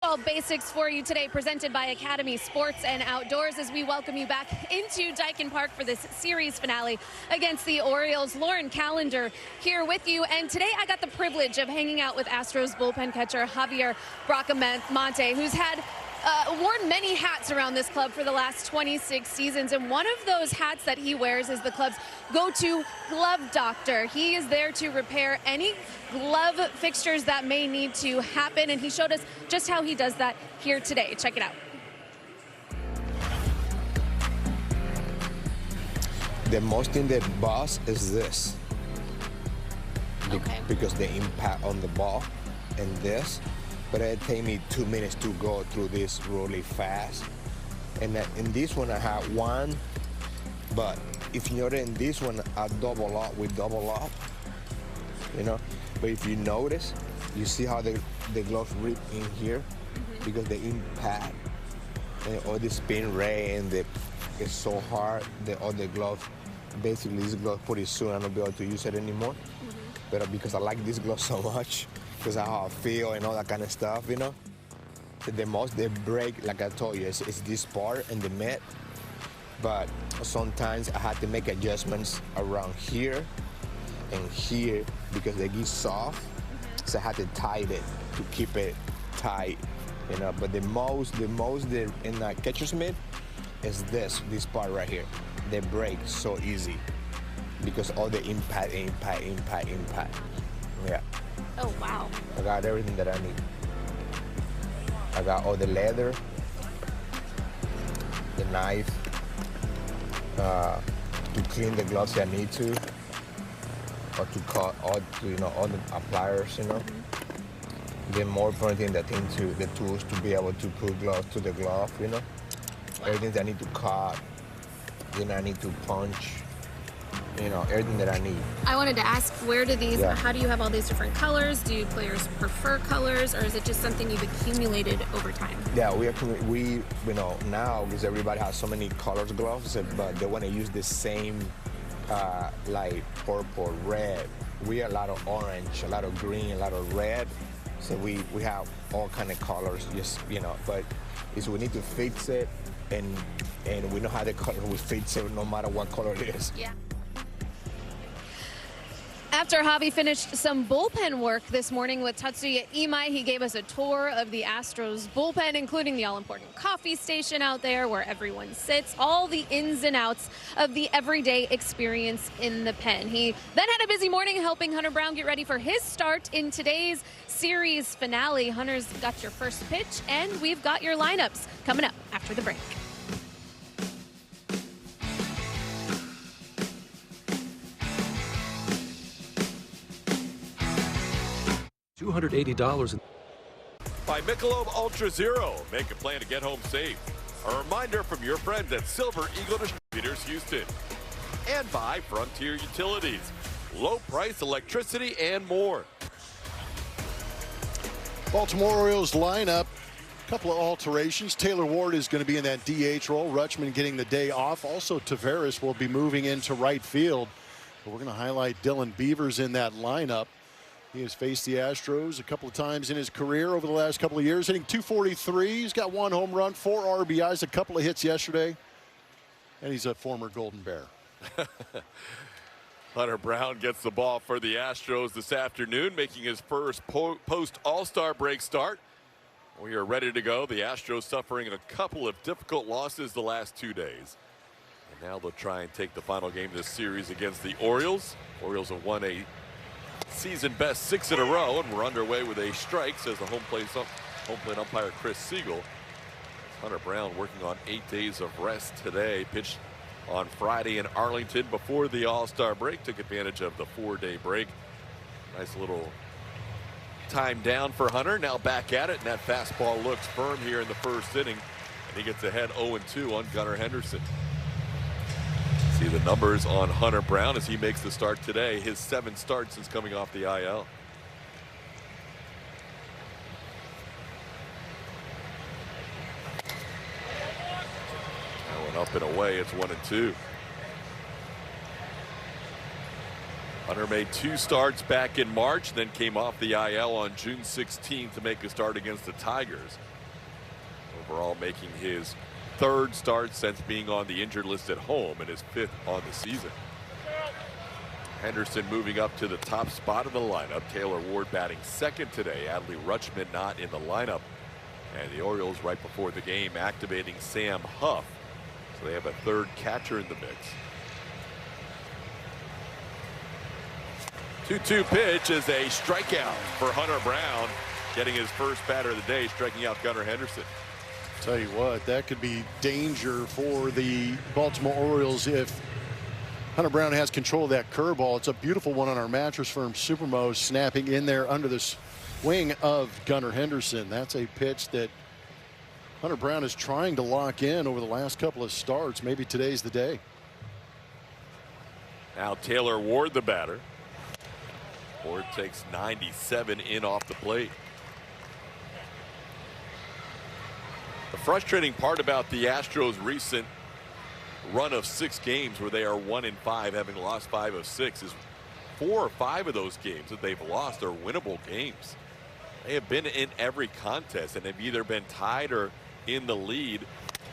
baseball basics for you today, presented by Academy Sports and Outdoors, as we welcome you back into Daikin Park for this series finale against the Orioles. Lauren Callender here with you, and today I got the privilege of hanging out with Astros bullpen catcher Javier Bracamonte, who's had worn many hats around this club for the last 26 seasons, and one of those hats that he wears is the club's go-to glove doctor. He is there to repair any glove fixtures that may need to happen, and he showed us just how he does that here today. Check it out. The most thing that bothers is this. Okay. Because the impact on the ball and this. But it take me 2 minutes to go through this really fast. And in this one I had one, but if you notice in this one I double up with double up, you know. But if you notice, you see how the gloves rip in here because the impact and all the spin rate and it's so hard. The other glove, basically this glove pretty soon I don't be able to use it anymore. But because I like this glove so much, because of how I feel and all that kind of stuff, you know. The most they break, like I told you, is this part and the mitt. But sometimes I had to make adjustments around here and here because they get soft. So I had to tighten it to keep it tight, you know. But the most in the catcher's mitt is this part right here. They break so easy because all the impact. Yeah. Oh, wow. I got everything that I need. I got all the leather, the knife, to clean the gloves if I need to, or to cut all, all the pliers, you know. The more important thing, the tools to be able to put gloves to the glove, you know. Everything that I need to cut, then I need to punch. You know, everything that I need. I wanted to ask, where do these, how do you have all these different colors? Do players prefer colors, or is it just something you've accumulated over time? Yeah, we now, because everybody has so many colors gloves, but they want to use the same, like purple, red. We have a lot of orange, a lot of green, a lot of red. So we have all kind of colors, just, but we need to fix it, and we know how the color will fix it no matter what color it is. Yeah. After Javi finished some bullpen work this morning with Tatsuya Imai, he gave us a tour of the Astros bullpen, including the all-important coffee station out there where everyone sits, all the ins and outs of the everyday experience in the pen. He then had a busy morning helping Hunter Brown get ready for his start in today's series finale. Hunter's got your first pitch, and we've got your lineups coming up after the break. $280. By Michelob Ultra Zero. Make a plan to get home safe. A reminder from your friends at Silver Eagle Distributors Houston. And by Frontier Utilities. Low price electricity and more. Baltimore Orioles lineup. A couple of alterations. Taylor Ward is going to be in that DH role. Rutschman getting the day off. Also, Taveras will be moving into right field. But we're going to highlight Dylan Beavers in that lineup. He has faced the Astros a couple of times in his career over the last couple of years, hitting .243. He's got 1 home run, 4 RBIs, a couple of hits yesterday, and he's a former Golden Bear. Hunter Brown gets the ball for the Astros this afternoon, making his first post-All-Star break start. We are ready to go. The Astros suffering a couple of difficult losses the last 2 days. And now they'll try and take the final game of this series against the Orioles. Orioles have won a season best 6 in a row, and we're underway with a strike, says the home plate umpire Chris Siegel. Hunter Brown working on 8 days of rest today. Pitched on Friday in Arlington before the All-Star break. Took advantage of the 4-day break. Nice little time down for Hunter. Now back at it, and that fastball looks firm here in the first inning. And he gets ahead 0-2 on Gunnar Henderson. See the numbers on Hunter Brown as he makes the start today. His 7th start since coming off the IL. That one up and away. It's 1-2. Hunter made 2 starts back in March, then came off the IL on June 16th to make a start against the Tigers. Overall, making his 3rd start since being on the injured list at home and his 5th on the season. Henderson moving up to the top spot of the lineup. Taylor Ward batting 2nd today. Adley Rutschman not in the lineup. And the Orioles right before the game activating Sam Huff. So they have a 3rd catcher in the mix. 2-2 pitch is a strikeout for Hunter Brown, getting his first batter of the day, striking out Gunnar Henderson. Tell you what, that could be danger for the Baltimore Orioles if Hunter Brown has control of that curveball. It's a beautiful one on our Mattress Firm Supermo, snapping in there under the wing of Gunnar Henderson. That's a pitch that Hunter Brown is trying to lock in over the last couple of starts. Maybe today's the day. Now Taylor Ward, the batter. Ward takes 97 in off the plate. The frustrating part about the Astros' recent run of 6 games where they are 1-5, having lost 5 of 6, is 4 or 5 of those games that they've lost are winnable games. They have been in every contest and have either been tied or in the lead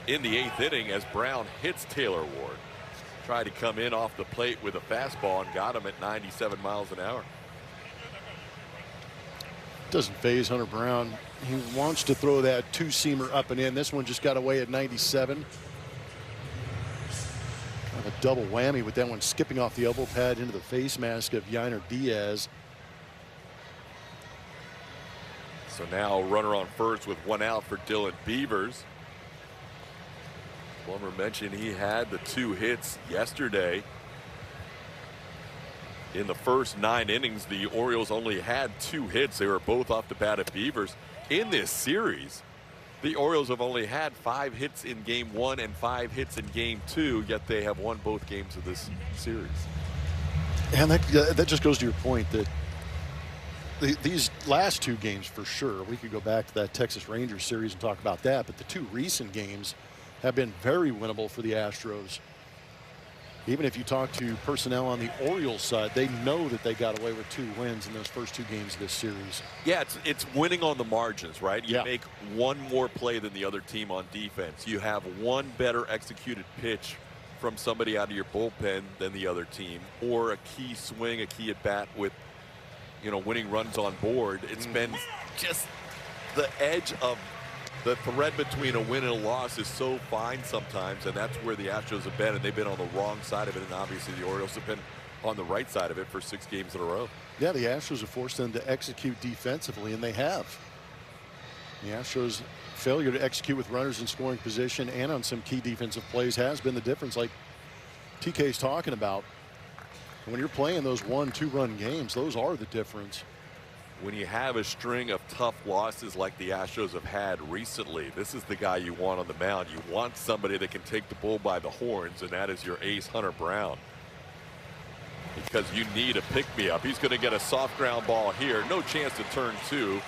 in the 8th inning as Brown hits Taylor Ward. Tried to come in off the plate with a fastball and got him at 97 miles an hour. Doesn't phase Hunter Brown. He wants to throw that 2-seamer up and in. This one just got away at 97. Kind of a double whammy with that one skipping off the elbow pad into the face mask of Yainer Diaz. So now runner on first with 1 out for Dylan Beavers. Plummer mentioned he had the 2 hits yesterday. In the first 9 innings, the Orioles only had 2 hits. They were both off the bat of Beavers. In this series, the Orioles have only had 5 hits in game 1 and 5 hits in game 2, yet they have won both games of this series. And that just goes to your point that these last 2 games, for sure, we could go back to that Texas Rangers series and talk about that, but the 2 recent games have been very winnable for the Astros. Even if you talk to personnel on the Orioles side, they know that they got away with 2 wins in those first 2 games of this series. Yeah, it's winning on the margins, right? You Yeah. make 1 more play than the other team on defense. You have 1 better executed pitch from somebody out of your bullpen than the other team, or a key swing, a key at bat with, winning runs on board. It's been just the edge of the thread between a win and a loss is so fine sometimes, and that's where the Astros have been, and they've been on the wrong side of it, and obviously the Orioles have been on the right side of it for 6 games in a row. Yeah, the Astros have forced them to execute defensively, and they have. The Astros' failure to execute with runners in scoring position and on some key defensive plays has been the difference, like TK's talking about. And when you're playing those 1-2-run games, those are the difference. When you have a string of tough losses like the Astros have had recently, this is the guy you want on the mound. You want somebody that can take the bull by the horns, and that is your ace, Hunter Brown. Because you need a pick-me-up. He's going to get a soft ground ball here. No chance to turn 2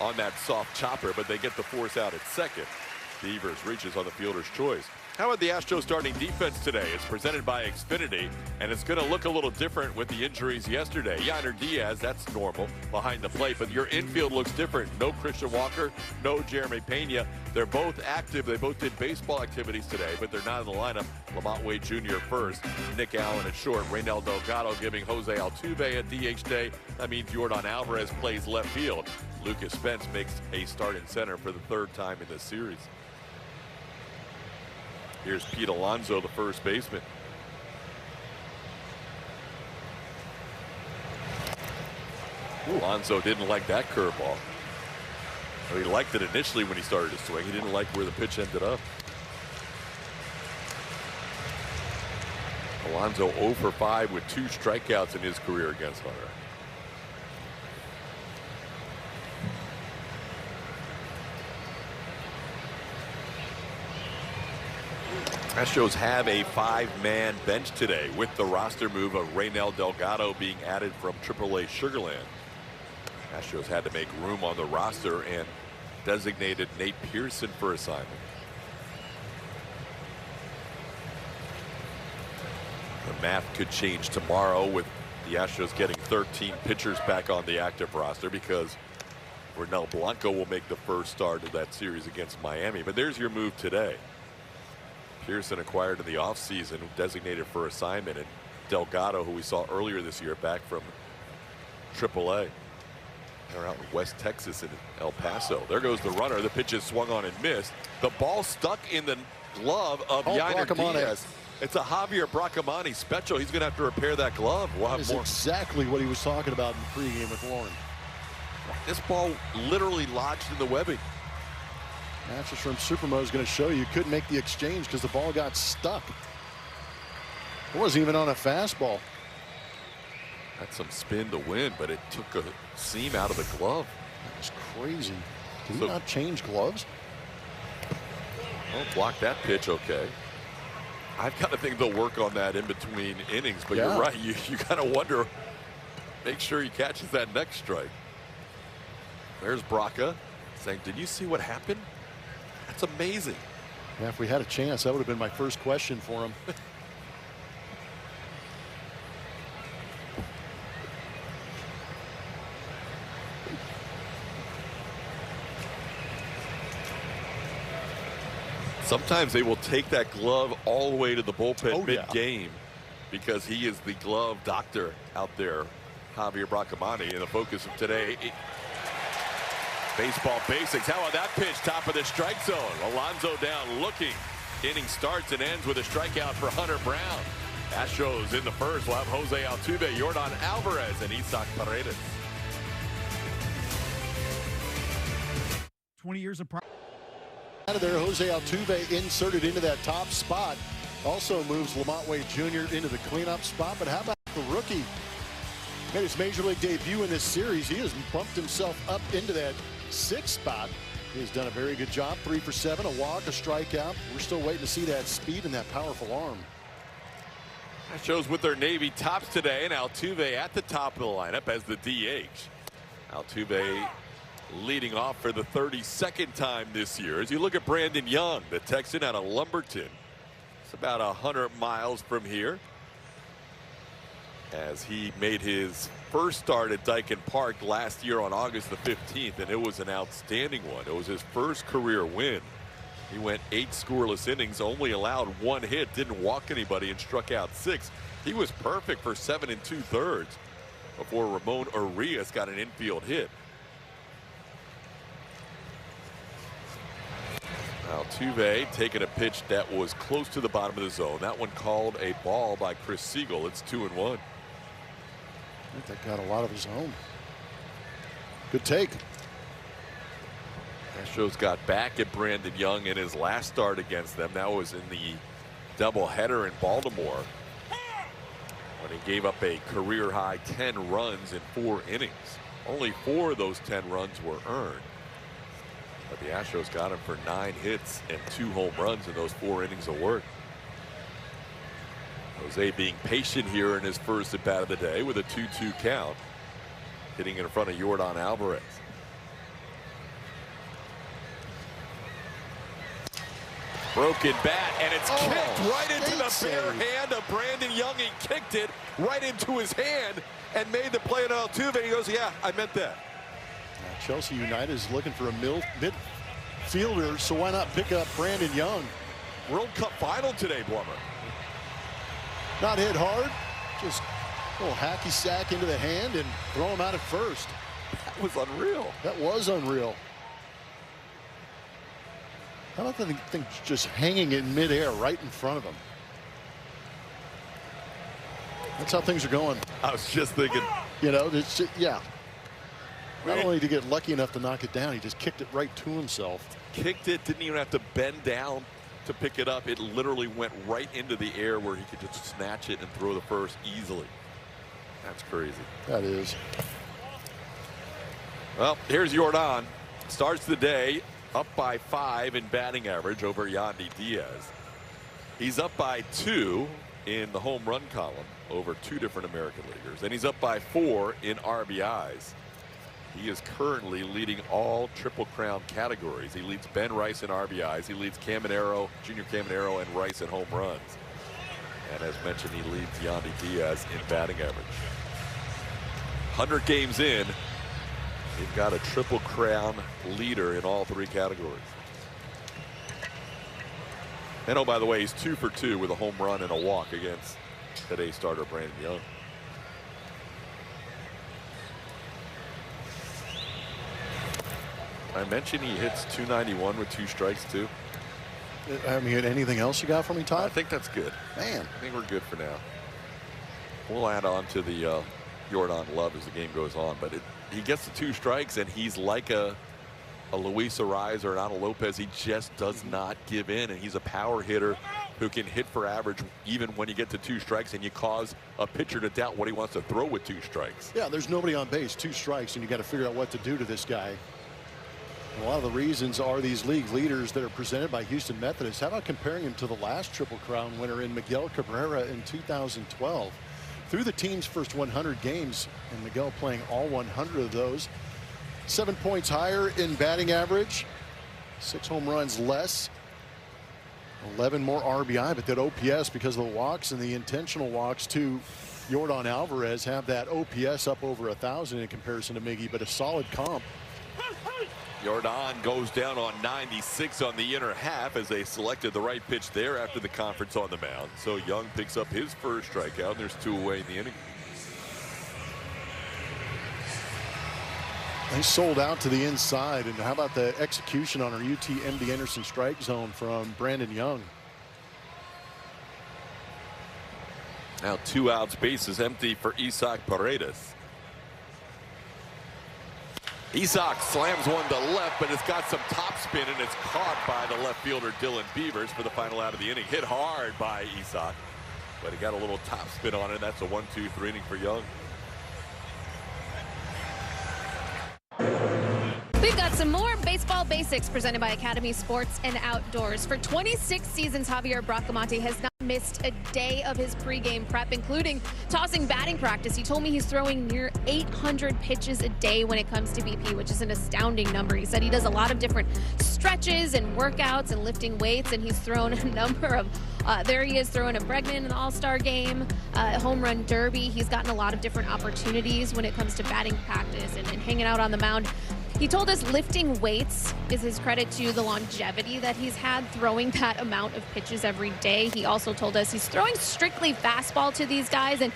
on that soft chopper, but they get the force out at second. Beavers reaches on the fielder's choice. How about the Astros starting defense today? It's presented by Xfinity, and it's going to look a little different with the injuries yesterday. Yainer Diaz, that's normal, behind the plate, but your infield looks different. No Christian Walker, no Jeremy Pena. They're both active. They both did baseball activities today, but they're not in the lineup. Lamont Wade Jr. first, Nick Allen at short, Reynel Delgado giving Jose Altuve a DH day. That means Yordan Alvarez plays left field. Lucas Spence makes a start in center for the 3rd time in this series. Here's Pete Alonso, the first baseman. Alonso didn't like that curveball. Well, he liked it initially when he started to swing. He didn't like where the pitch ended up. Alonso 0 for 5 with 2 strikeouts in his career against Hunter. Astros have a 5-man bench today with the roster move of Reynel Delgado being added from AAA Sugarland. Astros had to make room on the roster and designated Nate Pearson for assignment. The math could change tomorrow with the Astros getting 13 pitchers back on the active roster because Vernell Blanco will make the first start of that series against Miami. But there's your move today. Pearson acquired in the offseason, designated for assignment, and Delgado, who we saw earlier this year, back from AAA. They're out in West Texas in El Paso. There goes the runner. The pitch is swung on and missed. The ball stuck in the glove of Yainer Diaz. It's a Javier Bracamani special. He's going to have to repair that glove. We'll have more. Exactly what he was talking about in the pregame with Lauren. This ball literally lodged in the webbing. Matches from Supermo is going to show you couldn't make the exchange because the ball got stuck. It wasn't even on a fastball. Had some spin to win, but it took a seam out of the glove. That was crazy. Did he not change gloves? Well, block that pitch okay. I've got to think they'll work on that in between innings, but you're right. You got to wonder, make sure he catches that next strike. There's Braca saying, did you see what happened? That's amazing. Yeah, if we had a chance, that would have been my first question for him. Sometimes they will take that glove all the way to the bullpen mid-game because he is the glove doctor out there, Javier Bracamani. And the focus of today, baseball basics. How about that pitch? Top of the strike zone. Alonso down looking. Inning starts and ends with a strikeout for Hunter Brown. Astros in the first. We'll have Jose Altuve, Yordan Alvarez, and Isaac Paredes. 20 years apart. Out of there, Jose Altuve inserted into that top spot. Also moves Lamont Wade Jr. into the cleanup spot. But how about the rookie? Made his major league debut in this series. He has bumped himself up into that 6th spot. He has done a very good job. 3 for 7, a walk, a strikeout. We're still waiting to see that speed and that powerful arm. Astros with their Navy tops today, and Altuve at the top of the lineup as the DH. Altuve leading off for the 32nd time this year. As you look at Brandon Young, the Texan out of Lumberton. It's about 100 miles from here. As he made his first start at Daikin Park last year on August the 15th, and it was an outstanding one. It was his first career win. He went 8 scoreless innings, only allowed 1 hit, didn't walk anybody, and struck out 6. He was perfect for 7 2/3 before Ramon Urias got an infield hit. Altuve taking a pitch that was close to the bottom of the zone. That one called a ball by Chris Siegel. It's 2-1. I think that got a lot of his own. Good take. Astros got back at Brandon Young in his last start against them. That was in the doubleheader in Baltimore, when he gave up a career-high 10 runs in 4 innings. Only 4 of those 10 runs were earned. But the Astros got him for 9 hits and 2 home runs in those 4 innings of work. Jose being patient here in his first at bat of the day with a 2-2 count, hitting in front of Yordan Alvarez. Broken bat, and it's kicked right into the bare hand of Brandon Young. He kicked it right into his hand and made the play on Altuve. He goes, yeah, I meant that. Now, Chelsea United is looking for a midfielder, so why not pick up Brandon Young? World Cup final today, Blummer. Not hit hard, just a little hacky sack into the hand and throw him out at first. That was unreal. That was unreal. How about the thing just hanging in midair right in front of him? That's how things are going. I was just thinking. You know, it's just, yeah. Not only did he get lucky enough to knock it down, he just kicked it right to himself. Kicked it, didn't even have to bend down to pick it up. It literally went right into the air where he could just snatch it and throw the first easily. That's crazy. That is. Well, here's Yordan. Starts the day up by 5 in batting average over Yandy Diaz. He's up by 2 in the home run column over 2 different American leaguers, and he's up by 4 in RBIs. He is currently leading all Triple Crown categories. He leads Ben Rice in RBIs. He leads Caminero, Junior Caminero, and Rice in home runs. And as mentioned, he leads Yandy Diaz in batting average. 100 games in, They've got a Triple Crown leader in all 3 categories. And oh, by the way, he's 2 for 2 with a home run and a walk against today's starter Brandon Young. I mentioned he hits .291 with 2 strikes too. I mean, anything else you got for me, Todd? I think that's good. Man, I think we're good for now. We'll add on to the Jordan Love as the game goes on, but he gets the 2 strikes and he's like a Luis Arraez or an Ana Lopez. He just does not give in, and he's a power hitter who can hit for average even when you get to 2 strikes and you cause a pitcher to doubt what he wants to throw with 2 strikes. Yeah, there's nobody on base, 2 strikes, and you got to figure out what to do to this guy. A lot of the reasons are these league leaders that are presented by Houston Methodist. How about comparing him to the last Triple Crown winner in Miguel Cabrera in 2012? Through the team's first 100 games, and Miguel playing all 100 of those, 7 points higher in batting average, 6 home runs less, 11 more RBI, but that OPS, because of the walks and the intentional walks to Jordan Alvarez, have that OPS up over 1,000 in comparison to Miggy, but a solid comp. Jordan goes down on 96 on the inner half as they selected the right pitch there after the conference on the mound. So Young picks up his first strikeout, and there's 2 away in the inning. They sold out to the inside, and how about the execution on our UT MD Anderson strike zone from Brandon Young? Now 2 outs, bases empty for Isaac Paredes. Isaac slams one to left, but it's got some topspin, and it's caught by the left fielder Dylan Beavers for the final out of the inning. Hit hard by Isaac, but he got a little topspin on it. That's a 1-2-3 inning for Young. We've got some more baseball basics presented by Academy Sports and Outdoors. For 26 seasons, Javier Bracamonte has not missed a day of his pregame prep, including tossing batting practice. He told me he's throwing near 800 pitches a day when it comes to BP, which is an astounding number. He said he does a lot of different stretches and workouts and lifting weights, and he's thrown a number of there he is throwing a Bregman in the All-Star game, home run derby. He's gotten a lot of different opportunities when it comes to batting practice and hanging out on the mound. He told us lifting weights is his credit to the longevity that he's had throwing that amount of pitches every day. He also told us he's throwing strictly fastball to these guys, and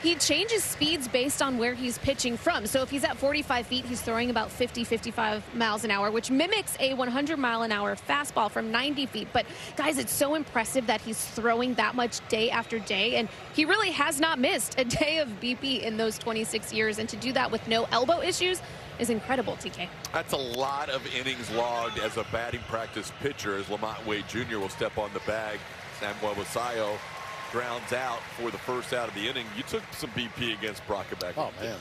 he changes speeds based on where he's pitching from. So if he's at 45 feet, he's throwing about 55 miles an hour, which mimics a 100-mile-an-hour fastball from 90 feet. But guys, it's so impressive that he's throwing that much day after day, and he really has not missed a day of BP in those 26 years. And to do that with no elbow issues is incredible, TK. That's a lot of innings logged as a batting practice pitcher, as Lamont Wade Jr. will step on the bag. Samuel Wasayo grounds out for the first out of the inning. You took some BP against Braca back. Oh, man.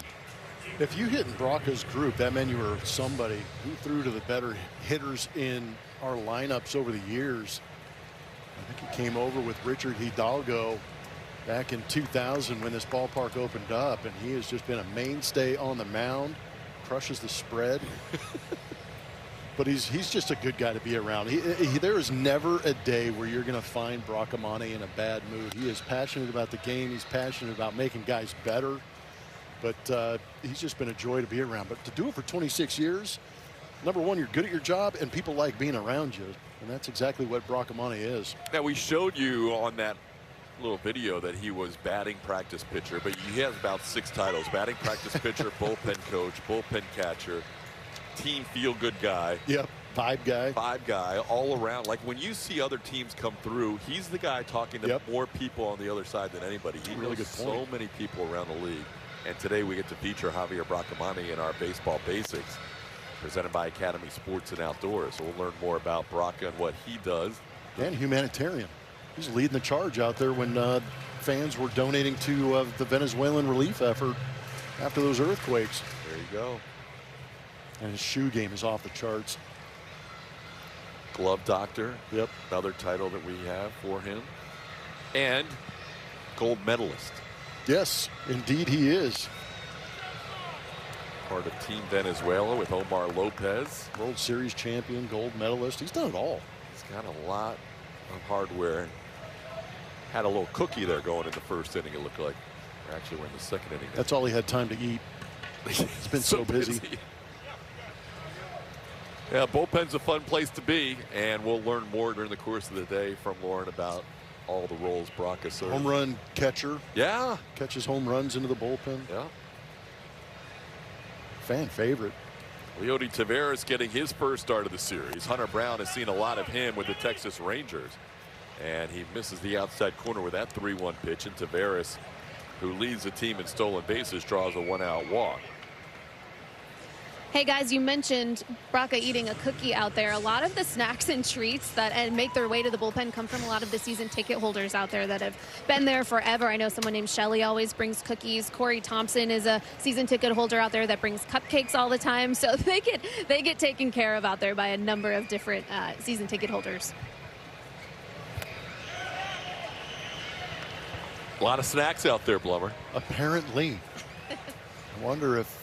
If you hit in Braca's group, that meant you were somebody who threw to the better hitters in our lineups over the years. I think he came over with Richard Hidalgo back in 2000 when this ballpark opened up, and he has just been a mainstay on the mound. Crushes the spread. But he's just a good guy to be around. There is never a day where you're going to find Bracamonte in a bad mood. He is passionate about the game. He's passionate about making guys better. But he's just been a joy to be around. But to do it for 26 years, number one, you're good at your job, and people like being around you. And that's exactly what Bracamonte is. Now, we showed you on that little video that he was batting practice pitcher, but he has about 6 titles: batting practice pitcher, bullpen coach, bullpen catcher, team feel good guy. Yep. Vibe guy. All around. Like when you see other teams come through, he's the guy talking to more people on the other side than anybody. He really knows so many people around the league. And today we get to feature Javier Bracamonte in our baseball basics, presented by Academy Sports and Outdoors. So we'll learn more about Braca and what he does. And humanitarian. He's leading the charge out there when fans were donating to the Venezuelan relief effort after those earthquakes. There you go. And his shoe game is off the charts. Glove doctor. Yep. Another title that we have for him. And gold medalist. Yes, indeed he is. Part of Team Venezuela with Omar Lopez. World Series champion, gold medalist. He's done it all. He's got a lot of hardware. Had a little cookie there going in the first inning, it looked like. Actually, we're in the second inning. That's all he had time to eat. He's been so busy. Yeah, bullpen's a fun place to be, and we'll learn more during the course of the day from Lauren about all the roles Brock has served. Home run catcher. Yeah. Catches home runs into the bullpen. Yeah. Fan favorite. Leody Taveras getting his first start of the series. Hunter Brown has seen a lot of him with the Texas Rangers. And he misses the outside corner with that 3-1 pitch. And Taveras, who leads the team in stolen bases, draws a 1-out walk. Hey guys, you mentioned Braca eating a cookie out there. A lot of the snacks and treats that make their way to the bullpen come from a lot of the season ticket holders out there that have been there forever. I know someone named Shelly always brings cookies. Corey Thompson is a season ticket holder out there that brings cupcakes all the time. So they get taken care of out there by a number of different season ticket holders. A lot of snacks out there, Blummer. Apparently. I wonder if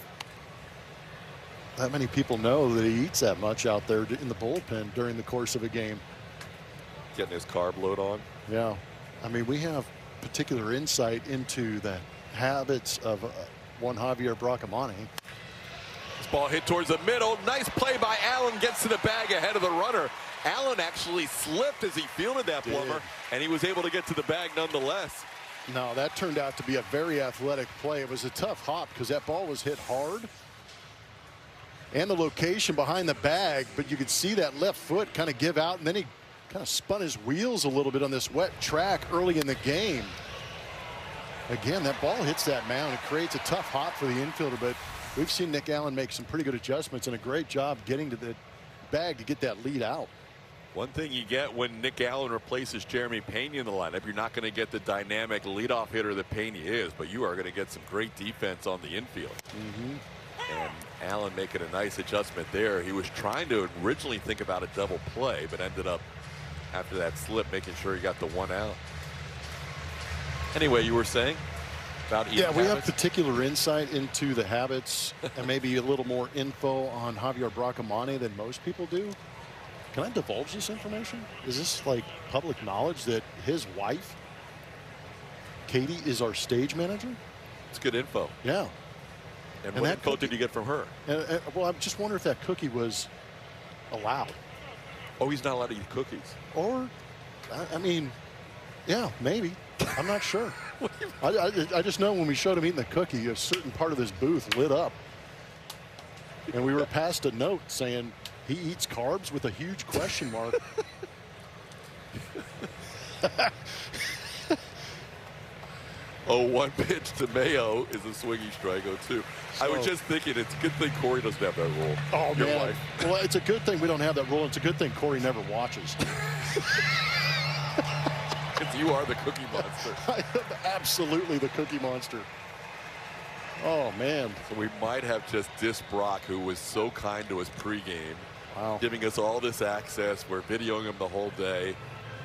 that many people know that he eats that much out there in the bullpen during the course of a game. Getting his carb load on. Yeah. I mean, we have particular insight into the habits of one Javier Bracamonte. This ball hit towards the middle. Nice play by Allen. Gets to the bag ahead of the runner. Allen actually slipped as he fielded that, Blummer, and he was able to get to the bag nonetheless. No, that turned out to be a very athletic play. It was a tough hop because that ball was hit hard. And the location behind the bag, but you could see that left foot kind of give out, and then he kind of spun his wheels a little bit on this wet track early in the game. Again, that ball hits that mound. It creates a tough hop for the infielder, but we've seen Nick Allen make some pretty good adjustments and a great job getting to the bag to get that lead out. One thing you get when Nick Allen replaces Jeremy Pena in the lineup, you're not going to get the dynamic leadoff hitter that Pena is, but you are going to get some great defense on the infield. And Allen making a nice adjustment there. He was trying to originally think about a double play, but ended up, after that slip, making sure he got the 1 out. Anyway, you were saying about eating habits? We have particular insight into the habits and maybe a little more info on Javier Bracamonte than most people do. Can I divulge this information? Is this like public knowledge that his wife, Katie, is our stage manager? It's good info. Yeah. And what info did you get from her? Well, I just wonder if that cookie was allowed. Oh, he's not allowed to eat cookies. Or, I mean, yeah, maybe. I'm not sure. I just know when we showed him eating the cookie, a certain part of this booth lit up. And we were passed a note saying he eats carbs with a huge question mark. Oh, 1 pitch to Mayo is a swinging strike. 0-2. I was just thinking it's a good thing Corey doesn't have that rule. Oh, Your man. wife. Well, it's a good thing we don't have that rule. It's a good thing Corey never watches. Because you are the cookie monster. I am absolutely the cookie monster. Oh, man. So we might have just dissed Brock, who was so kind to us pregame, giving us all this access. We're videoing him the whole day,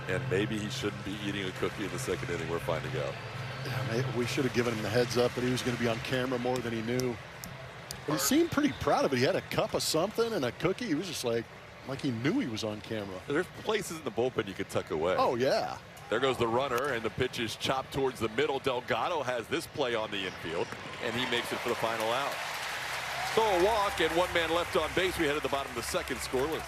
and maybe he shouldn't be eating a cookie in the second inning. We're finding out. Yeah, we should have given him the heads up that he was going to be on camera more than he knew. But he seemed pretty proud of it. He had a cup of something and a cookie. He was just like he knew he was on camera. There's places in the bullpen you could tuck away. Oh, yeah. There goes the runner, and the pitch is chopped towards the middle. Delgado has this play on the infield, and he makes it for the final out. So a walk and 1 man left on base. We head to the bottom of the second, scoreless.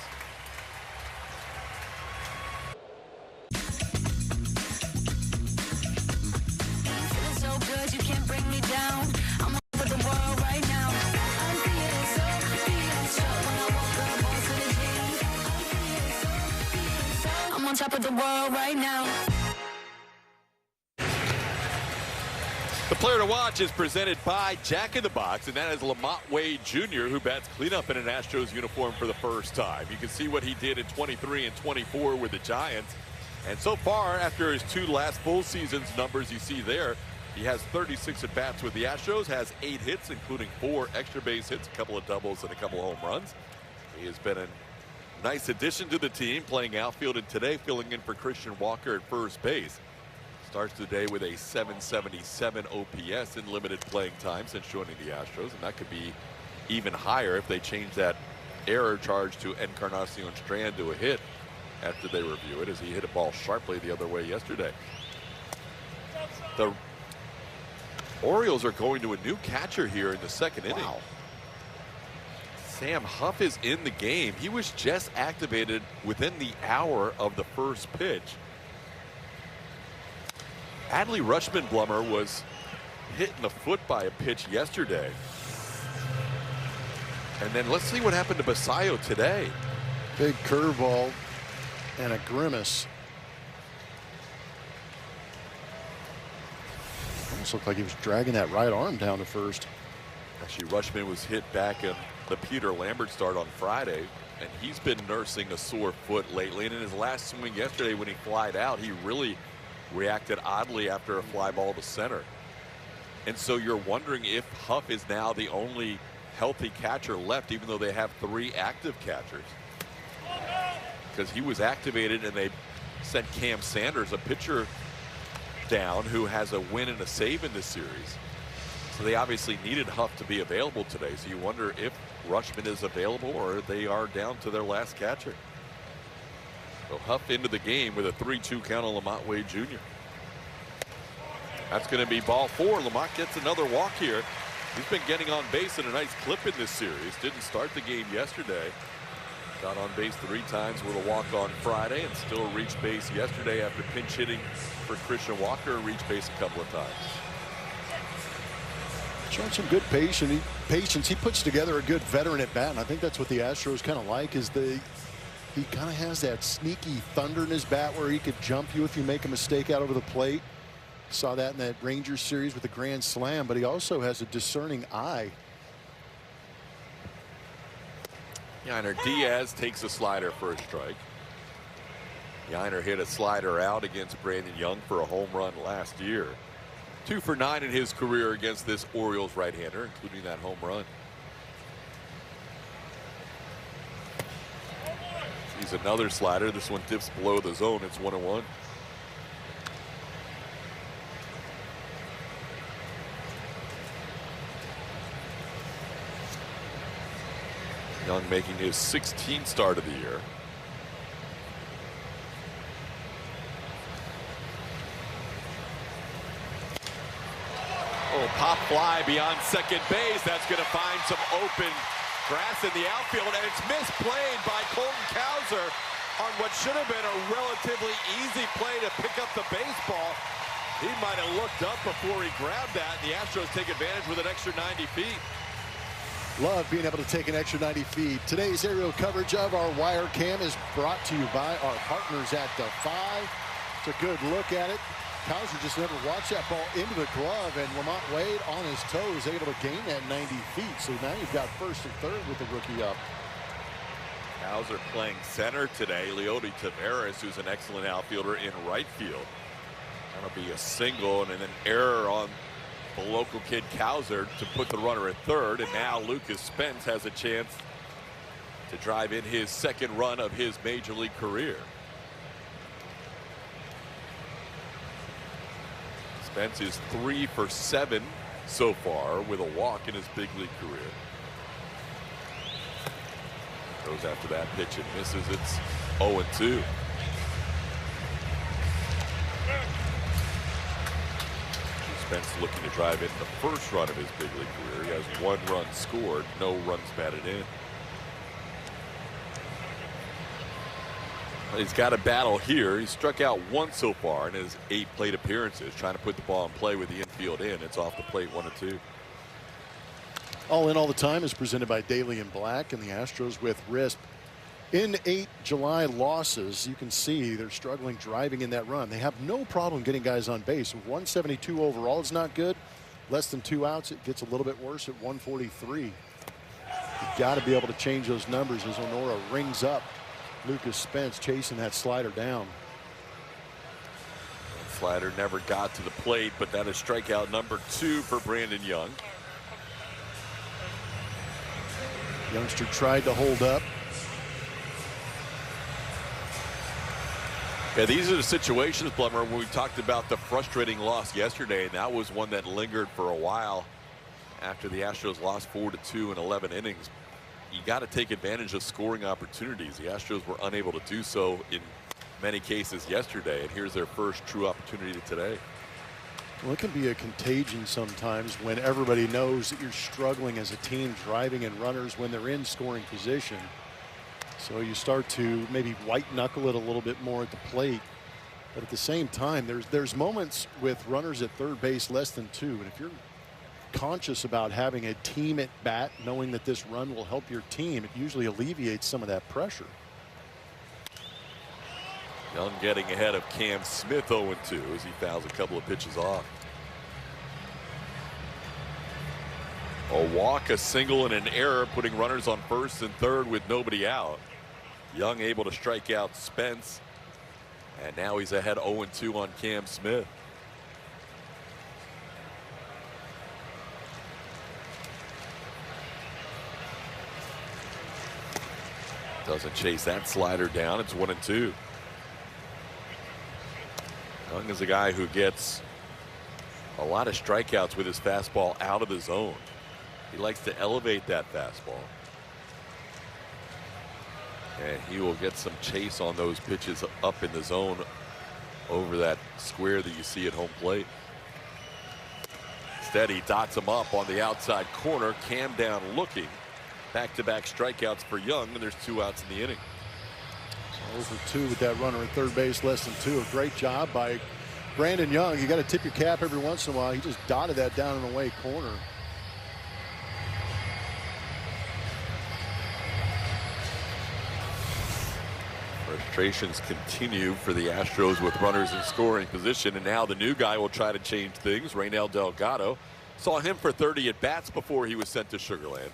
On top of the world right now. The player to watch is presented by Jack in the Box, and that is Lamont Wade Jr., who bats cleanup in an Astros uniform for the first time. You can see what he did in 23 and 24 with the Giants. And so far, after his 2 last full seasons numbers you see there, he has 36 at-bats with the Astros, has 8 hits, including 4 extra base hits, a couple of doubles, and a couple of home runs. He has been a nice addition to the team, playing outfield, and today filling in for Christian Walker at first base. Starts the day with a 777 OPS in limited playing time since joining the Astros, and that could be even higher if they change that error charge to Encarnacion Strand to a hit after they review it, as he hit a ball sharply the other way yesterday. The Orioles are going to a new catcher here in the second inning. Sam Huff is in the game. He was just activated within the hour of the first pitch. Adley Rutschman was hit in the foot by a pitch yesterday. And then let's see what happened to Basayo today. Big curveball and a grimace. Almost looked like he was dragging that right arm down to first. Actually, Rutschman was hit back in the Peter Lambert start on Friday, and he's been nursing a sore foot lately. And in his last swing yesterday when he flied out, he really reacted oddly after a fly ball to center. And so you're wondering if Huff is now the only healthy catcher left, even though they have 3 active catchers. Because he was activated and they sent Cam Sanders, a pitcher, down who has a win and a save in this series. So they obviously needed Huff to be available today. So you wonder if Rutschman is available or they are down to their last catcher. So Huff into the game with a 3-2 count on Lamont Wade Jr. That's going to be ball 4. Lamont gets another walk here. He's been getting on base at a nice clip in this series. Didn't start the game yesterday. Got on base 3 times with a walk on Friday and still reached base yesterday after pinch hitting for Christian Walker and reached base a couple of times. Showing some good patience. He puts together a good veteran at bat, and I think that's what the Astros kind of like. Is he kind of has that sneaky thunder in his bat where he could jump you if you make a mistake out over the plate. Saw that in that Rangers series with the grand slam, but he also has a discerning eye. Yainer Diaz takes a slider for a strike. Yainer hit a slider out against Brandon Young for a home run last year. 2 for 9 in his career against this Orioles right-hander, including that home run. He's another slider. This one dips below the zone. It's 1-1. Young making his 16th start of the year. Oh, pop fly beyond second base. That's going to find some open grass in the outfield, and it's misplayed by Colton Cowser on what should have been a relatively easy play to pick up the baseball. He might have looked up before he grabbed that. The Astros take advantage with an extra 90 feet. Love being able to take an extra 90 feet. Today's aerial coverage of our wire cam is brought to you by our partners at Defy. It's a good look at it. Cowser just never watched that ball into the glove, and Lamont Wade on his toes able to gain that 90 feet. So now you've got first and third with the rookie up. Cowser playing center today. Leody Taveras, who's an excellent outfielder, in right field. That'll be a single and an error on the local kid Cowser to put the runner at third, and now Lucas Spence has a chance to drive in his second run of his major league career. Spence is 3 for 7 so far with a walk in his big league career. Goes after that pitch and misses. It's 0-2. Spence looking to drive in the first run of his big league career. He has 1 run scored, no runs batted in. He's got a battle here. He's struck out once so far in his 8 plate appearances, trying to put the ball in play with the infield in. It's off the plate, 1-2. All in all the time is presented by Daly and Black and the Astros with RISP. In 8 July losses, you can see they're struggling driving in that run. They have no problem getting guys on base. 172 overall is not good. Less than 2 outs, it gets a little bit worse at 143. You've got to be able to change those numbers as Honora rings up Lucas Spence chasing that slider down. Slider never got to the plate, but that is strikeout number 2 for Brandon Young. Youngster tried to hold up. Yeah, these are the situations, Blummer, when we talked about the frustrating loss yesterday, and that was one that lingered for a while after the Astros lost 4-2 in 11 innings. You got to take advantage of scoring opportunities. The Astros were unable to do so in many cases yesterday, and here's their first true opportunity today. Well, it can be a contagion sometimes when everybody knows that you're struggling as a team, driving in runners when they're in scoring position. So you start to maybe white knuckle it a little bit more at the plate. But at the same time, there's moments with runners at third base less than 2. And if you're conscious about having a team at bat, knowing that this run will help your team, it usually alleviates some of that pressure. Young getting ahead of Cam Smith 0-2 as he fouls a couple of pitches off. A walk, a single, and an error, putting runners on first and third with nobody out. Young able to strike out Spence, and now he's ahead 0-2 on Cam Smith. Doesn't chase that slider down. It's 1-2. Young is a guy who gets a lot of strikeouts with his fastball out of the zone. He likes to elevate that fastball. And he will get some chase on those pitches up in the zone over that square that you see at home plate. Instead, he dots him up on the outside corner. Cam down looking. Back-to-back strikeouts for Young, and there's 2 outs in the inning. Over 2 with that runner at third base, less than 2. A great job by Brandon Young. You got to tip your cap every once in a while. He just dotted that down in the away corner. Frustrations continue for the Astros with runners in scoring position, and now the new guy will try to change things. Raynel Delgado. Saw him for 30 at bats before he was sent to Sugar Land.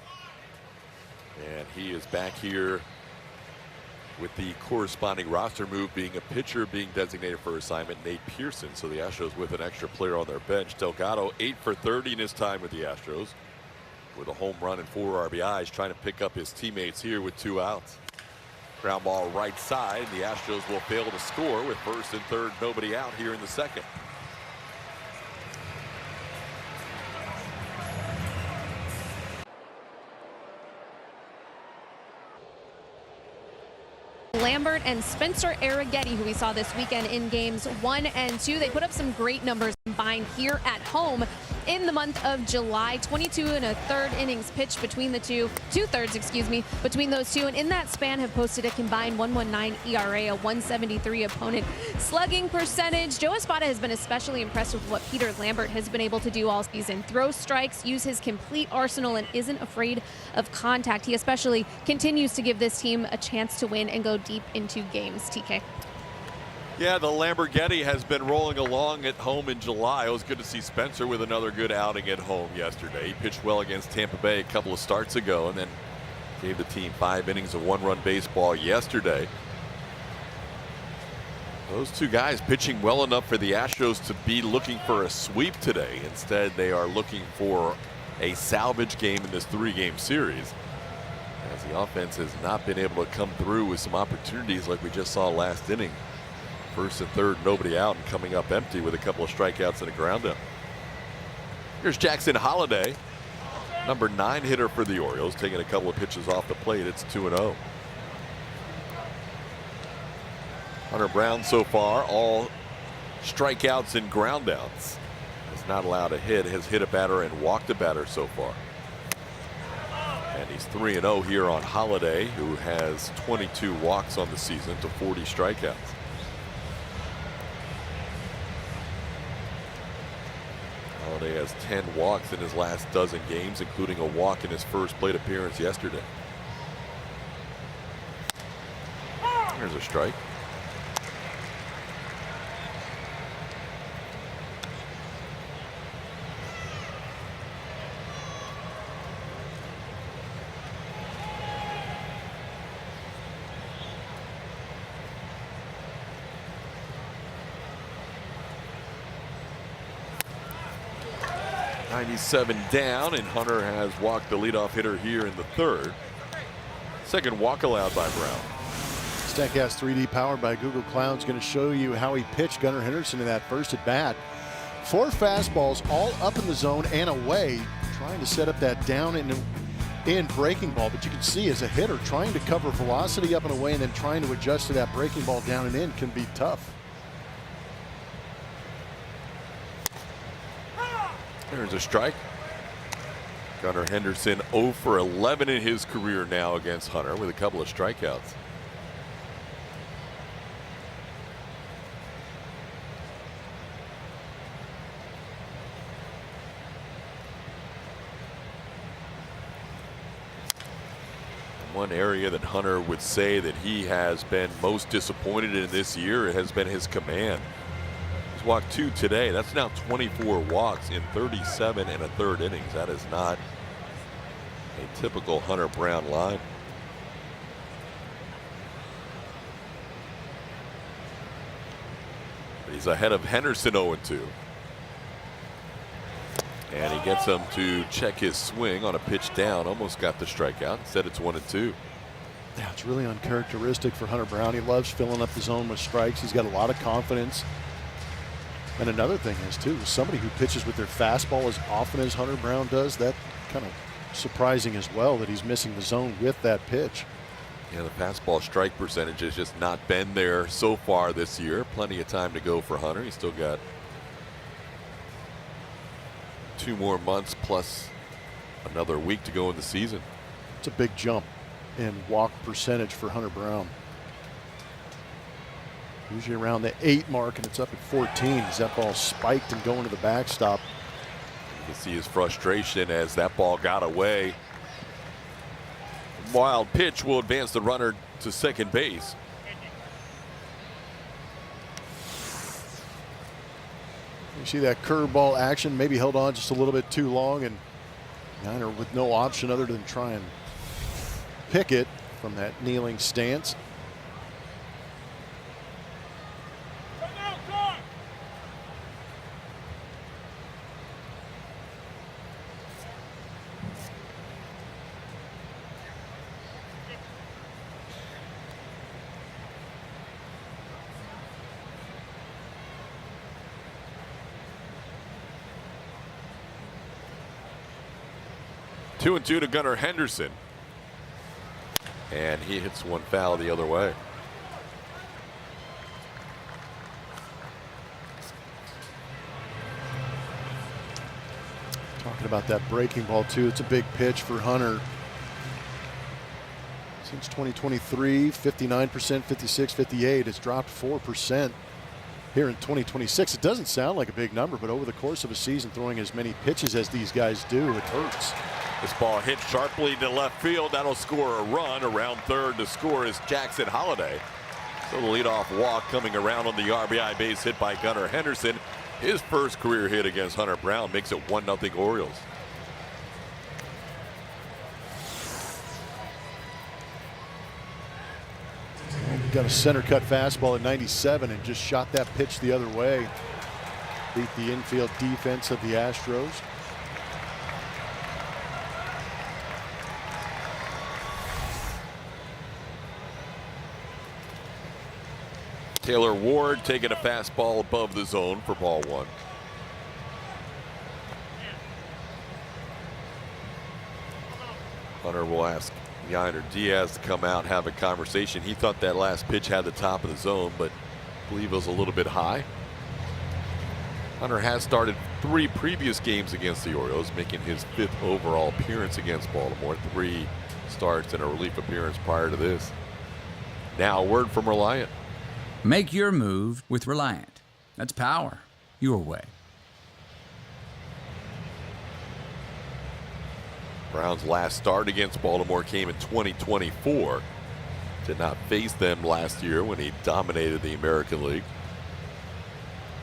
And he is back here with the corresponding roster move, being a pitcher being designated for assignment, Nate Pearson. So the Astros with an extra player on their bench. Delgado 8 for 30 in his time with the Astros, with a home run and 4 RBIs, trying to pick up his teammates here with 2 outs. Ground ball right side. The Astros will fail to score with first and third, nobody out here in the second. Lambert and Spencer Arrighetti, who we saw this weekend in games 1 and 2. They put up some great numbers combined here at home in the month of July. 22 1/3 innings pitched between the two-thirds, excuse me, between those two. And in that span have posted a combined 1.19 ERA, a 173 opponent slugging percentage. Joe Espada has been especially impressed with what Peter Lambert has been able to do all season. Throw strikes, use his complete arsenal, and isn't afraid of contact. He especially continues to give this team a chance to win and go deep into games. TK. Yeah, the Lamborghini has been rolling along at home in July. It was good to see Spencer with another good outing at home yesterday. He pitched well against Tampa Bay a couple of starts ago and then gave the team 5 innings of 1-run baseball yesterday. Those 2 guys pitching well enough for the Astros to be looking for a sweep today. Instead, they are looking for a salvage game in this 3-game series, as the offense has not been able to come through with some opportunities like we just saw last inning. First and third, nobody out, and coming up empty with a couple of strikeouts and a ground out. Here's Jackson Holliday, number 9 hitter for the Orioles, taking a couple of pitches off the plate. It's 2-0. Hunter Brown so far, all strikeouts and ground outs. Has not allowed a hit, has hit a batter and walked a batter so far. And he's 3-0 here on Holliday, who has 22 walks on the season to 40 strikeouts. Holliday has 10 walks in his last dozen games, including a walk in his first plate appearance yesterday. Here's a strike. .97 down, and Hunter has walked the leadoff hitter here in the third. Second walk allowed by Brown. Statcast 3D powered by Google Cloud is going to show you how he pitched Gunnar Henderson in that first at bat. 4 fastballs all up in the zone and away, trying to set up that down and in breaking ball. But you can see as a hitter, trying to cover velocity up and away and then trying to adjust to that breaking ball down and in can be tough. There's a strike. Gunnar Henderson 0 for 11 in his career now against Hunter with a couple of strikeouts. One area that Hunter would say that he has been most disappointed in this year has been his command. He's walked 2 today. That's now 24 walks in 37 and a third innings. That is not a typical Hunter Brown line. But he's ahead of Henderson 0-2. And he gets him to check his swing on a pitch down. Almost got the strikeout. Instead, it's 1-2. Yeah, it's really uncharacteristic for Hunter Brown. He loves filling up the zone with strikes. He's got a lot of confidence. And another thing is, too, somebody who pitches with their fastball as often as Hunter Brown does, that kind of surprising as well that he's missing the zone with that pitch. Yeah, the fastball strike percentage has just not been there so far this year. Plenty of time to go for Hunter. He's still got 2 more months plus another week to go in the season. It's a big jump in walk percentage for Hunter Brown. Usually around the 8 mark, and it's up at 14 as that ball spiked and going to the backstop. You can see his frustration as that ball got away. Wild pitch will advance the runner to second base. You see that curveball action, maybe held on just a little bit too long, and Niner with no option other than try and pick it from that kneeling stance. Two and two to Gunnar Henderson. And he hits one foul the other way. Talking about that breaking ball too. It's a big pitch for Hunter. Since 2023, 59%, 56, 58. It's dropped 4% here in 2026. It doesn't sound like a big number, but over the course of a season, throwing as many pitches as these guys do, it hurts. This ball hit sharply to left field. That'll score a run. Around third to score is Jackson Holliday. So the leadoff walk coming around on the RBI base hit by Gunnar Henderson. His first career hit against Hunter Brown makes it 1-0 Orioles. Got a center cut fastball at 97 and just shot that pitch the other way. Beat the infield defense of the Astros. Taylor Ward taking a fastball above the zone for ball 1. Hunter will ask Yainer Diaz to come out and have a conversation. He thought that last pitch had the top of the zone, but I believe it was a little bit high. Hunter has started 3 previous games against the Orioles, making his 5th overall appearance against Baltimore. 3 starts and a relief appearance prior to this. Now a word from Reliant. Make your move with Reliant. That's power your way. Brown's last start against Baltimore came in 2024. Did not face them last year when he dominated the American League.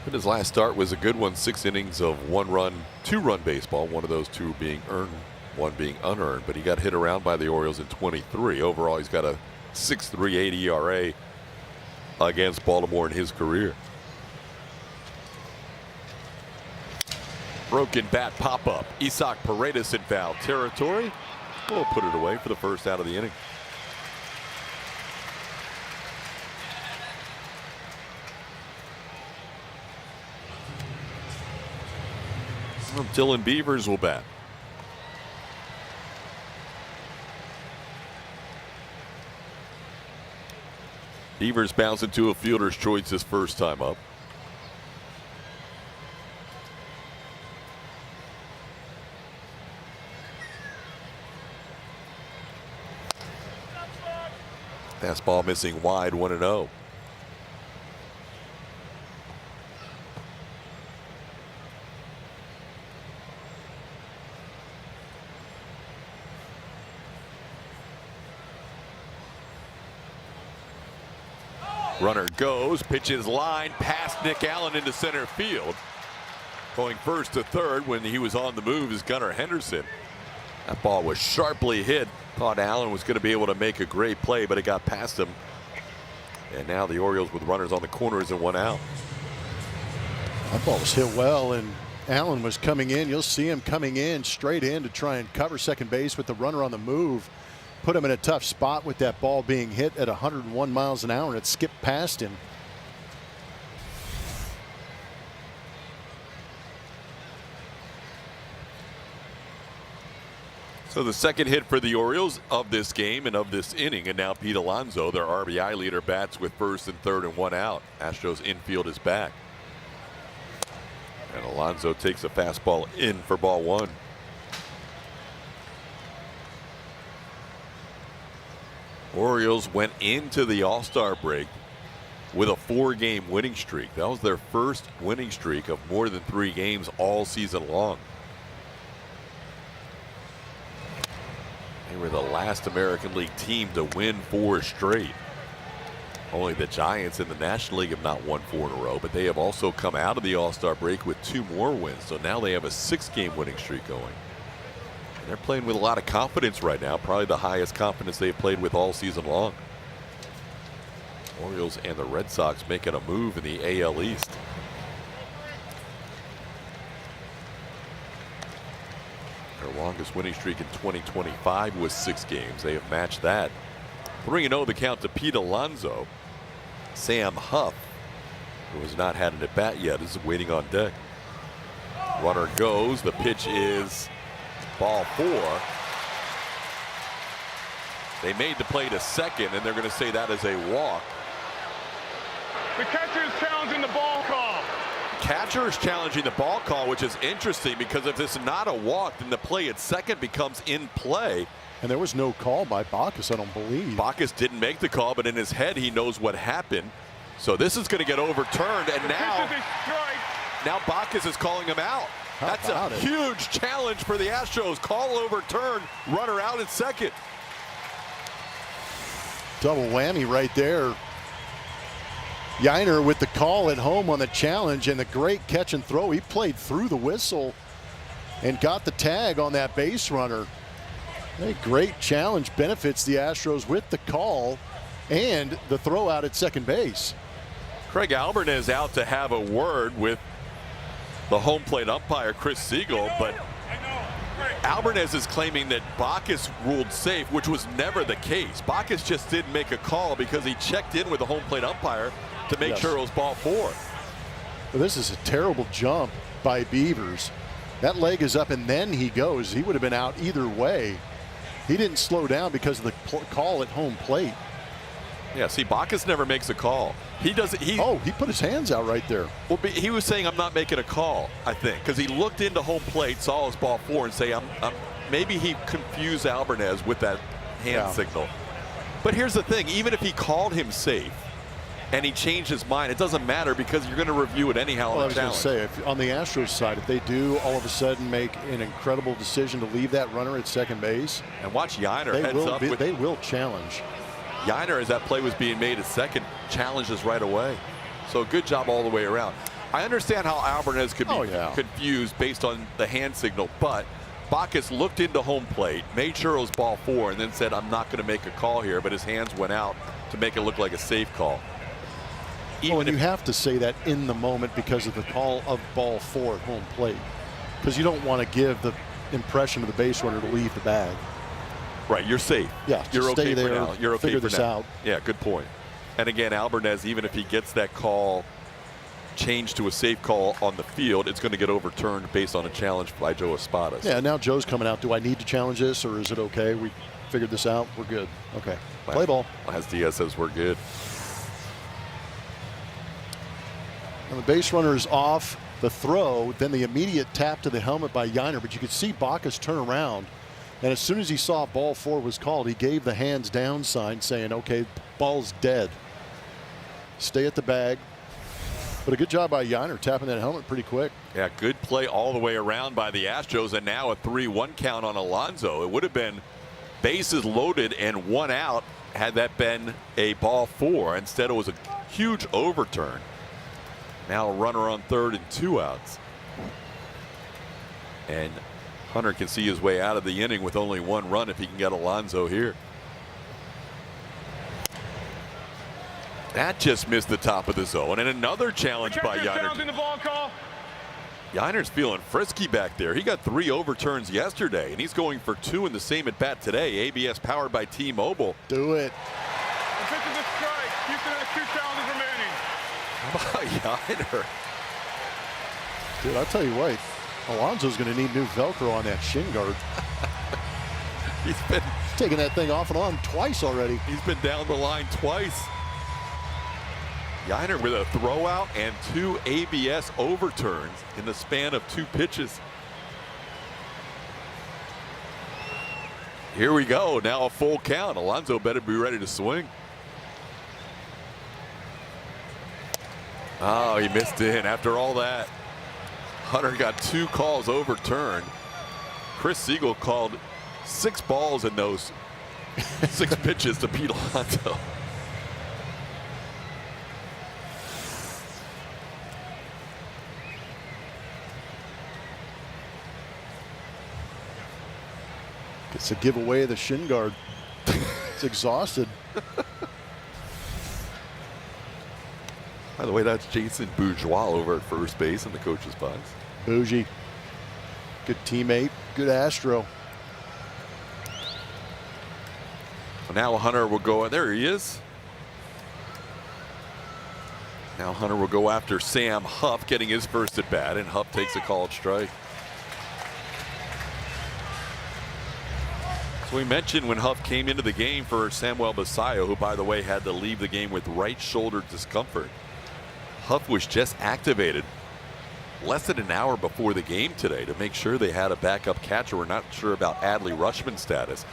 But his last start was a good one. 6 innings of 1-run, 2-run baseball. One of those 2 being earned, 1 being unearned. But he got hit around by the Orioles in 23. Overall, he's got a 6.38 ERA against Baltimore in his career. Broken bat pop-up. Isaac Paredes in foul territory. We'll put it away for the first out of the inning. Dylan Beavers will bat. Beavers bounce into a fielder's choice his first time up. Fastball missing wide, 1-0. Runner goes, pitches line past Nick Allen into center field. Going first to third when he was on the move is Gunnar Henderson. That ball was sharply hit. Thought Allen was going to be able to make a great play, but it got past him. And now the Orioles with runners on the corners and 1 out. That ball was hit well, and Allen was coming in. You'll see him coming in straight in to try and cover second base with the runner on the move. Put him in a tough spot with that ball being hit at 101 miles an hour, and it skipped past him. So the second hit for the Orioles of this game and of this inning, and now Pete Alonso, their RBI leader, bats with first and third and 1 out. Astros infield is back. And Alonso takes a fastball in for ball 1. Orioles went into the All-Star break with a 4-game winning streak. That was their first winning streak of more than 3 games all season long. They were the last American League team to win 4 straight. Only the Giants in the National League have not won 4 in a row, but they have also come out of the All-Star break with 2 more wins. So now they have a 6-game winning streak going. And they're playing with a lot of confidence right now, probably the highest confidence they've played with all season long. Orioles and the Red Sox making a move in the AL East. Their longest winning streak in 2025 was 6 games. They have matched that. 3-0 the count to Pete Alonso. Sam Huff, who has not had an at bat yet, is waiting on deck. Runner goes. The pitch is ball 4. They made the play to second, and they're going to say that is a walk. The catcher is challenging the ball call. Catcher is challenging the ball call, which is interesting because if this is not a walk, then the play at second becomes in play. And there was no call by Bacchus, I don't believe. Bacchus didn't make the call, but in his head he knows what happened. So this is going to get overturned, and now Bacchus is calling him out. That's a huge challenge for the Astros. Call overturned, runner out at second. Double whammy right there. Yiner with the call at home on the challenge, and the great catch and throw. He played through the whistle and got the tag on that base runner. A great challenge benefits the Astros with the call and the throw out at second base. Craig Albertez out to have a word with the home plate umpire Chris Siegel, but Albertez is claiming that Bacchus ruled safe, which was never the case. Bacchus just didn't make a call because he checked in with the home plate umpire to make sure it was ball 4. Well, this is a terrible jump by Beavers. That leg is up and then he goes. He would have been out either way. He didn't slow down because of the call at home plate. Yeah, see, Bacchus never makes a call. He doesn't. He put his hands out right there. Well, he was saying, I'm not making a call, I think, because he looked into home plate, saw his ball 4, and say, maybe he confused Albertez with that hand signal. But here's the thing, even if he called him safe and he changed his mind, it doesn't matter because you're going to review it anyhow. Well, I was going to say, on the Astros side, if they do all of a sudden make an incredible decision to leave that runner at second base, and watch Yiner heads up. They will challenge. Yiner, as that play was being made at second, challenges right away. So good job all the way around. I understand how Albertez could be confused based on the hand signal, but Bacchus looked into home plate, made sure it was ball 4, and then said, I'm not going to make a call here, but his hands went out to make it look like a safe call. And you have to say that in the moment because of the call of ball 4 at home plate, because you don't want to give the impression of the base runner to leave the bag. Right, you're safe. Yeah, you're okay stay there, for now. You're okay figure for this now. out. Yeah, good point. And again, Albertez, even if he gets that call changed to a safe call on the field, it's going to get overturned based on a challenge by Joe Espadas. Yeah, now Joe's coming out. Do I need to challenge this, or is it okay? We figured this out. We're good. Okay, play ball. As Diaz says, we're good. And the base runner is off the throw, then the immediate tap to the helmet by Yiner, but you could see Bacchus turn around, and as soon as he saw ball 4 was called, he gave the hands down sign saying, okay, Ball's dead. Stay at the bag. But a good job by Yiner tapping that helmet pretty quick. Yeah, good play all the way around by the Astros, and now a 3-1 count on Alonso. It would have been bases loaded and 1 out had that been a ball 4. Instead, it was a huge overturn. Now a runner on third and 2 outs. And Hunter can see his way out of the inning with only 1 run if he can get Alonso here. That just missed the top of the zone, and another challenge by Yiner. Yiner's feeling frisky back there. He got 3 overturns yesterday, and he's going for 2 in the same at bat today. ABS powered by T-Mobile. Do it. The pitch is a strike. Houston has 2 challenges remaining. How about Yiner? Dude, I'll tell you what. Alonso's going to need new Velcro on that shin guard. He's been taking that thing off and on twice already. He's been down the line twice. Yiner with a throwout and 2 ABS overturns in the span of 2 pitches. Here we go. Now a full count. Alonso better be ready to swing. Oh, he missed in after all that. Hunter got 2 calls overturned. Chris Siegel called 6 balls in those 6 pitches to Pete Alonso. Gets to give away the shin guard. It's exhausted. By the way, that's Jason Bourgeois over at first base in the coach's box. Bougie. Good teammate. Good Astro. So now Hunter will go. There he is. Now Hunter will go after Sam Huff, getting his first at bat, and Huff takes a called strike. So we mentioned when Huff came into the game for Samuel Basayo, who, by the way, had to leave the game with right shoulder discomfort. Huff was just activated less than an hour before the game today to make sure they had a backup catcher. We're not sure about Adley Rutschman's status.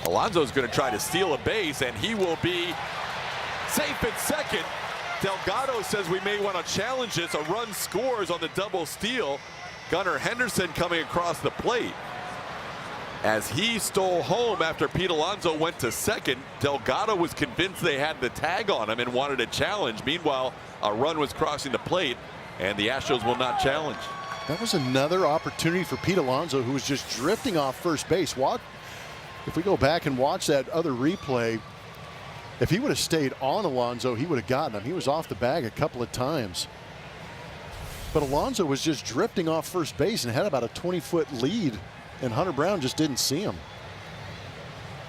Alonso's going to try to steal a base, and he will be safe at second. Delgado says we may want to challenge this. A run scores on the double steal. Gunnar Henderson coming across the plate. As he stole home after Pete Alonso went to second, Delgado was convinced they had the tag on him and wanted a challenge. Meanwhile, a run was crossing the plate, and the Astros will not challenge. That was another opportunity for Pete Alonso, who was just drifting off first base. If we go back and watch that other replay, if he would have stayed on Alonso, he would have gotten him. He was off the bag a couple of times. But Alonso was just drifting off first base and had about a 20-foot lead, and Hunter Brown just didn't see him.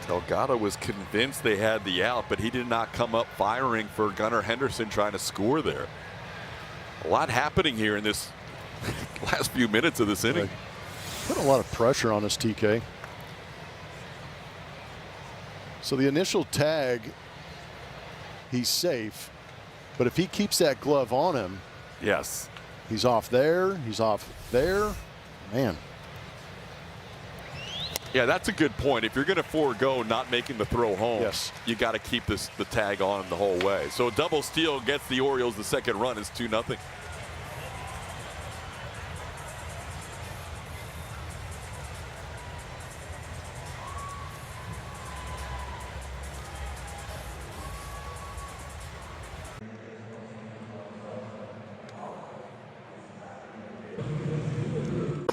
Delgado was convinced they had the out, but he did not come up firing for Gunnar Henderson trying to score there. A lot happening here in this last few minutes of this inning. Put a lot of pressure on us, TK. So the initial tag, he's safe, but if he keeps that glove on him, yes, he's off there, he's off there, man. Yeah, that's a good point. If you're going to forego not making the throw home, yes, you got to keep the tag on the whole way. So a double steal gets the Orioles the second run. It's 2-0.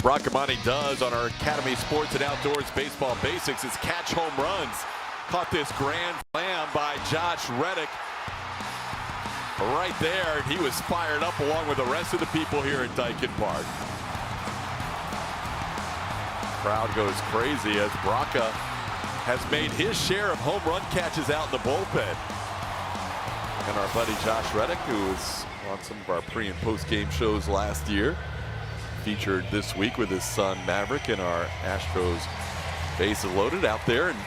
Bracamani does on our Academy Sports and Outdoors Baseball Basics is catch home runs. Caught this grand slam by Josh Reddick right there. He was fired up along with the rest of the people here at Daikin Park. Crowd goes crazy as Braca has made his share of home run catches out in the bullpen. And our buddy Josh Reddick, who was on some of our pre and post game shows last year, featured this week with his son Maverick in our Astros bases loaded out there. And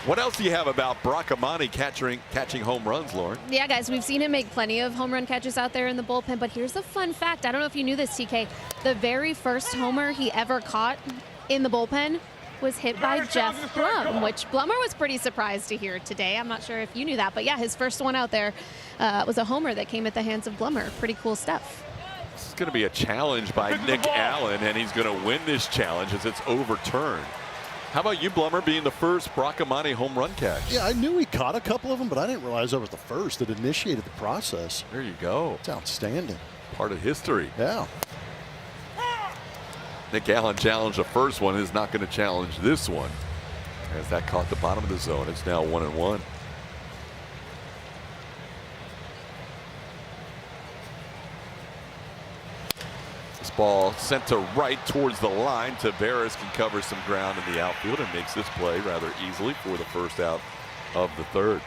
what else do you have about Bracamani catching home runs, Lauren? Yeah, guys, we've seen him make plenty of home run catches out there in the bullpen, but here's a fun fact. I don't know if you knew this, TK. The very first homer he ever caught in the bullpen was hit by Jeff Blum, which Blummer was pretty surprised to hear today. I'm not sure if you knew that, but yeah, his first one out there was a homer that came at the hands of Blummer. Pretty cool stuff. This is going to be a challenge by Nick Allen, and he's going to win this challenge as it's overturned. How about you, Blummer, being the first Bracamonte home run catch? Yeah, I knew he caught a couple of them, but I didn't realize I was the first that initiated the process. There you go. It's outstanding. Part of history. Yeah. Nick Allen challenged the first one, is not going to challenge this one, as that caught the bottom of the zone. It's now 1-1. This ball sent to right towards the line. Taveras can cover some ground in the outfield and makes this play rather easily for the first out of the third.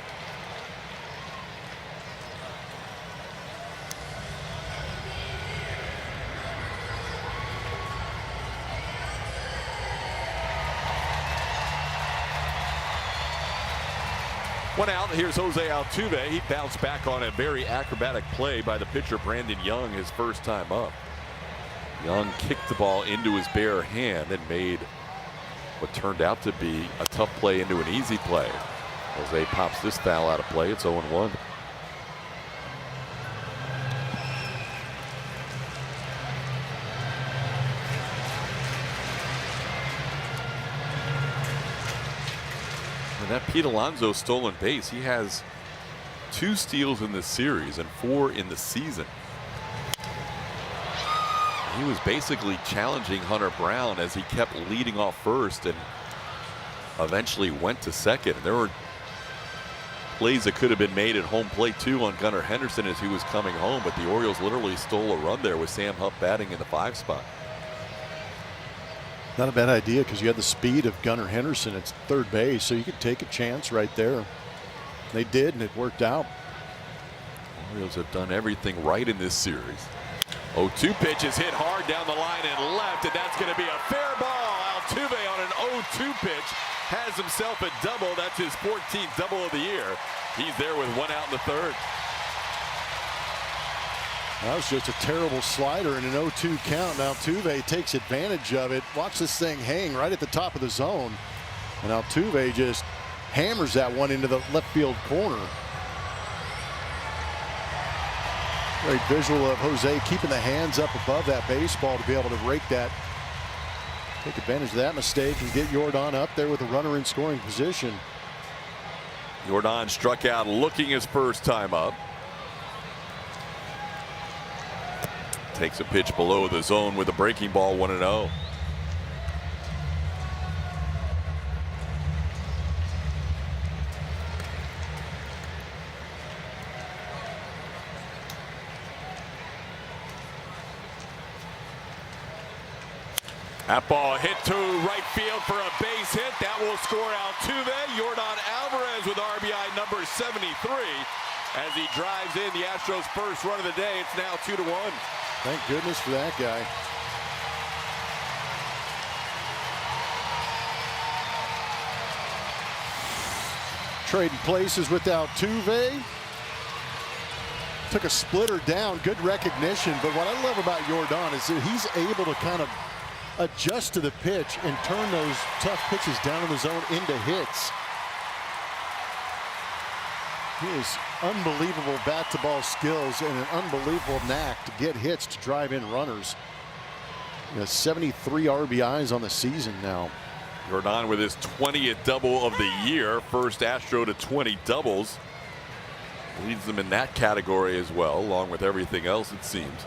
One out. Here's Jose Altuve. He bounced back on a very acrobatic play by the pitcher Brandon Young his first time up. Young kicked the ball into his bare hand and made what turned out to be a tough play into an easy play. Jose pops this foul out of play. It's 0-1. That Pete Alonso stolen base, he has 2 steals in this series and 4 in the season. He was basically challenging Hunter Brown as he kept leading off first and eventually went to second. There were plays that could have been made at home plate too on Gunnar Henderson as he was coming home, but the Orioles literally stole a run there with Sam Huff batting in the 5 spot. Not a bad idea because you had the speed of Gunnar Henderson at third base, so you could take a chance right there. They did, and it worked out. Orioles have done everything right in this series. 0-2 pitch is hit hard down the line and left, and that's going to be a fair ball. Altuve on an 0-2 pitch has himself a double. That's his 14th double of the year. He's there with 1 out in the third. That was just a terrible slider in an 0-2 count. Now Altuve takes advantage of it. Watch this thing hang right at the top of the zone. And Altuve just hammers that one into the left field corner. Great visual of Jose keeping the hands up above that baseball to be able to rake that. Take advantage of that mistake and get Jordan up there with a runner in scoring position. Jordan struck out looking his first time up. Takes a pitch below the zone with a breaking ball, 1-0. That ball hit to right field for a base hit. That will score Altuve. Jordan Alvarez with RBI number 73. As he drives in the Astros' first run of the day, it's now 2-1. Thank goodness for that guy. Trading places with Altuve. Took a splitter down. Good recognition. But what I love about Jordan is that he's able to kind of adjust to the pitch and turn those tough pitches down in the zone into hits. He has unbelievable bat-to-ball skills and an unbelievable knack to get hits to drive in runners. He has 73 RBIs on the season now. Jordan with his 20th double of the year. First Astro to 20 doubles. Leads them in that category as well, along with everything else it seems.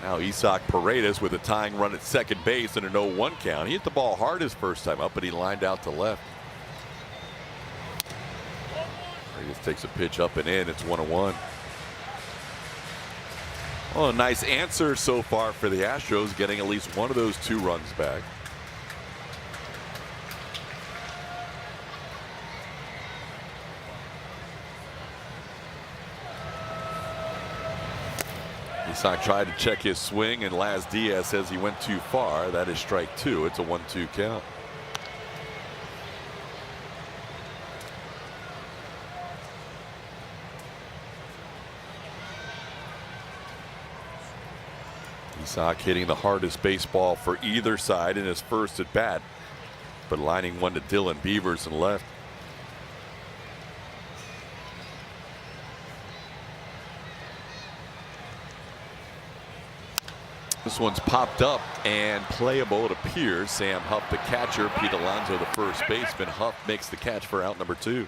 Now Isaac Paredes with a tying run at second base and an 0-1 count. He hit the ball hard his first time up, but he lined out to left. Paredes takes a pitch up and in. It's 1-1. Well, a nice answer so far for the Astros, getting at least one of those 2 runs back. Isaac tried to check his swing, and Laz Diaz says he went too far. That is strike 2. It's a 1-2 count. Isaac hitting the hardest baseball for either side in his first at bat but lining one to Dylan Beavers and left. This one's popped up and playable, it appears. Sam Huff, the catcher. Pete Alonso, the first baseman. Huff makes the catch for out number 2.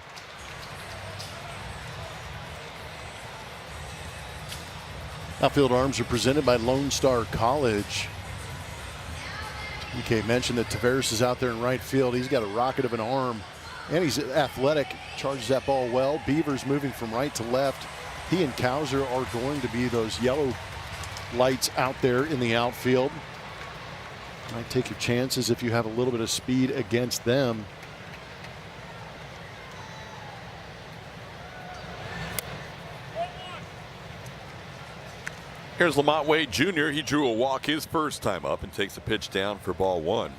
Outfield arms are presented by Lone Star College. DK mentioned that Taveras is out there in right field. He's got a rocket of an arm, and he's athletic. Charges that ball well. Beavers moving from right to left. He and Cowser are going to be those yellow lights out there in the outfield. Might take your chances if you have a little bit of speed against them. Here's Lamont Wade Jr. He drew a walk his first time up and takes a pitch down for ball 1.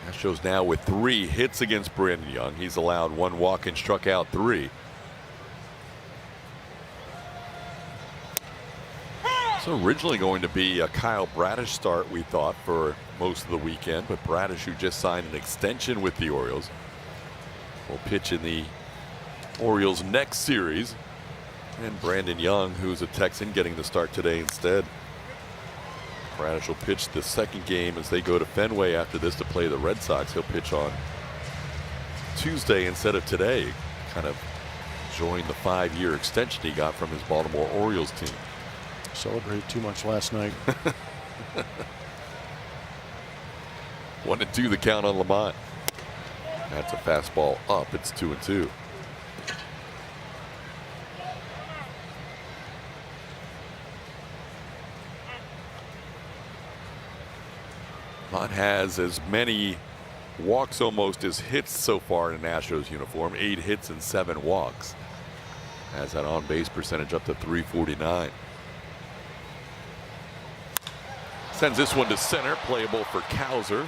Astros now with 3 hits against Brandon Young. He's allowed 1 walk and struck out 3. So originally going to be a Kyle Bradish start, we thought, for most of the weekend, but Bradish, who just signed an extension with the Orioles, will pitch in the Orioles' next series. And Brandon Young, who's a Texan, getting the start today instead. Bradish will pitch the second game as they go to Fenway after this to play the Red Sox. He'll pitch on Tuesday instead of today. Kind of join the 5-year extension he got from his Baltimore Orioles team. Celebrated too much last night. 1-2 the count on Lamont. That's a fastball up. It's 2-2. Lamont has as many walks almost as hits so far in an Astros uniform. 8 hits and 7 walks. Has that on-base percentage up to .349. Sends this one to center, playable for Cowser.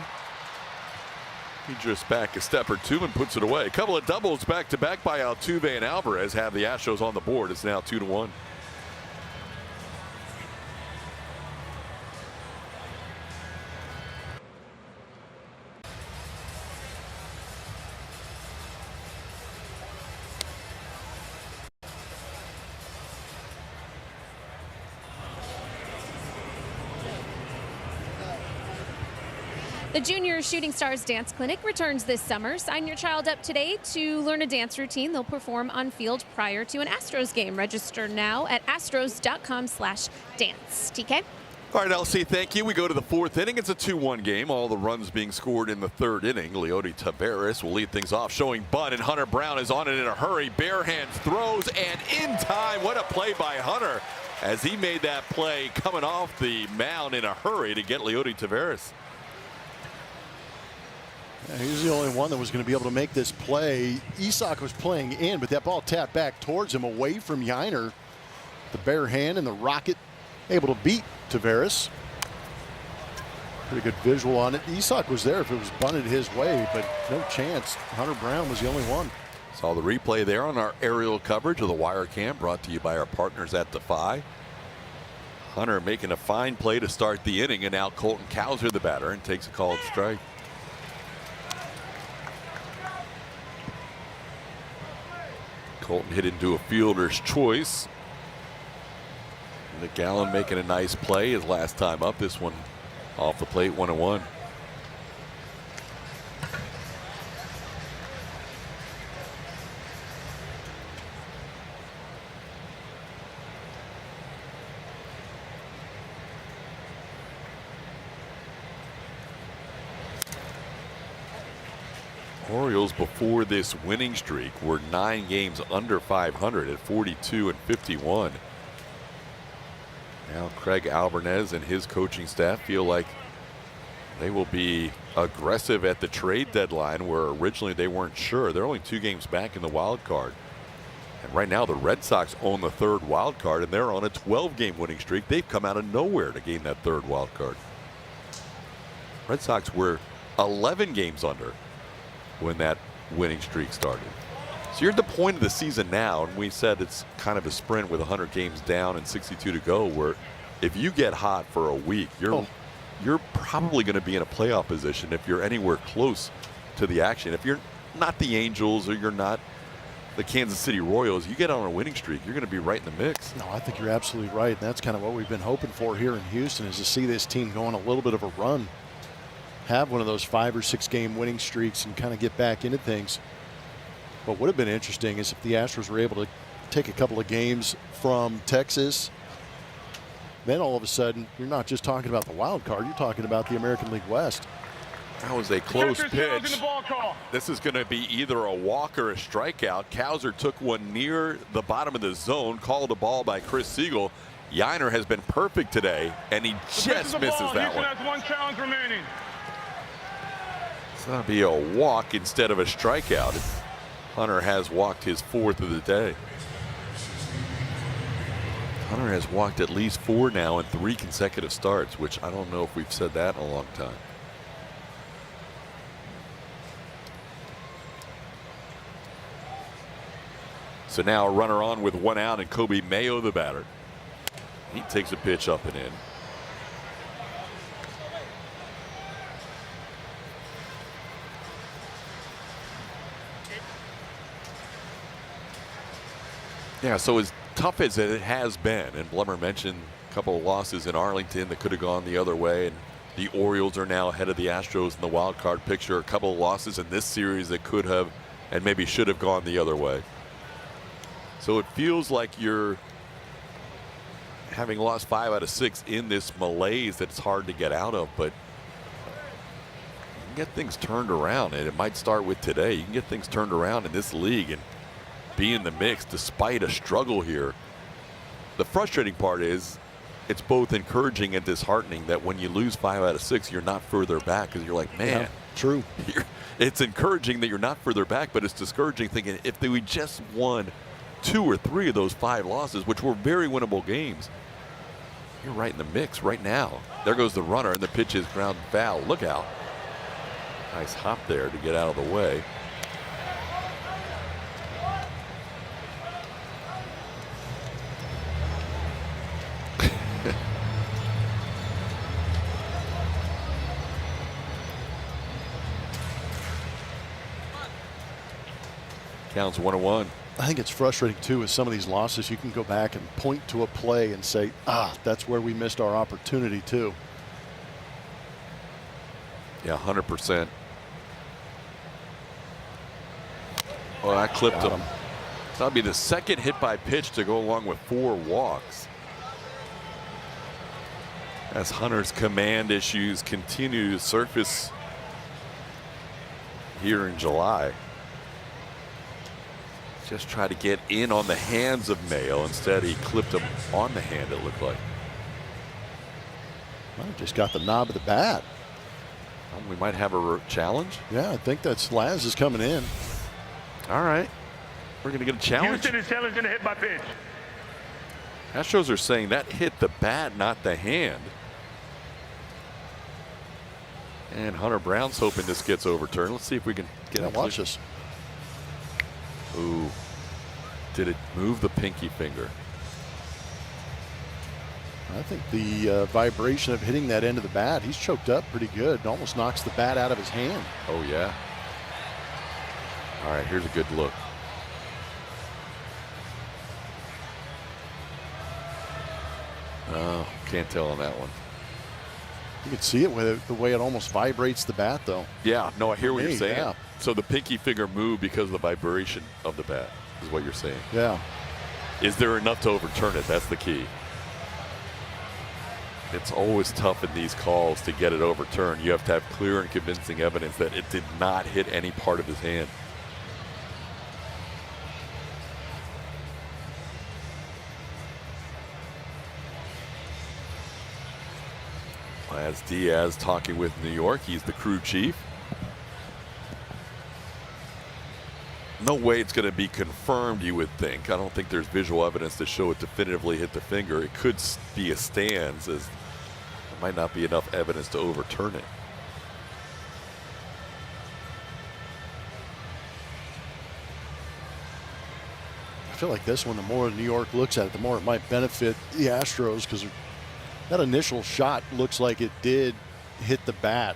He just back a step or 2 and puts it away. A couple of doubles back-to-back by Altuve and Alvarez have the Astros on the board. It's now 2-1. The Junior Shooting Stars Dance Clinic returns this summer. Sign your child up today to learn a dance routine they'll perform on field prior to an Astros game. Register now at astros.com/dance. TK? All right, LC, thank you. We go to the 4th inning. It's a 2-1 game. All the runs being scored in the 3rd inning. Leody Taveras will lead things off, showing bunt, and Hunter Brown is on it in a hurry. Bare hands throws, and in time. What a play by Hunter as he made that play coming off the mound in a hurry to get Leody Taveras. Yeah, he was the only one that was going to be able to make this play. Isak was playing in, but that ball tapped back towards him, away from Yiner. The bare hand and the rocket able to beat Taveras. Pretty good visual on it. Isak was there if it was bunted his way, but no chance. Hunter Brown was the only one. Saw the replay there on our aerial coverage of the wire cam, brought to you by our partners at Defy. Hunter making a fine play to start the inning, and now Colton Cowser, the batter, and takes a called strike. Colton hit into a fielder's choice. Nick Allen making a nice play his last time up. This one off the plate, 1-1. Orioles before this winning streak were 9 games under 500 at 42 and 51. Now Craig Alvarez and his coaching staff feel like they will be aggressive at the trade deadline, where originally they weren't sure. They're only 2 games back in the wild card. And right now the Red Sox own the 3rd wild card, and they're on a 12-game winning streak. They've come out of nowhere to gain that 3rd wild card. Red Sox were 11 games under when that winning streak started. So you're at the point of the season now, and we said it's kind of a sprint with 100 games down and 62 to go, where if you get hot for a week, you're probably going to be in a playoff position if you're anywhere close to the action. If you're not the Angels or you're not the Kansas City Royals, you get on a winning streak, you're going to be right in the mix. No, I think you're absolutely right. And that's kind of what we've been hoping for here in Houston, is to see this team go on a little bit of a run, have one of those 5 or 6 game winning streaks and kind of get back into things. What would have been interesting is if the Astros were able to take a couple of games from Texas. Then all of a sudden, you're not just talking about the wild card, you're talking about the American League West. That was a close pitch. This is going to be either a walk or a strikeout. Cowser took one near the bottom of the zone, called a ball by Chris Siegel. Yiner has been perfect today, and he just misses that one. Has one challenge remaining. It's going to be a walk instead of a strikeout. Hunter has walked his 4th of the day. Hunter has walked at least 4 now in 3 consecutive starts, which I don't know if we've said that in a long time. So now a runner on with 1 out, and Kobe Mayo, the batter. He takes a pitch up and in. Yeah, so as tough as it has been, and Blummer mentioned a couple of losses in Arlington that could have gone the other way, and the Orioles are now ahead of the Astros in the wild card picture. A couple of losses in this series that could have and maybe should have gone the other way. So it feels like you're having lost 5 out of 6 in this malaise that's hard to get out of, but you can get things turned around, and it might start with today. You can get things turned around in this league and be in the mix despite a struggle here. The frustrating part is it's both encouraging and disheartening that when you lose 5 out of 6, you're not further back, because you're like, man, yeah, true. It's encouraging that you're not further back, but it's discouraging thinking if we just won 2 or 3 of those 5 losses, which were very winnable games, you're right in the mix right now. There goes the runner, and the pitch is ground foul. Look out. Nice hop there to get out of the way. Counts 1-1. I think it's frustrating too with some of these losses. You can go back and point to a play and say, that's where we missed our opportunity too. Yeah, 100%. Well, I clipped him. That'll be the second hit by pitch to go along with 4 walks. As Hunter's command issues continue to surface here in July. Just try to get in on the hands of Mayo. Instead, he clipped him on the hand, it looked like. Well, just got the knob of the bat. Well, we might have a challenge. Yeah, I think that's Laz is coming in. All right. We're going to get a challenge. Houston is challenging a hit by pitch. Astros are saying that hit the bat, not the hand. And Hunter Brown's hoping this gets overturned. Let's see if we can get it. Watch this. Ooh. Did it move the pinky finger? I think the vibration of hitting that end of the bat, he's choked up pretty good. It almost knocks the bat out of his hand. Oh, yeah. All right, here's a good look. Oh, can't tell on that one. You can see it with the way it almost vibrates the bat, though. Yeah, no, I hear what you're saying. Yeah. So the pinky finger moved because of the vibration of the bat, is what you're saying. Yeah. Is there enough to overturn it? That's the key. It's always tough in these calls to get it overturned. You have to have clear and convincing evidence that it did not hit any part of his hand. As Diaz talking with New York, he's the crew chief. No way it's going to be confirmed, you would think. I don't think there's visual evidence to show it definitively hit the finger. It could be a stance, as there might not be enough evidence to overturn it. I feel like this one, the more New York looks at it, the more it might benefit the Astros, because that initial shot looks like it did hit the bat.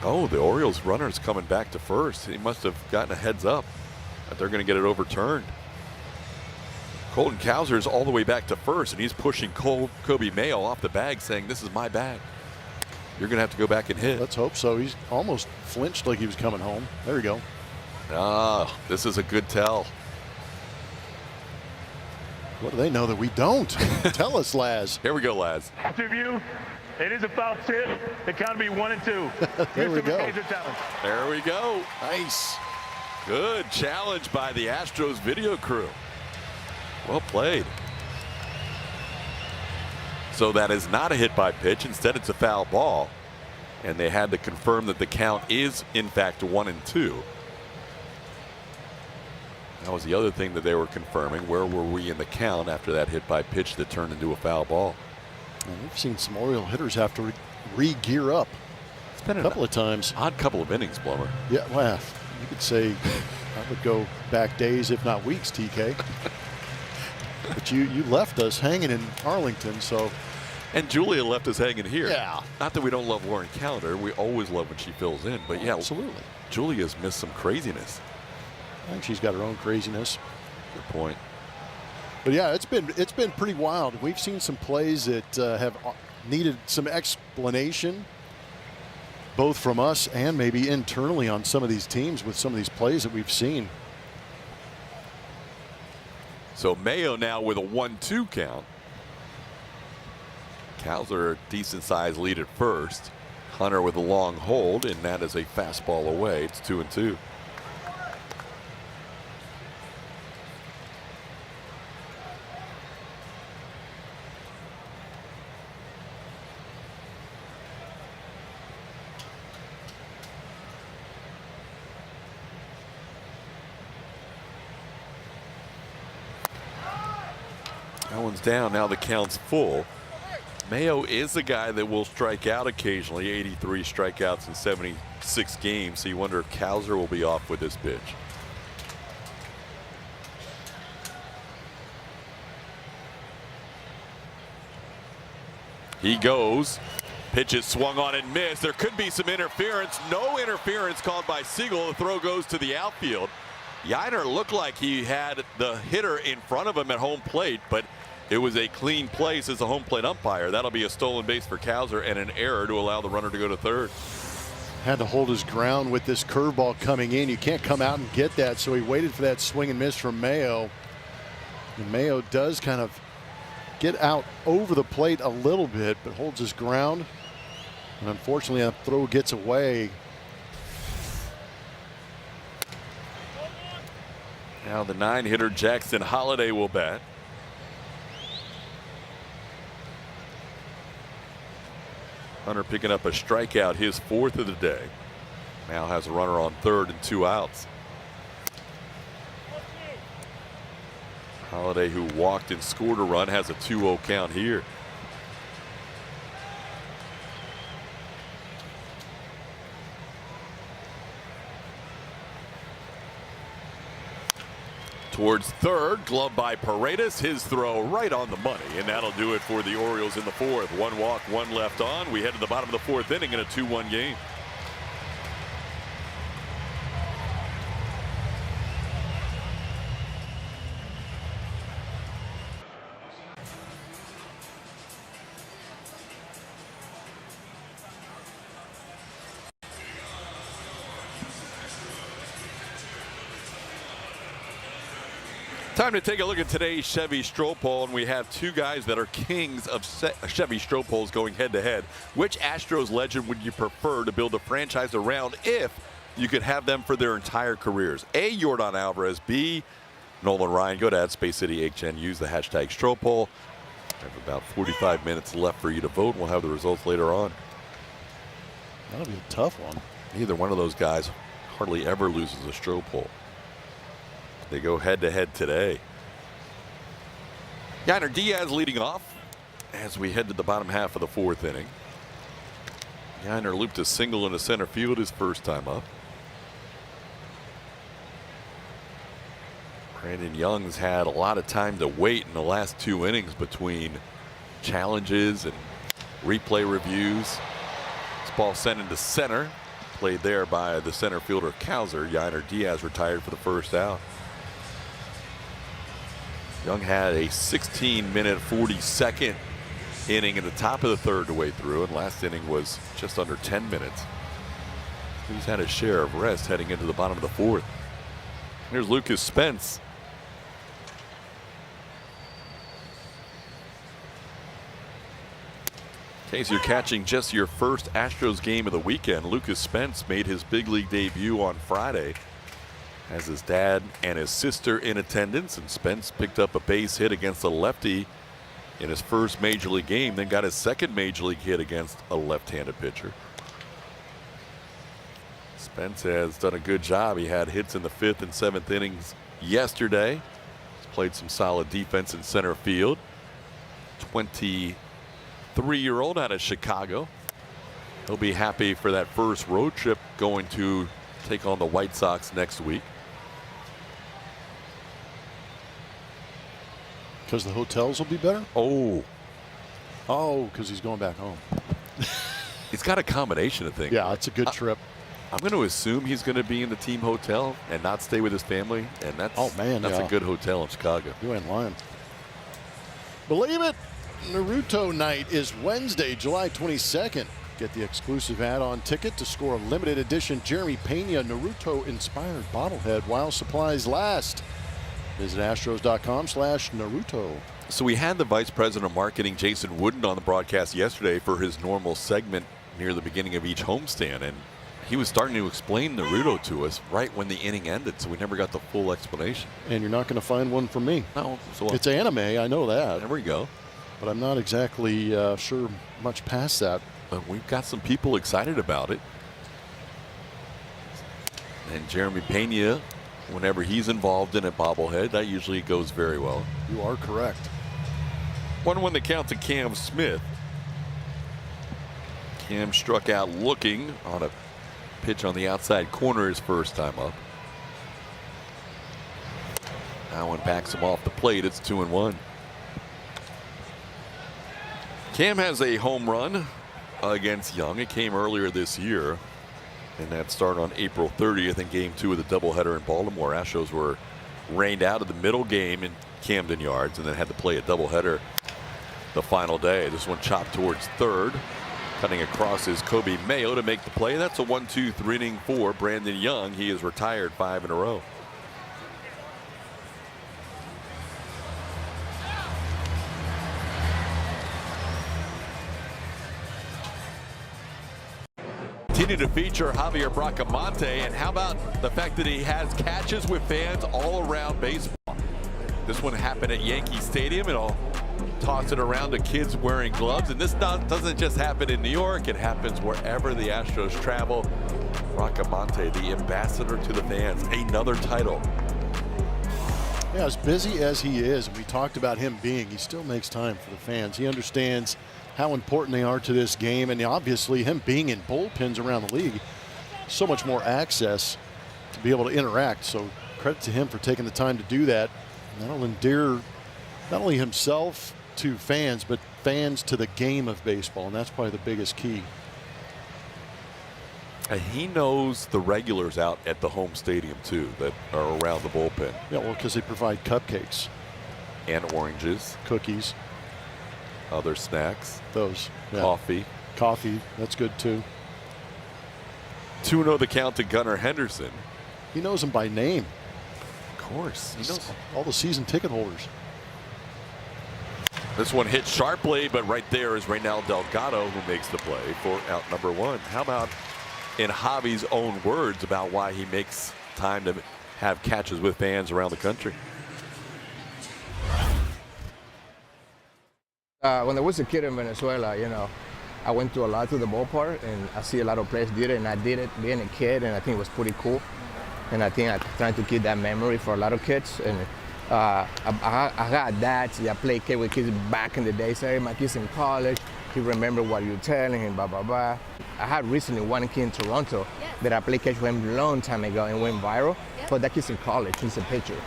Oh, the Orioles runner's coming back to first. He must have gotten a heads up that they're going to get it overturned. Colton Cowser's all the way back to first, and he's pushing Kobe Mayo off the bag, saying, "This is my bag. You're going to have to go back and hit." Let's hope so. He's almost flinched like he was coming home. There we go. Ah, this is a good tell. What do they know that we don't? Tell us, Laz. Here we go, Laz. To view, it is a foul tip. The count will be 1 and 2. There we go. There we go. Nice. Good challenge by the Astros video crew. Well played. So that is not a hit by pitch. Instead, it's a foul ball. And they had to confirm that the count is, in fact, 1 and 2. That was the other thing that they were confirming. Where were we in the count after that hit by pitch that turned into a foul ball? And we've seen some Oriole hitters have to re-gear up. It's been a couple of times. Odd couple of innings, Blummer. Yeah, well, you could say I would go back days, if not weeks, TK. But you left us hanging in Arlington, so. And Julia left us hanging here. Yeah. Not that we don't love Lauren Calendar. We always love when she fills in. But yeah, absolutely. Julia's missed some craziness. I think she's got her own craziness. Good point. But yeah, it's been pretty wild. We've seen some plays that have needed some explanation, both from us and maybe internally on some of these teams with some of these plays that we've seen. So Mayo now with a 1-2 count. Cowser a decent sized lead at first. Hunter with a long hold, and that is a fastball away. It's 2-2. That one's down. Now the count's full. Mayo is a guy that will strike out occasionally. 83 strikeouts in 76 games. So you wonder if Cowser will be off with this pitch. He goes. Pitch is swung on and missed. There could be some interference. No interference called by Siegel. The throw goes to the outfield. Yiner looked like he had the hitter in front of him at home plate, but it was a clean place as a home plate umpire. That'll be a stolen base for Cowser and an error to allow the runner to go to third. Had to hold his ground with this curveball coming in. You can't come out and get that, so he waited for that swing and miss from Mayo. And Mayo does kind of get out over the plate a little bit, but holds his ground. And unfortunately, that throw gets away. Now the 9-hitter Jackson Holliday will bat. Hunter picking up a strikeout, his 4th of the day. Now has a runner on third and 2 outs. Holliday, who walked and scored a run, has a 2-0 count here. Towards third, glove by Paredes. His throw right on the money, and that'll do it for the Orioles in the 4th. 1 walk, 1 left on. We head to the bottom of the 4th inning in a 2-1 game. Time to take a look at today's Chevy Stroll Poll, and we have 2 guys that are kings of Chevy Stroll Polls going head-to-head. Which Astros legend would you prefer to build a franchise around if you could have them for their entire careers? A, Yordan Alvarez. B, Nolan Ryan. Go to @SpaceCityHN. Use the hashtag Stroll Poll. We have about 45 minutes left for you to vote. We'll have the results later on. That'll be a tough one. Neither one of those guys hardly ever loses a Stroll Poll. They go head-to-head today. Yiner Diaz leading off as we head to the bottom half of the 4th inning. Yiner looped a single into center field his first time up. Brandon Young's had a lot of time to wait in the last 2 innings between challenges and replay reviews. This ball sent into center. Played there by the center fielder Cowser. Yainer Diaz retired for the first out. Young had a 16-minute 42nd inning in the top of the third to way through, and last inning was just under 10 minutes. He's had his share of rest heading into the bottom of the fourth. Here's Lucas Spence. In case you're catching just your first Astros game of the weekend, Lucas Spence made his big league debut on Friday. Has his dad and his sister in attendance, and Spence picked up a base hit against a lefty in his first major league game, then got his second major league hit against a left-handed pitcher. Spence has done a good job. He had hits in the 5th and 7th innings yesterday. He's played some solid defense in center field. 23-year-old out of Chicago. He'll be happy for that first road trip going to take on the White Sox next week. Because the hotels will be better? Oh, because he's going back home. He's got a combination of things. Yeah, it's a good trip. I'm going to assume he's going to be in the team hotel and not stay with his family, and that's a good hotel in Chicago. You ain't lying. Believe it, Naruto night is Wednesday, July 22nd. Get the exclusive add-on ticket to score a limited edition Jeremy Pena Naruto-inspired bobblehead while supplies last. Visit astros.com/Naruto. So we had the Vice President of Marketing, Jason Wooden, on the broadcast yesterday for his normal segment near the beginning of each homestand, and he was starting to explain Naruto to us right when the inning ended, so we never got the full explanation. And you're not going to find one from me. No. So it's anime, I know that. There we go. But I'm not exactly sure much past that. But we've got some people excited about it. And Jeremy Pena, whenever he's involved in a bobblehead, that usually goes very well. You are correct. 1-1 the count to Cam Smith. Cam struck out looking on a pitch on the outside corner his first time up. Now one backs him off the plate. It's 2-1. Cam has a home run against Young. It came earlier this year, and that started on April 30th in Game 2 of the doubleheader in Baltimore. Astros were rained out of the middle game in Camden Yards and then had to play a doubleheader the final day. This one chopped towards third. Cutting across is Kobe Mayo to make the play. That's a 1-2 3-inning for Brandon Young. He is retired 5 in a row. Continue to feature Javier Bracamonte, and how about the fact that he has catches with fans all around baseball. This one happened at Yankee Stadium, and I'll toss it around to kids wearing gloves. And this doesn't just happen in New York, it happens wherever the Astros travel. Bracamonte, the ambassador to the fans, another title. Yeah, as busy as he is, and we talked about him being, he still makes time for the fans. He understands how important they are to this game, and obviously him being in bullpens around the league, so much more access to be able to interact. So credit to him for taking the time to do that. That'll endear not only himself to fans, but fans to the game of baseball, and that's probably the biggest key. And he knows the regulars out at the home stadium too that are around the bullpen. Yeah, well, because they provide cupcakes and oranges, cookies, other snacks, those, yeah. Coffee, that's good too. 2-0 the count to Gunnar Henderson. He knows them by name. Of course, he knows all the season ticket holders. This one hit sharply, but right there is Reynel Delgado who makes the play for out number 1. How about in Javi's own words about why he makes time to have catches with fans around the country? When I was a kid in Venezuela, I went to the ballpark, and I see a lot of players did it, and I did it being a kid, and I think it was pretty cool. And I think I'm trying to keep that memory for a lot of kids. And I got dads that played with kids back in the day. Say, my kid's in college. He remember what you're telling him, blah, blah, blah. I had recently one kid in Toronto that I played catch with him a long time ago and went viral. But that kid's in college. He's a pitcher.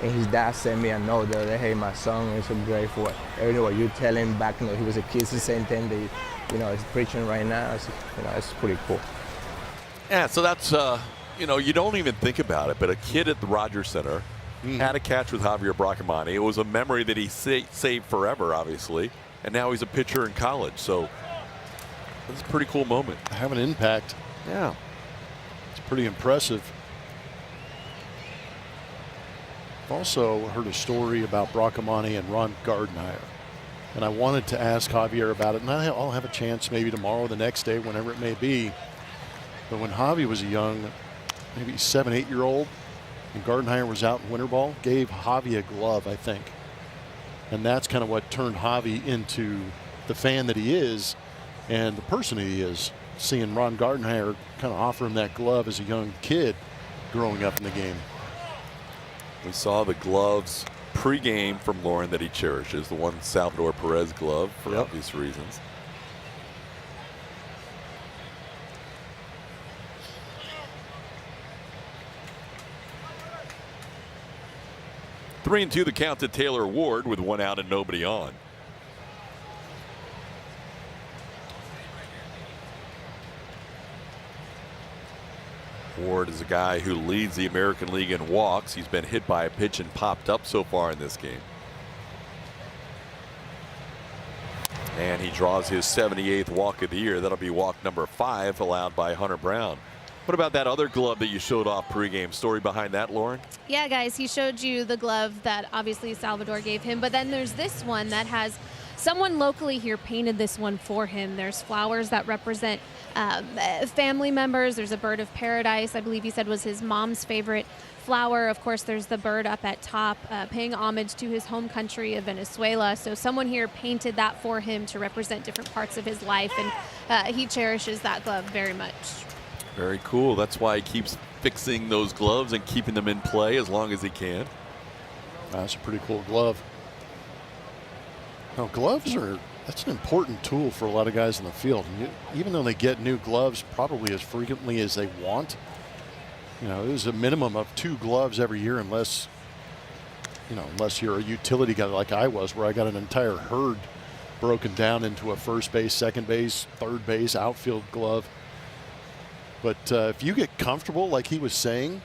And his dad sent me a note the other day, hey, my son is so grateful. Everything what you tell him back when he was a kid, it's the same thing that, he's preaching right now. It's pretty cool. Yeah, so that's, you don't even think about it, but a kid at the Rogers Center had a catch with Javier Bracamonte. It was a memory that he saved forever, obviously, and now he's a pitcher in college. So it's a pretty cool moment. Have an impact. Yeah. It's pretty impressive. I've also heard a story about Bracamonte and Ron Gardenhire, and I wanted to ask Javier about it, and I'll have a chance maybe tomorrow, the next day, whenever it may be. But when Javi was a young, maybe 7, 8-year-old, and Gardenhire was out in winter ball, gave Javi a glove, I think. And that's kind of what turned Javi into the fan that he is and the person he is. Seeing Ron Gardenhire kind of offer him that glove as a young kid growing up in the game. We saw the gloves pregame from Lauren that he cherishes, the one Salvador Perez glove for obvious reasons. Three and two the count to Taylor Ward with 1 out and nobody on. Ward is a guy who leads the American League in walks. He's been hit by a pitch and popped up so far in this game. And he draws his 78th walk of the year. That'll be walk number 5 allowed by Hunter Brown. What about that other glove that you showed off pregame? Story behind that, Lauren? Yeah, guys, he showed you the glove that obviously Salvador gave him, but then there's this one that has someone locally here painted this one for him. There's flowers that represent family members. There's a bird of paradise, I believe he said was his mom's favorite flower. Of course, there's the bird up at top, paying homage to his home country of Venezuela. So someone here painted that for him to represent different parts of his life, and he cherishes that glove very much. Very cool. That's why he keeps fixing those gloves and keeping them in play as long as he can. That's a pretty cool glove. Now, gloves that's an important tool for a lot of guys in the field. And even though they get new gloves probably as frequently as they want, there's a minimum of 2 gloves every year unless you're a utility guy like I was, where I got an entire herd broken down into a first base, second base, third base, outfield glove. But if you get comfortable, like he was saying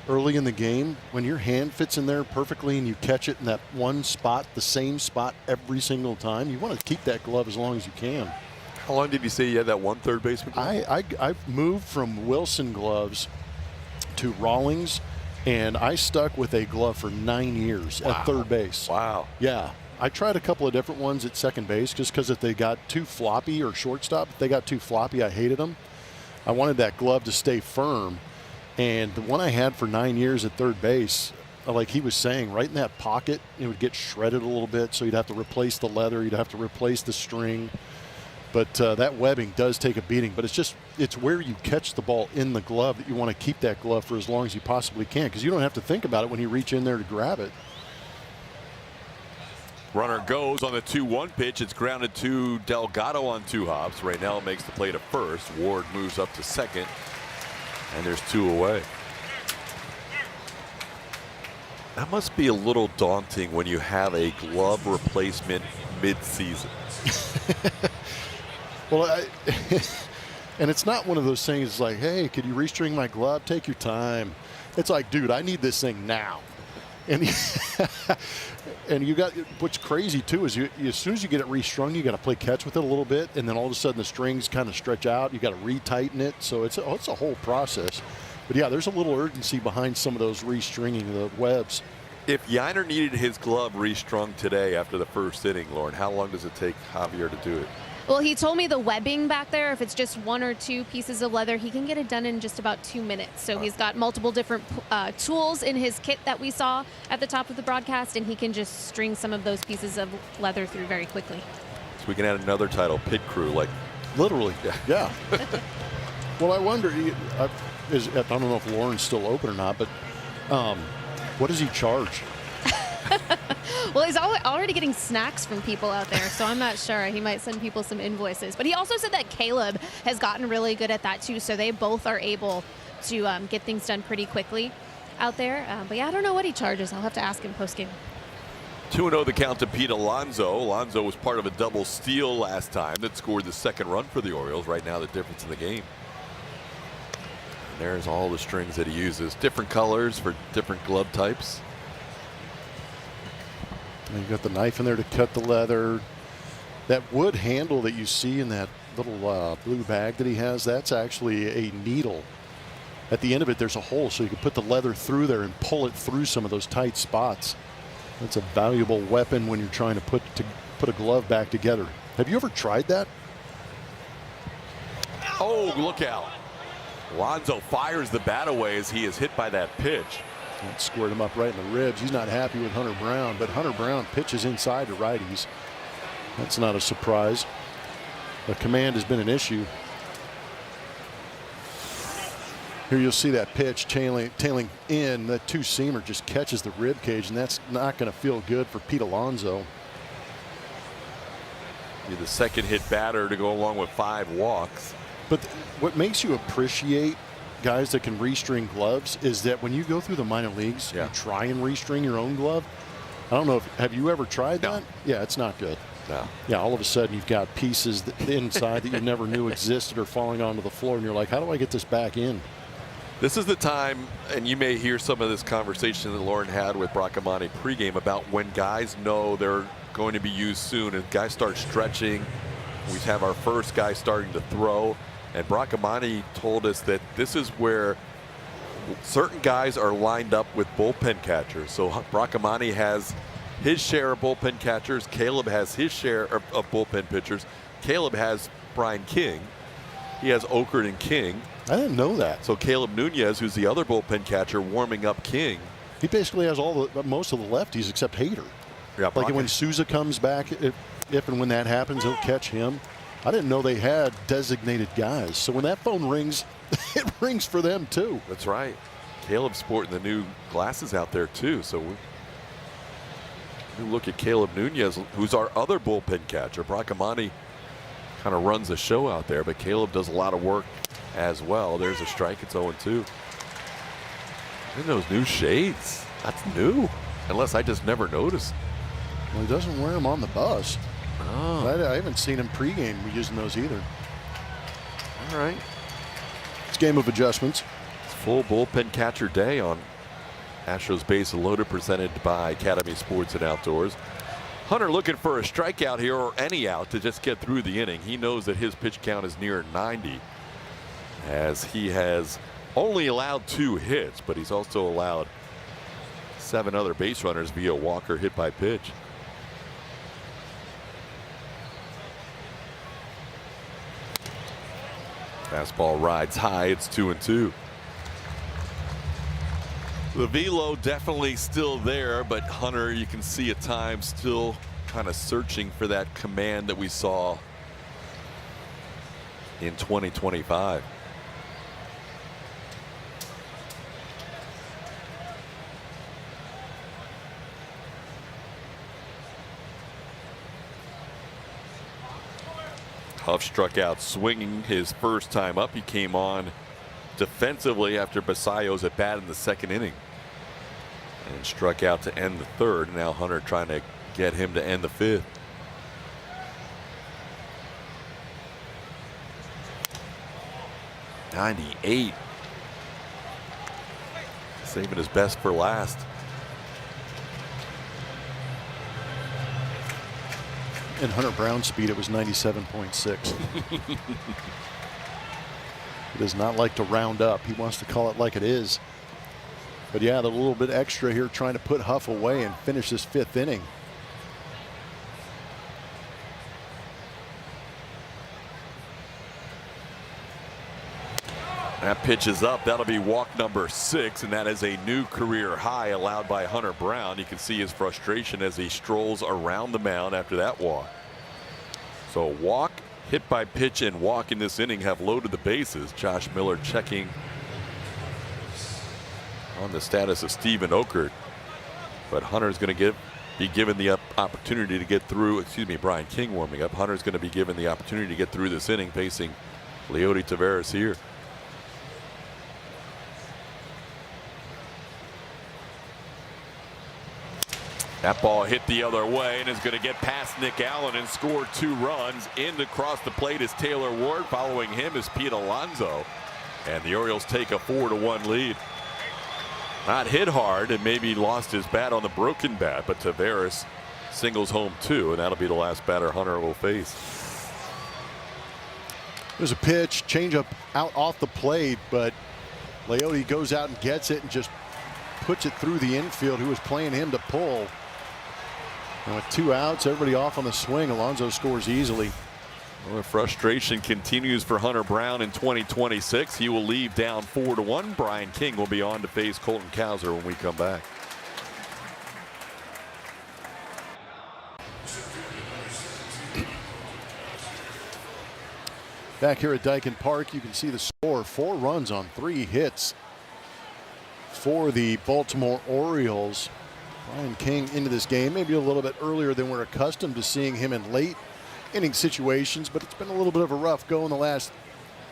early in the game, when your hand fits in there perfectly and you catch it in that one spot, the same spot every single time, you want to keep that glove as long as you can. How long did you say you had that one third baseman glove? I've moved from Wilson gloves to Rawlings, and I stuck with a glove for 9 years at third base. Wow. Yeah. I tried a couple of different ones at second base just because if they got too floppy, or shortstop, if they got too floppy, I hated them. I wanted that glove to stay firm. And the one I had for 9 years at third base, like he was saying, right in that pocket, it would get shredded a little bit. So you'd have to replace the leather. You'd have to replace the string. But that webbing does take a beating. But it's where you catch the ball in the glove that you want to keep that glove for as long as you possibly can, because you don't have to think about it when you reach in there to grab it. Runner goes on the 2-1 pitch. It's grounded to Delgado on 2 hops. Raynell makes the play to first. Ward moves up to second. And there's 2 away. That must be a little daunting when you have a glove replacement mid-season. Well, and it's not one of those things like, hey, could you restring my glove? Take your time. It's like, dude, I need this thing now. And and you got, what's crazy too is as soon as you get it restrung, you got to play catch with it a little bit, and then all of a sudden the strings kind of stretch out. You got to retighten it, so it's a whole process. But yeah, there's a little urgency behind some of those restringing the webs. If Yiner needed his glove restrung today after the first inning, Lauren, how long does it take Javier to do it? Well, he told me the webbing back there, if it's just 1 or 2 pieces of leather, he can get it done in just about 2 minutes. So he's got multiple different tools in his kit that we saw at the top of the broadcast, and he can just string some of those pieces of leather through very quickly. So we can add another title, Pit Crew, like literally. Yeah. Well, I wonder, I don't know if Lauren's still open or not, but what does he charge? Well, he's already getting snacks from people out there, so I'm not sure. He might send people some invoices. But he also said that Caleb has gotten really good at that, too, so they both are able to get things done pretty quickly. out there. But yeah, I don't know what he charges. I'll have to ask him post-game. 2-0 the count to Pete Alonso. Alonso was part of a double steal last time that scored the second run for the Orioles. Right now the difference in the game. And there's all the strings that he uses. Different colors for different glove types. And you got the knife in there to cut the leather. That wood handle that you see in that little blue bag that he has, that's actually a needle. At the end of it, there's a hole, so you can put the leather through there and pull it through some of those tight spots. That's a valuable weapon when you're trying to put a glove back together. Have you ever tried that? Oh, look out. Alonso fires the bat away as he is hit by that pitch. That squared him up right in the ribs. He's not happy with Hunter Brown, but Hunter Brown pitches inside to righties. That's not a surprise. The command has been an issue. Here you'll see that pitch tailing in. The two-seamer just catches the rib cage, and that's not going to feel good for Pete Alonso. You're the second hit batter to go along with 5 walks. But what makes you appreciate guys that can restring gloves is that when you go through the minor leagues, you try and restring your own glove. I don't know have you ever tried that? Yeah, it's not good. No. Yeah, all of a sudden you've got pieces inside that you never knew existed or falling onto the floor, and you're like, how do I get this back in? This is the time, and you may hear some of this conversation that Lauren had with Bracamani pregame about when guys know they're going to be used soon and guys start stretching. We have our first guy starting to throw, and Bracamani told us that this is where certain guys are lined up with bullpen catchers. So Bracamani has his share of bullpen catchers. Caleb has his share of bullpen pitchers. Caleb has Brian King. He has Okert and King. I didn't know that. So Caleb Nunez, who's the other bullpen catcher, warming up King. He basically has most of the lefties except Hader. Yeah, like when Souza comes back, if and when that happens, he'll catch him. I didn't know they had designated guys. So when that phone rings, it rings for them too. That's right. Caleb's sporting the new glasses out there too. So we look at Caleb Nunez, who's our other bullpen catcher. Bracamani kind of runs the show out there, but Caleb does a lot of work as well. There's a strike. It's 0-2. And those new shades. That's new. Unless I just never noticed. Well, he doesn't wear them on the bus. Oh. I haven't seen him pregame using those either. All right. It's game of adjustments. It's full bullpen catcher day on Astros Base Loaded, presented by Academy Sports and Outdoors. Hunter looking for a strikeout here or any out to just get through the inning. He knows that his pitch count is near 90, as he has only allowed 2 hits, but he's also allowed 7 other base runners via walk or hit by pitch. Fastball rides high. It's 2-2. The velo definitely still there, but Hunter, you can see at times still kind of searching for that command that we saw in 2025. Huff struck out swinging his first time up. He came on defensively after Basayo's at bat in the second inning and struck out to end the third. Now Hunter trying to get him to end the fifth. .98. Saving his best for last. And Hunter Brown's speed, it was 97.6. He does not like to round up. He wants to call it like it is. But yeah, the little bit extra here trying to put Huff away and finish this 5th inning. That pitch is up. That'll be walk number 6, and that is a new career high allowed by Hunter Brown. You can see his frustration as he strolls around the mound after that walk. So walk, hit by pitch, and walk in this inning have loaded the bases. Josh Miller checking on the status of Steven Okert, but Hunter's going to be given the opportunity to get through. Excuse me, Brian King warming up. Hunter's going to be given the opportunity to get through this inning, facing Leody Taveras here. That ball hit the other way and is going to get past Nick Allen and score 2 runs. In across the plate is Taylor Ward. Following him is Pete Alonso. And the Orioles take a 4-1 lead. Not hit hard and maybe lost his bat on the broken bat, but Taveras singles home 2, and that'll be the last batter Hunter will face. There's a pitch, changeup out off the plate, but Leote goes out and gets it and just puts it through the infield. Who was playing him to pull. And with 2 outs, everybody off on the swing, Alonso scores easily. Well, the frustration continues for Hunter Brown in 2026. He will leave down 4-1. Brian King will be on to face Colton Cowser when we come back. Back here at Daikin Park, you can see the score. 4 runs on 3 hits for the Baltimore Orioles. Brian King into this game maybe a little bit earlier than we're accustomed to seeing him in late inning situations, but it's been a little bit of a rough go in the last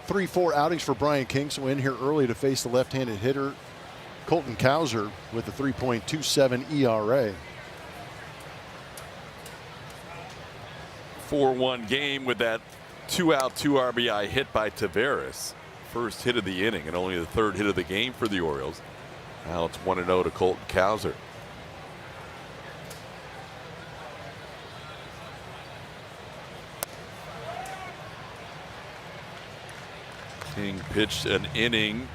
3-4 outings for Brian King. So in here early to face the left-handed hitter Colton Cowser with a 3.27 ERA. 4-1 game with that 2-out 2 RBI hit by Taveras. First hit of the inning and only the 3rd hit of the game for the Orioles. Now it's 1-0 to Colton Cowser. King pitched an inning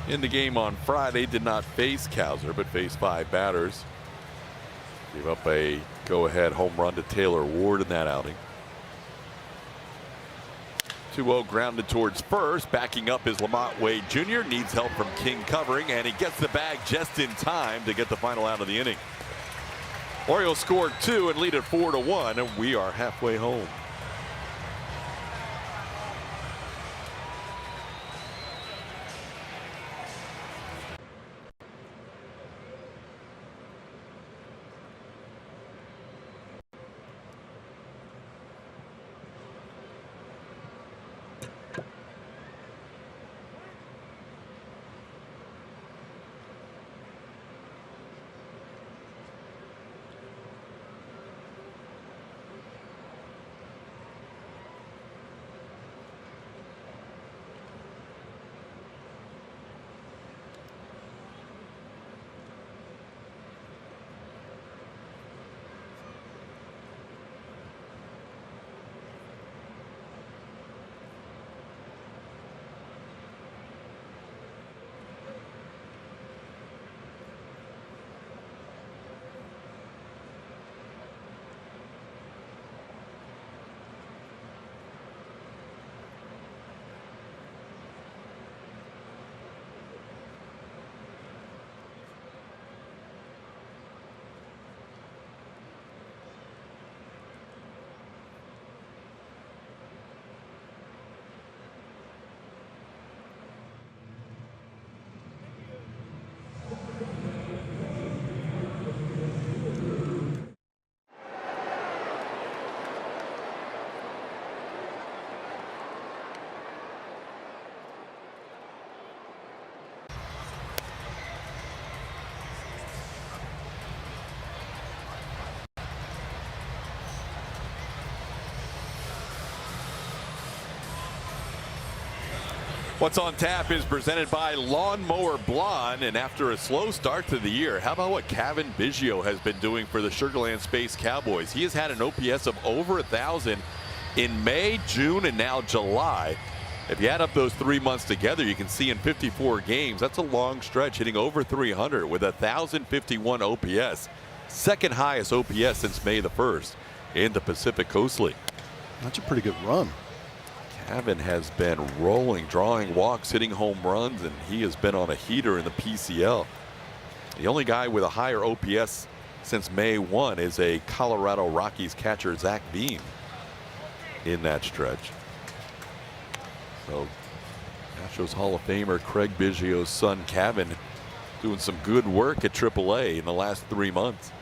in the game on Friday. Did not face Cowser, but faced 5 batters. Gave up a go-ahead home run to Taylor Ward in that outing. 2-0 grounded towards first. Backing up is Lamont Wade Jr. Needs help from King covering, and he gets the bag just in time to get the final out of the inning. Orioles scored 2 and lead at 4-1, and we are halfway home. What's on Tap is presented by Lawnmower Blonde, and after a slow start to the year, how about what Cavan Biggio has been doing for the Sugarland Space Cowboys? He has had an OPS of over 1,000 in May, June, and now July. If you add up those 3 months together, you can see in 54 games, that's a long stretch, hitting over 300 with 1,051 OPS. Second highest OPS since May the 1st in the Pacific Coast League. That's a pretty good run. Cavan has been rolling, drawing walks, hitting home runs, and he has been on a heater in the PCL. The only guy with a higher OPS since May 1 is a Colorado Rockies catcher, Zach Beam, in that stretch. So Astros Hall of Famer Craig Biggio's son Cavan doing some good work at AAA in the last 3 months.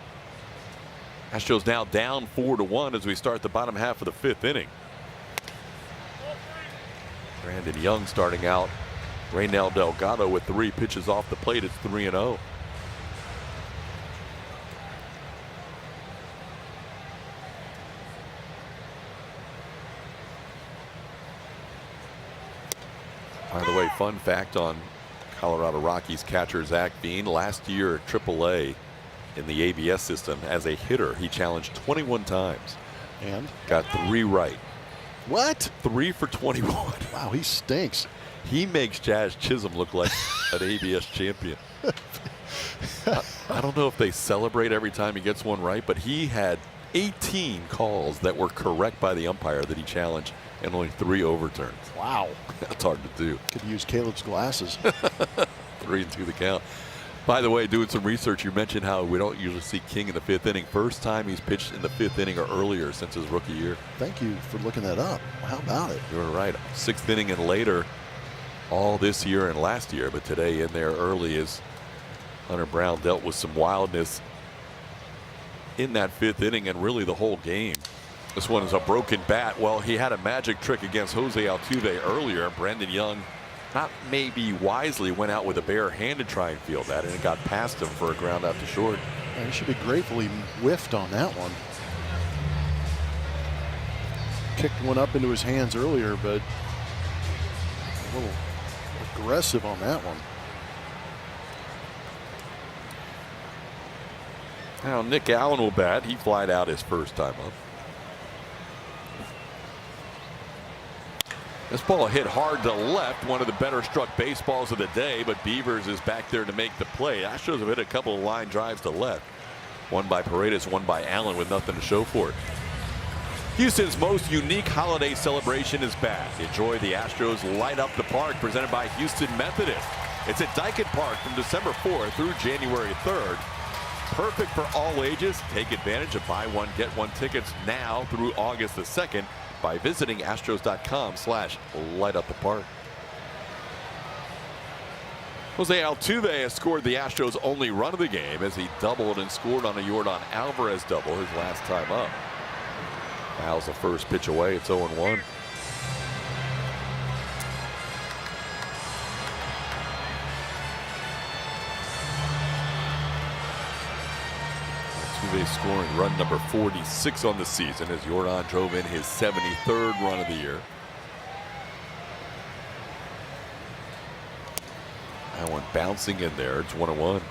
Astros now down 4-1 as we start the bottom half of the 5th inning. Brandon Young starting out. Reynel Delgado with 3 pitches off the plate. It's 3-0. By the way, fun fact on Colorado Rockies catcher Zach Bean. Last year at AAA in the ABS system as a hitter, he challenged 21 times. And? Got 3 right. What? 3 for 21. Wow, he stinks. He makes Jazz Chisholm look like an ABS champion. I don't know if they celebrate every time he gets one right, but he had 18 calls that were correct by the umpire that he challenged and only 3 overturns. Wow. That's hard to do. Could use Caleb's glasses. 3 and 2 the count. By the way, doing some research, you mentioned how we don't usually see King in the 5th inning. First time he's pitched in the 5th inning or earlier since his rookie year. Thank you for looking that up. How about it? You're right. 6th inning and later all this year and last year, but today in there early as Hunter Brown dealt with some wildness in that 5th inning and really the whole game. This one is a broken bat. Well, he had a magic trick against Jose Altuve earlier. Brandon Young, not maybe wisely, went out with a bare hand to try and field that, and it got past him for a ground out to short. Yeah, he should be grateful he whiffed on that one. Kicked one up into his hands earlier, but a little aggressive on that one. Now Nick Allen will bat. He flied out his first time up. This ball hit hard to left, one of the better struck baseballs of the day, but Beavers is back there to make the play. Astros have hit a couple of line drives to left. One by Paredes, one by Allen with nothing to show for it. Houston's most unique holiday celebration is back. Enjoy the Astros Light Up the Park presented by Houston Methodist. It's at Daikin Park from December 4th through January 3rd. Perfect for all ages. Take advantage of buy one, get one tickets now through August the 2nd by visiting astros.com/lightupthepark. Jose Altuve has scored the Astros' only run of the game as he doubled and scored on a Yordan Alvarez double his last time up. Fouls the first pitch away. It's 0-1. Altuve scoring run number 46 on the season as Yordan drove in his 73rd run of the year. That one bouncing in there. It's 1-1.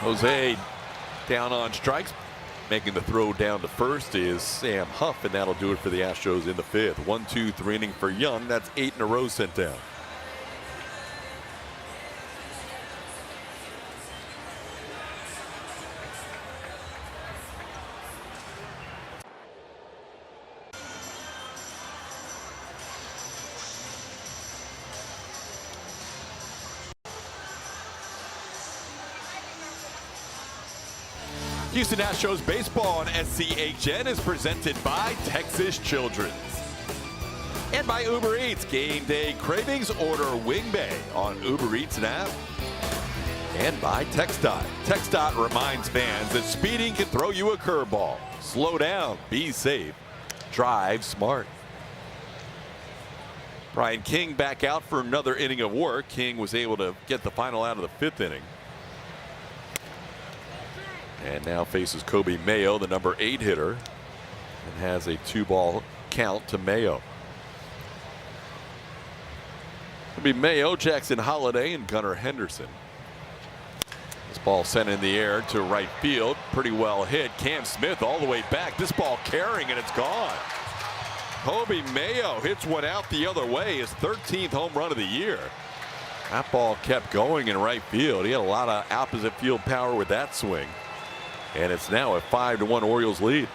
Jose down on strikes. Making the throw down to first is Sam Huff, and that'll do it for the Astros in the 5th. 1-2-3 inning for Young. That's 8 in a row sent down. Houston Astros baseball on SCHN is presented by Texas Children's. And by Uber Eats. Game day cravings, order Wing Bay on Uber Eats and app. And by TxDOT. TxDOT reminds fans that speeding can throw you a curveball. Slow down, be safe, drive smart. Brian King back out for another inning of work. King was able to get the final out of the 5th inning. And now faces Kobe Mayo, the number 8 hitter, and has a 2-ball count to Mayo. It'll be Mayo, Jackson Holliday, and Gunnar Henderson. This ball sent in the air to right field. Pretty well hit. Cam Smith all the way back. This ball carrying, and it's gone. Kobe Mayo hits one out the other way. His 13th home run of the year. That ball kept going in right field. He had a lot of opposite field power with that swing. And it's now a 5-1 Orioles lead.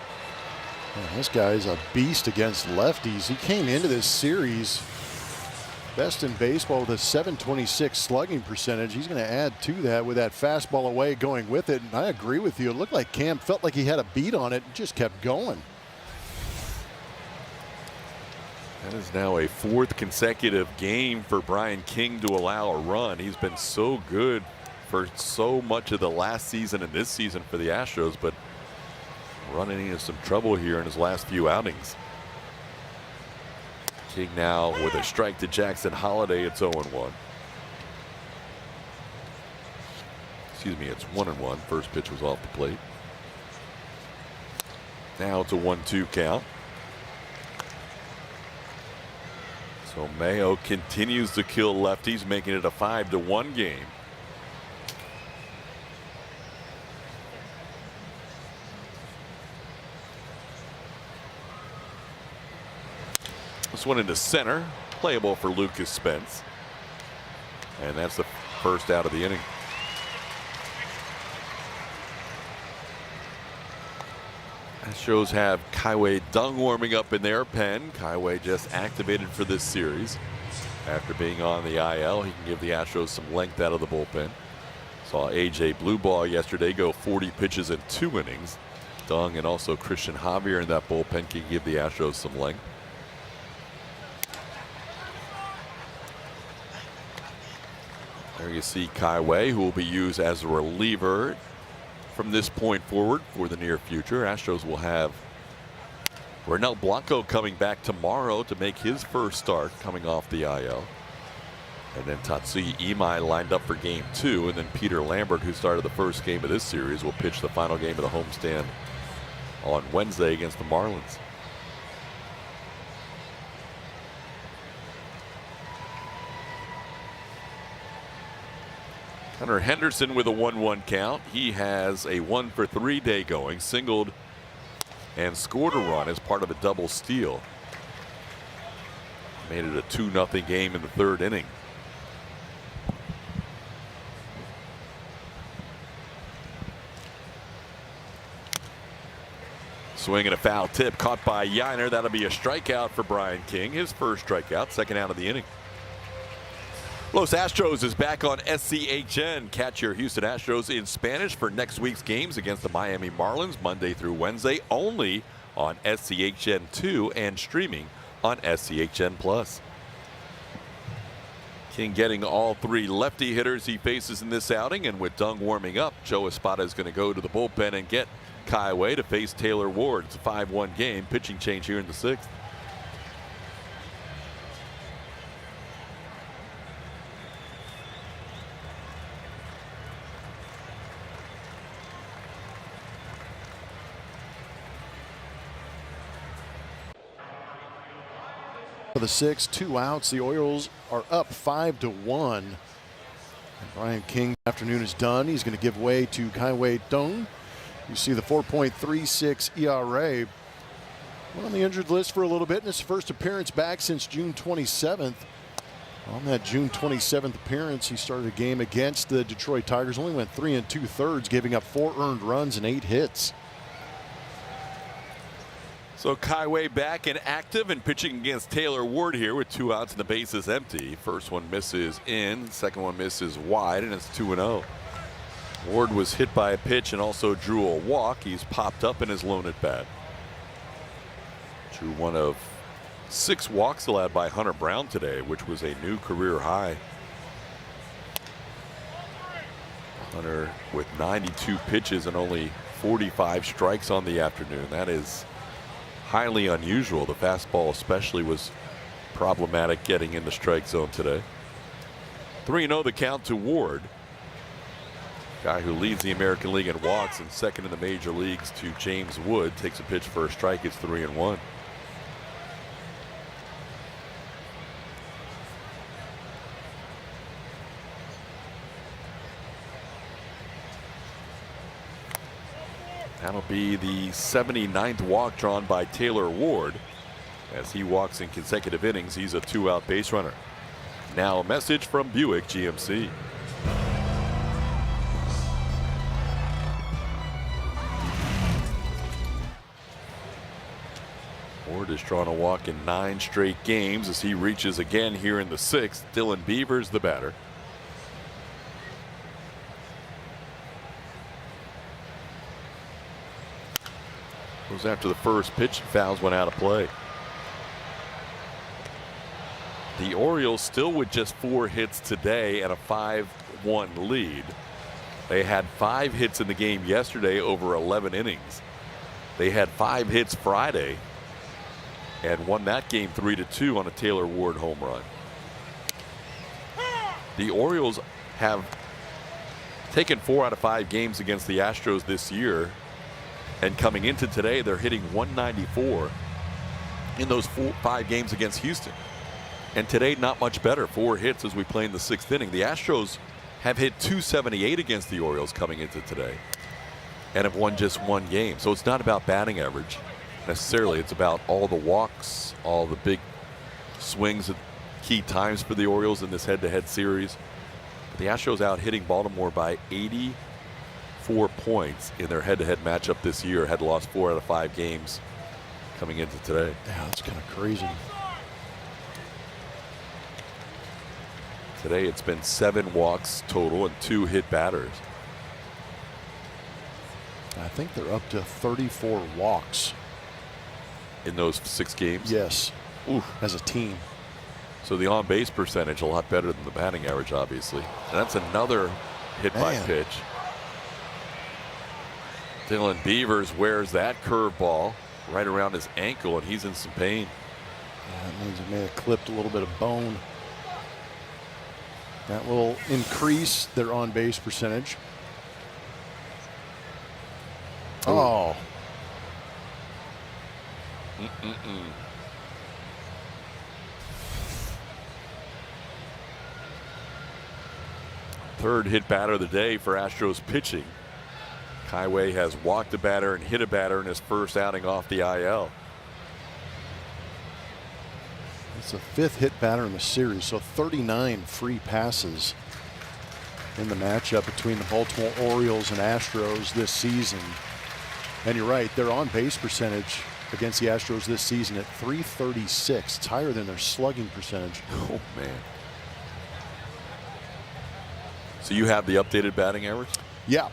Man, this guy's a beast against lefties. He came into this series Best in baseball with a .726 slugging percentage. He's going to add to that with that fastball away going with it. And I agree with you. It looked like Cam felt like he had a beat on it and just kept going. That is now a 4th consecutive game for Brian King to allow a run. He's been so good for so much of the last season and this season for the Astros, but running into some trouble here in his last few outings. King now with a strike to Jackson Holiday. It's 0-1. Excuse me, it's 1-1. First pitch was off the plate. Now it's a 1-2 count. So Mayo continues to kill lefties, making it a 5-1 game. This one into center, playable for Lucas Spence. And that's the first out of the inning. Astros have Kaiwei Dung warming up in their pen. Kaiwei just activated for this series. After being on the IL, he can give the Astros some length out of the bullpen. Saw AJ Blueball yesterday go 40 pitches in 2 innings. Dung and also Christian Javier in that bullpen can give the Astros some length. There you see Kaiwei, who will be used as a reliever from this point forward for the near future. Astros will have Renel Blanco coming back tomorrow to make his first start coming off the IL. And then Tatsuya Imai lined up for game 2. And then Peter Lambert, who started the first game of this series, will pitch the final game of the homestand on Wednesday against the Marlins. Hunter Henderson with a 1-1 count. He has a 1-for-3 day going, singled and scored a run as part of a double steal. Made it a 2-0 game in the 3rd inning. Swing and a foul tip caught by Yiner. That'll be a strikeout for Brian King. His first strikeout, 2nd out of the inning. Los Astros is back on SCHN. Catch your Houston Astros in Spanish for next week's games against the Miami Marlins Monday through Wednesday, only on SCHN2 and streaming on SCHN+. King getting all 3 lefty hitters he faces in this outing, and with Dung warming up, Joe Espada is going to go to the bullpen and get Kaiwei to face Taylor Ward. It's a 5-1 game. Pitching change here in the 6th. For the 6th, 2 outs. The Orioles are up 5-1. And Brian King afternoon is done. He's going to give way to Kaiwei Dung. You see the 4.36 ERA. Went on the injured list for a little bit in his first appearance back since June 27th. On that June 27th appearance, he started a game against the Detroit Tigers. Only went 3 2/3, giving up 4 earned runs and 8 hits. So Kaiwei back and active and pitching against Taylor Ward here with 2 outs and the bases empty. First one misses in, second one misses wide, and it's 2-0. Ward was hit by a pitch and also drew a walk. He's popped up in his lone at bat. Drew one of 6 walks allowed by Hunter Brown today, which was a new career high. Hunter with 92 pitches and only 45 strikes on the afternoon. That is highly unusual. The fastball especially was problematic getting in the strike zone today. 3-0 the count to Ward. Guy who leads the American League in walks and second in the major leagues to James Wood. Takes a pitch for a strike. It's 3-1. That'll be the 79th walk drawn by Taylor Ward. As he walks in consecutive innings, he's a 2-out base runner. Now a message from Buick GMC. Ward Ward has drawn a walk in 9 straight games as he reaches again here in the 6th. Dylan Beavers, the batter. Goes after the first pitch, fouls one out of play. The Orioles still with just 4 hits today and a 5-1 lead. They had 5 hits in the game yesterday over 11 innings. They had 5 hits Friday and won that game 3-2 on a Taylor Ward home run. The Orioles have taken 4 out of 5 games against the Astros this year, and coming into today they're hitting 194 in those 5 games against Houston. And today not much better, 4 hits as we play in the 6th inning. The Astros have hit 278 against the Orioles coming into today and have won just 1 game. So it's not about batting average necessarily. It's about all the walks, all the big swings at key times for the Orioles in this head-to-head series. But the Astros out hitting Baltimore by 84 points in their head-to-head matchup this year. Had lost 4 out of 5 games coming into today. Yeah, that's kind of crazy. Today it's been 7 walks total and 2 hit batters. I think they're up to 34 walks in those 6 games. Yes. Oof. As a team. So the on-base percentage a lot better than the batting average, obviously. And that's another hit by pitch. Dylan Beavers wears that curveball right around his ankle, and he's in some pain. Yeah, that means it may have clipped a little bit of bone. That will increase their on-base percentage. Oh. Third hit batter of the day for Astros pitching. Kaiway has walked a batter and hit a batter in his first outing off the IL. It's the 5th hit batter in the series, so 39 free passes in the matchup between the Baltimore Orioles and Astros this season. And you're right, their on-base percentage against the Astros this season at .336. It's higher than their slugging percentage. Oh, man. So you have the updated batting average? Yeah.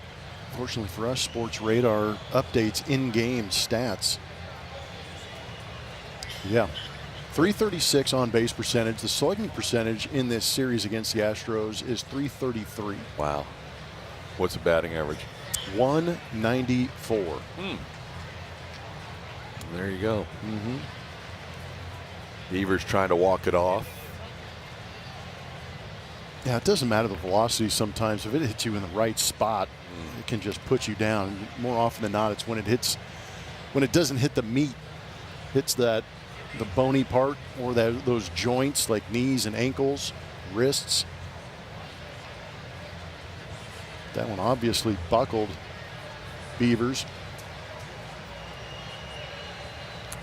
Fortunately for us, Sports Radar updates in-game stats. Yeah. .336 on-base percentage. The slugging percentage in this series against the Astros is .333. Wow. What's the batting average? 194. There you go. Beavers trying to walk it off. Yeah, it doesn't matter the velocity sometimes. If it hits you in the right spot, it can just put you down. More often than not, it's when it doesn't hit the meat, hits the bony part or those joints like knees and ankles, wrists. That one obviously buckled Beavers.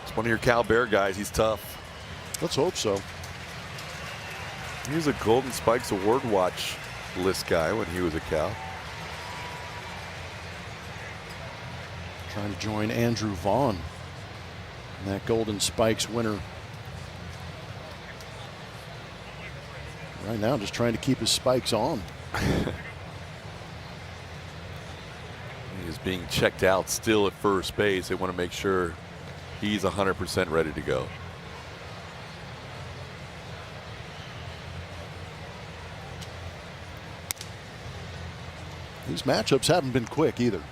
It's one of your Cal Bear guys. He's tough. Let's hope so. He was a Golden Spikes Award Watch list guy when he was a Cal. Trying to join Andrew Vaughn in that Golden Spikes winner. Right now, just trying to keep his spikes on. He is being checked out still at first base. They want to make sure he's 100% ready to go. These matchups haven't been quick either.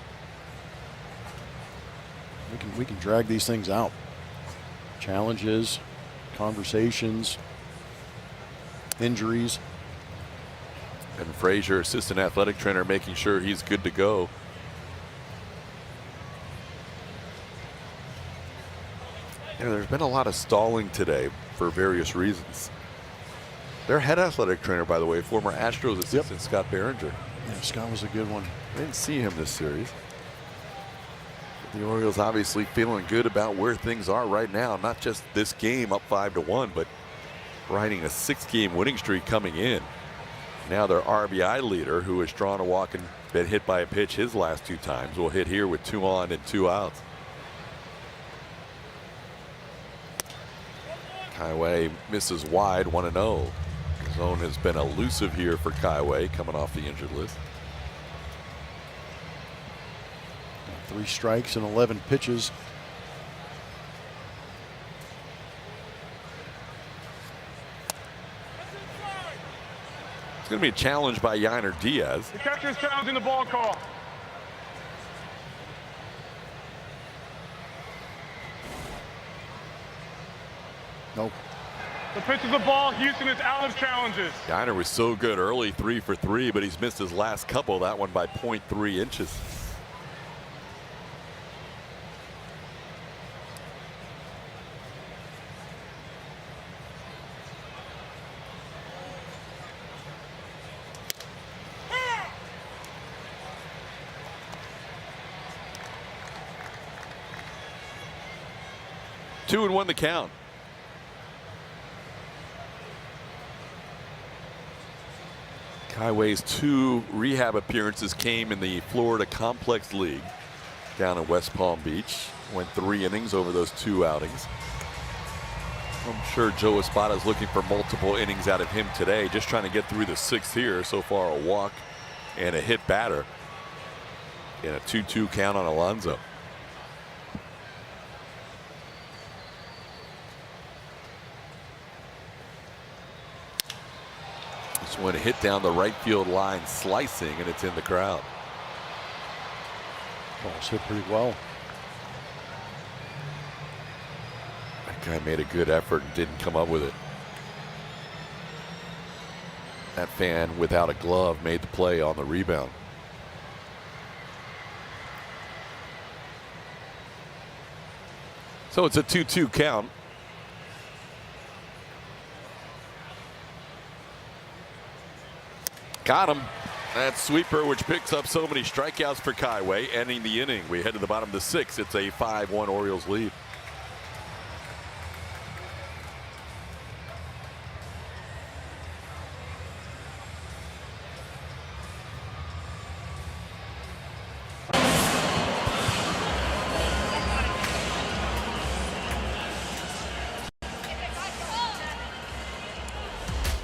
We can drag these things out. Challenges, conversations, injuries. And Frazier, assistant athletic trainer, making sure he's good to go. You know, there's been a lot of stalling today for various reasons. Their head athletic trainer, by the way, former Astros assistant Scott Behringer. Yeah, Scott was a good one. I didn't see him this series. The Orioles obviously feeling good about where things are right now. Not just this game up 5-1, but riding a 6-game winning streak coming in. Now their RBI leader, who has drawn a walk and been hit by a pitch his last 2 times, will hit here with 2 on and 2 outs. Kaiway misses wide, 1-0. Zone has been elusive here for Kaiway coming off the injured list. 3 strikes and 11 pitches. It's going to be a challenge by Yainer Diaz. The catcher's challenging the ball call. Nope. The pitch is a ball. Houston is out of challenges. Yainer was so good early, 3 for 3, but he's missed his last couple. That one by 0.3 inches. Two and 1 the count. Kaiway's 2 rehab appearances came in the Florida Complex League down in West Palm Beach. Went 3 innings over those 2 outings. I'm sure Joe Espada is looking for multiple innings out of him today, just trying to get through the 6th here. So far, a walk and a hit batter in a 2-2 count on Alonso. This one hit down the right field line, slicing, and it's in the crowd. Ball's hit pretty well. That guy made a good effort and didn't come up with it. That fan without a glove made the play on the rebound. So it's a 2-2 count. Got him. That sweeper, which picks up so many strikeouts for Kaiway, ending the inning. We head to the bottom of the 6th. It's a 5-1 Orioles lead.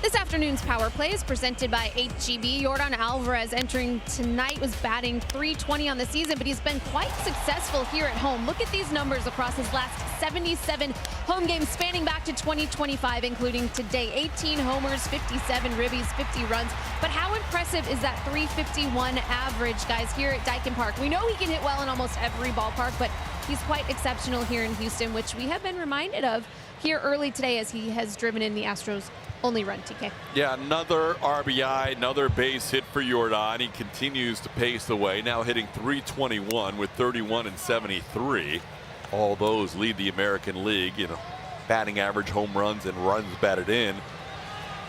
This afternoon's power play is presented by HGB. Jordan Alvarez entering tonight was batting .320 on the season, but he's been quite successful here at home. Look at these numbers across his last 77 home games spanning back to 2025, including today. 18 homers, 57 ribbies, 50 runs. But how impressive is that .351 average, guys, here at Daikin Park? We know he can hit well in almost every ballpark, but he's quite exceptional here in Houston, which we have been reminded of here early today as he has driven in the Astros' only run, TK. Yeah, another RBI, another base hit for Jordan. He continues to pace the way, now hitting .321 with 31 and 73. All those lead the American League in batting average, home runs, and runs batted in.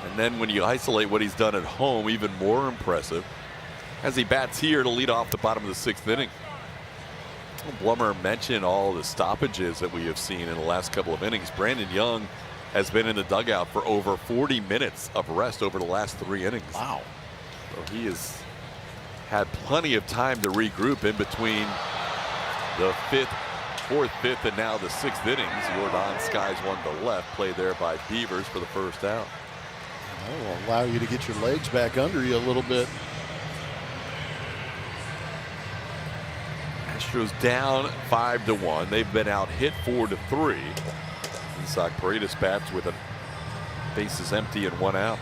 And then when you isolate what he's done at home, even more impressive as he bats here to lead off the bottom of the 6th inning. Blummer mentioned all the stoppages that we have seen in the last couple of innings. Brandon Young has been in the dugout for over 40 minutes of rest over the last 3 innings. Wow. So he has had plenty of time to regroup in between the 4th, 5th, and now the 6th innings. Jordan skies one to left, played there by Beavers for the first out. That will allow you to get your legs back under you a little bit. Astros down 5-1. They've been out hit 4-3. Isaac Paredes bats with a bases empty and 1 out.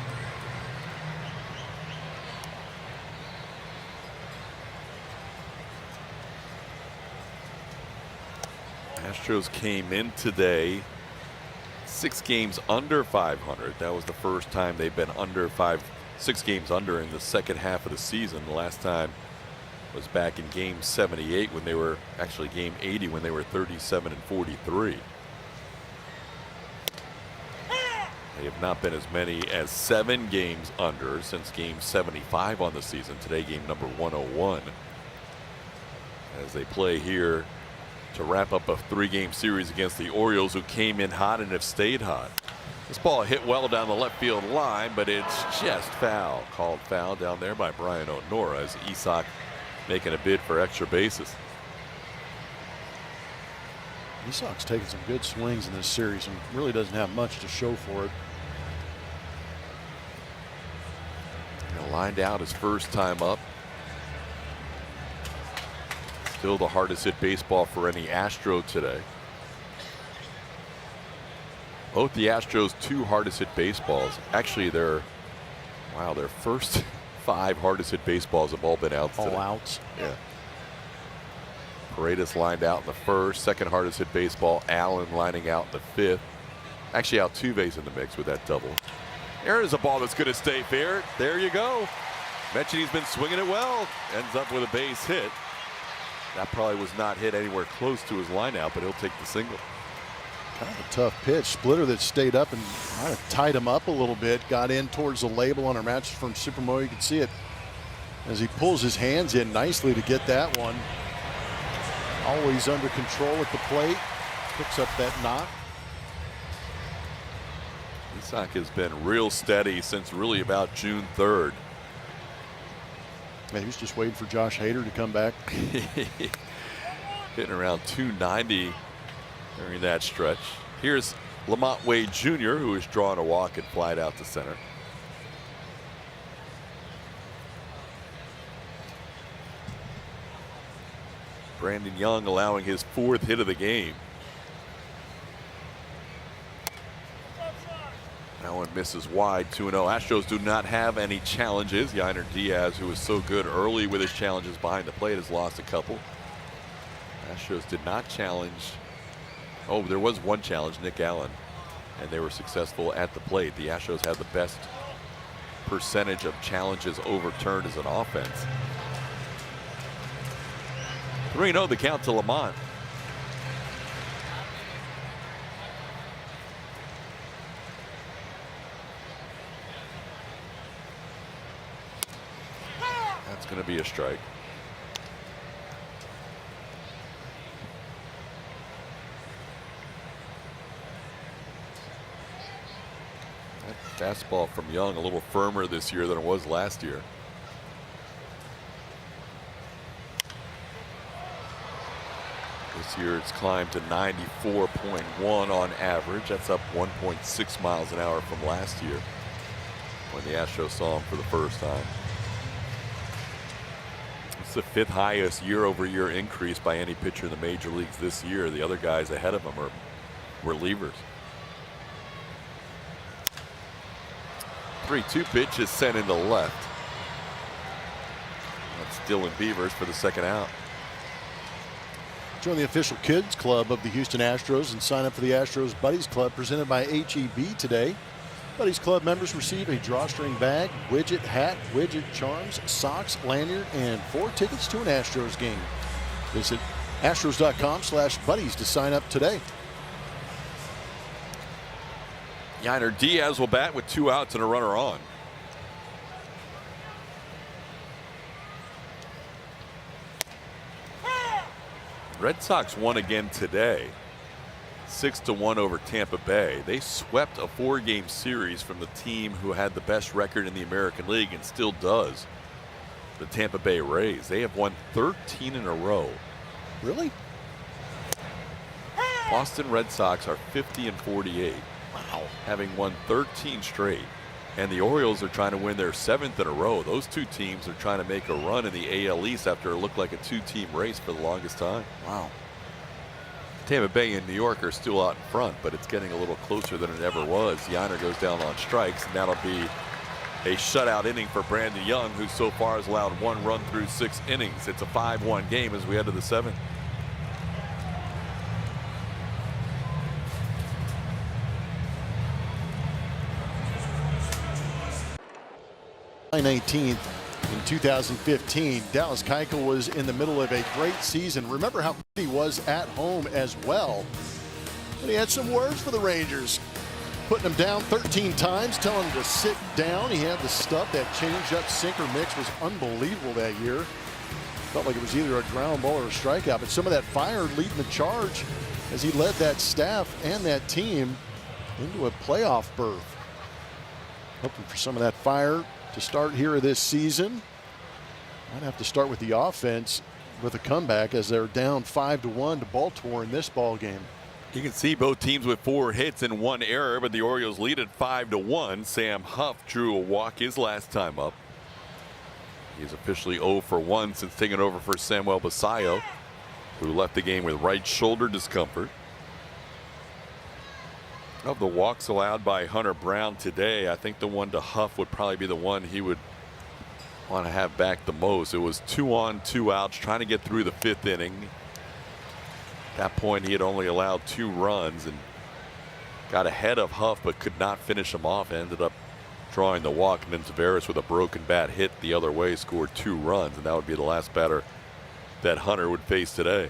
Astros came in today 6 games under 500. That was the first time they've been under 6 games under in the second half of the season. The last time was back in game 78 when they were actually game 80 when they were 37 and 43. They have not been as many as 7 games under since game 75 on the season. Today, game number 101. As they play here to wrap up a 3-game series against the Orioles, who came in hot and have stayed hot. This ball hit well down the left field line, but it's just foul. Called foul down there by Brian O'Nora as Isak making a bid for extra bases. Isak's taking some good swings in this series and really doesn't have much to show for it. Lined out his first time up. Still the hardest hit baseball for any Astro today. Both the Astros' 2 hardest hit baseballs. Actually, their first 5 hardest hit baseballs have all been outs today. All outs. Yeah. Paredes lined out in the first. Second hardest hit baseball, Allen lining out in the 5th. Actually, Altuve's in the mix with that double. There is a ball that's going to stay fair. There you go. Mentioned he's been swinging it well. Ends up with a base hit. That probably was not hit anywhere close to his line out, but he'll take the single. Kind of a tough pitch. Splitter that stayed up and might have tied him up a little bit. Got in towards the label on our match from Supermo. You can see it as he pulls his hands in nicely to get that one. Always under control at the plate. Picks up that knock. Isak has been real steady since really about June 3rd. Man, he was just waiting for Josh Hader to come back. Hitting around 290 during that stretch. Here's Lamont Wade Jr., who is drawing a walk and flied out to center. Brandon Young allowing his 4th hit of the game. That one misses wide, 2-0. Astros do not have any challenges. Yainer Diaz, who was so good early with his challenges behind the plate, has lost a couple. Astros did not challenge. Oh, there was one challenge, Nick Allen, and they were successful at the plate. The Astros have the best percentage of challenges overturned as an offense. 3-0 the count to Lamont. That's going to be a strike. That fastball from Young a little firmer this year than it was last year. This year it's climbed to 94.1 on average. That's up 1.6 miles an hour from last year when the Astros saw him for the first time. It's the 5th highest year-over-year increase by any pitcher in the major leagues this year. The other guys ahead of him are relievers. 3-2 pitch is sent into left. That's Dylan Beavers for the second out. Join the official kids club of the Houston Astros and sign up for the Astros Buddies Club presented by HEB today. Buddies Club members receive a drawstring bag, widget, hat, widget, charms, socks, lanyard, and 4 tickets to an Astros game. Visit astros.com/buddies to sign up today. Yainer Diaz will bat with 2 outs and a runner on. Red Sox won again today, 6-1 over Tampa Bay. They swept a 4-game series from the team who had the best record in the American League and still does, the Tampa Bay Rays. They have won 13 in a row. Really? Boston Red Sox are 50-48. Wow. Having won 13 straight. And the Orioles are trying to win their 7th in a row. Those 2 teams are trying to make a run in the AL East after it looked like a 2-team race for the longest time. Wow. Tampa Bay and New York are still out in front, but it's getting a little closer than it ever was. Yainer goes down on strikes, and that'll be a shutout inning for Brandon Young, who so far has allowed 1 run through 6 innings. It's a 5-1 game as we head to the 7th. 19th in 2015. Dallas Keuchel was in the middle of a great season. Remember how good he was at home as well. And he had some words for the Rangers, putting him down 13 times, telling him to sit down. He had the stuff. That changeup sinker mix was unbelievable that year. Felt like it was either a ground ball or a strikeout, but some of that fire leading the charge as he led that staff and that team into a playoff berth. Hoping for some of that fire to start here this season. Might have to start with the offense. with a comeback as they're down 5-1 to Baltimore in this ball game. You can see both teams with 4 hits and 1 error, but the Orioles lead at 5-1. Sam Huff drew a walk his last time up. He's officially 0 for 1 since taking over for Samuel Basayo, who left the game with right shoulder discomfort. Of the walks allowed by Hunter Brown today, I think the one to Huff would probably be the one he would want to have back the most. It was 2 on, 2 outs, trying to get through the 5th inning. At that point, he had only allowed 2 runs and got ahead of Huff, but could not finish him off. Ended up drawing the walk, and then Taveras with a broken bat hit the other way scored 2 runs, and that would be the last batter that Hunter would face today.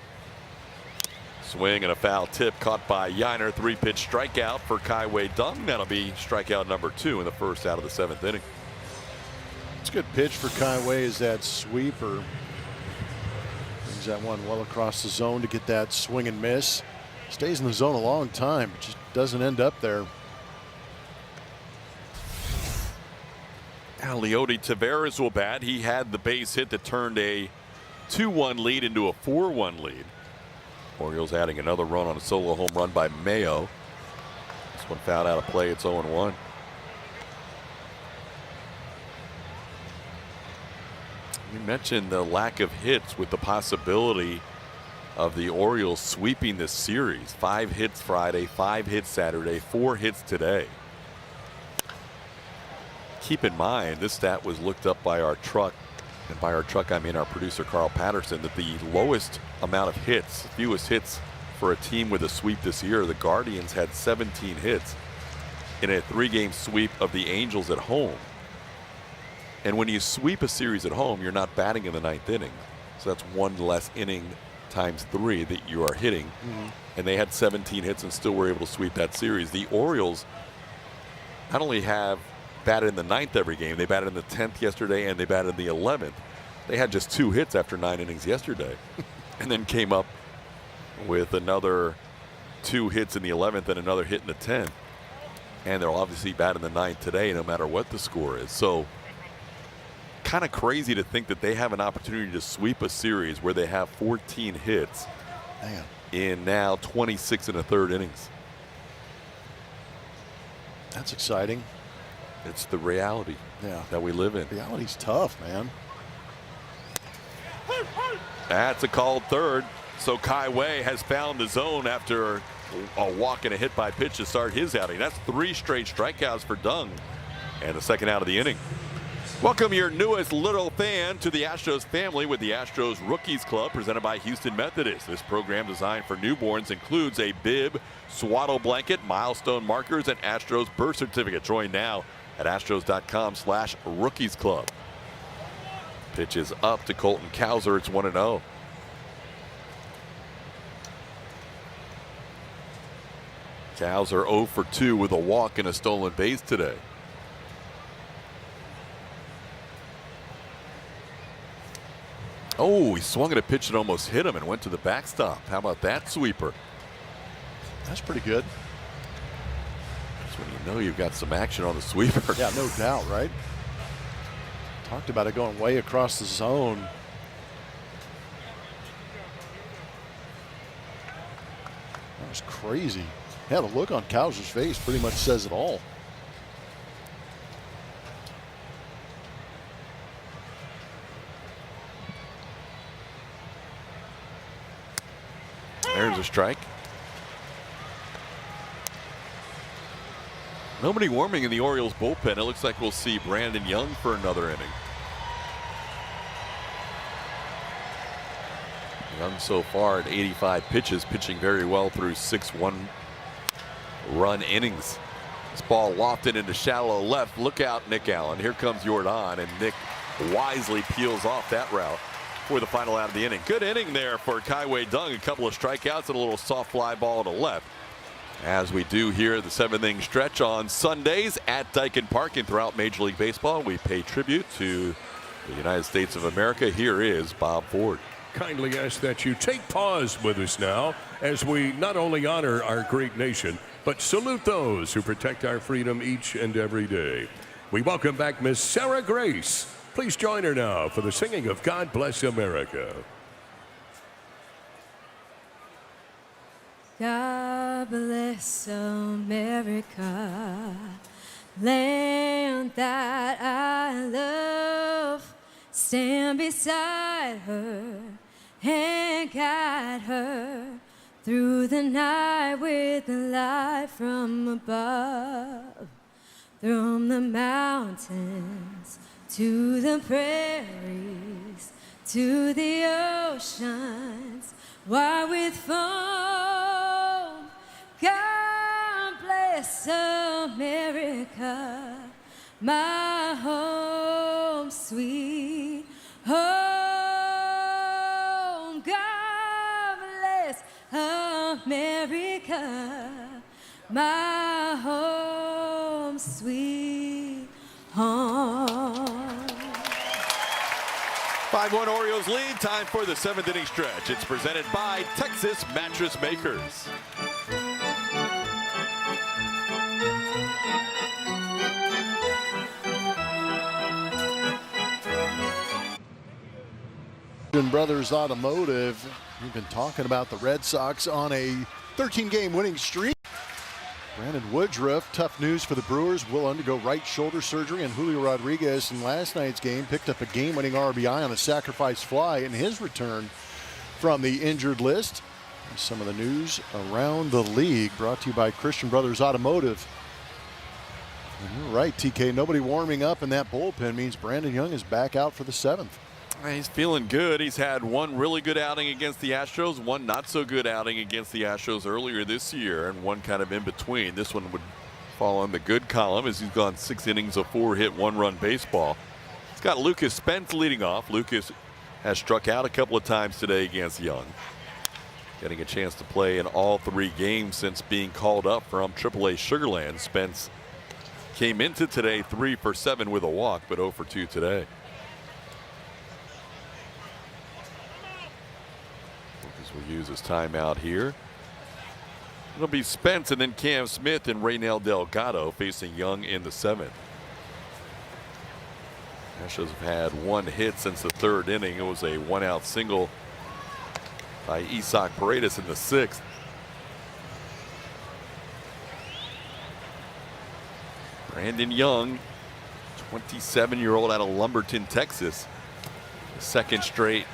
Swing and a foul tip caught by Yiner. 3-pitch strikeout for Kai-Wei Dung. That'll be strikeout number 2 in the first out of the 7th inning. It's a good pitch for Kai-Wei is that sweeper. Brings that one well across the zone to get that swing and miss. Stays in the zone a long time, but just doesn't end up there. Now Leody Taveras will bat. He had the base hit that turned a 2-1 lead into a 4-1 lead. Orioles adding another run on a solo home run by Mayo. This one fouled out of play. It's 0-1. You mentioned the lack of hits with the possibility of the Orioles sweeping this series. 5 hits Friday, 5 hits Saturday, 4 hits today. Keep in mind, this stat was looked up by our truck, and by our truck I mean our producer Carl Patterson, that the lowest amount of hits, fewest hits for a team with a sweep this year, the Guardians had 17 hits in a 3-game sweep of the Angels at home. And when you sweep a series at home, you're not batting in the 9th inning. So that's 1 less inning times 3 that you are hitting. And they had 17 hits and still were able to sweep that series. The Orioles not only have batted in the 9th every game, they batted in the 10th yesterday and they batted in the 11th. They had just 2 hits after 9 innings yesterday and then came up with another 2 hits in the 11th and another hit in the 10th. And they'll obviously bat in the 9th today no matter what the score is. So kind of crazy to think that they have an opportunity to sweep a series where they have 14 hits in now 26 1/3 innings. That's exciting. It's the reality that we live in. Reality's tough, man. That's a called third. So Kai-Wei has found the zone after a walk and a hit by pitch to start his outing. That's 3 straight strikeouts for Dung and the second out of the inning. Welcome your newest little fan to the Astros family with the Astros Rookies Club presented by Houston Methodist. This program designed for newborns includes a bib, swaddle blanket, milestone markers, and Astros birth certificate. Join now at astros.com/rookies club. Pitch is up to Colton Cowser. It's 1-0. Cowser 0 for 2 with a walk and a stolen base today. Oh, he swung at a pitch that almost hit him and went to the backstop. How about that sweeper? That's pretty good. That's when you know you've got some action on the sweeper. Yeah, no doubt, right? Talked about it going way across the zone. That was crazy. Yeah, the look on Cowser's face pretty much says it all. There's a strike. Nobody warming in the Orioles bullpen. It looks like we'll see Brandon Young for another inning. Young so far at 85 pitches, pitching very well through 6 1-run innings. This ball lofted into shallow left. Look out, Nick Allen. Here comes Jordan, and Nick wisely peels off that route for the final out of the inning. Good inning there for Kai-Wei Dung. A couple of strikeouts and a little soft fly ball to left. As we do here, the 7th-inning stretch on Sundays at Daikin Park and throughout Major League Baseball. We pay tribute to the United States of America. Here is Bob Ford. Kindly ask that you take pause with us now as we not only honor our great nation, but salute those who protect our freedom each and every day. We welcome back Miss Sarah Grace. Please join her now for the singing of God Bless America. God bless America, land that I love. Stand beside her and guide her through the night with the light from above. From the mountains to the prairies to the oceans, wide with foam. God bless America, my home, sweet home. God bless America, my home, sweet home. 5-1 Orioles lead. Time for the 7th inning stretch. It's presented by Texas Mattress Makers. Brothers Automotive. We've been talking about the Red Sox on a 13-game winning streak. Brandon Woodruff, tough news for the Brewers, will undergo right shoulder surgery, and Julio Rodriguez in last night's game picked up a game-winning RBI on a sacrifice fly in his return from the injured list. Some of the news around the league brought to you by Christian Brothers Automotive. And you're right, TK, nobody warming up in that bullpen means Brandon Young is back out for the 7th. He's feeling good. He's had one really good outing against the Astros, one not so good outing against the Astros earlier this year, and one kind of in between. This one would fall on the good column as he's gone 6 innings of 4-hit, 1-run baseball. He's got Lucas Spence leading off. Lucas has struck out a couple of times today against Young. Getting a chance to play in all 3 games since being called up from AAA Sugar Land. Spence came into today 3 for 7 with a walk, but 0 for 2 today. Will use his timeout here. It'll be Spence and then Cam Smith and Raynel Delgado facing Young in the 7th. Astros have had 1 hit since the 3rd inning. It was a 1-out single by Isaac Paredes in the 6th. Brandon Young, 27-year-old out of Lumberton, Texas. The 2nd straight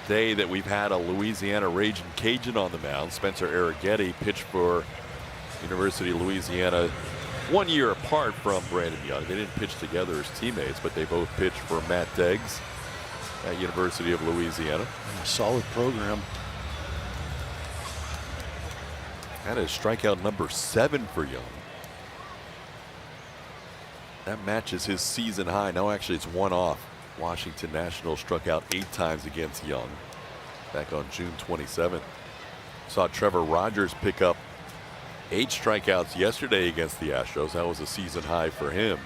day that we've had a Louisiana Raging Cajun on the mound. Spencer Arrighetti pitched for University of Louisiana 1 year apart from Brandon Young. They didn't pitch together as teammates, but they both pitched for Matt Deggs at University of Louisiana. A solid program. That is strikeout number 7 for Young. That matches his season high. No, actually it's 1 off. Washington Nationals struck out 8 times against Young back on June 27th. Saw Trevor Rogers pick up 8 strikeouts yesterday against the Astros. That was a season high for him.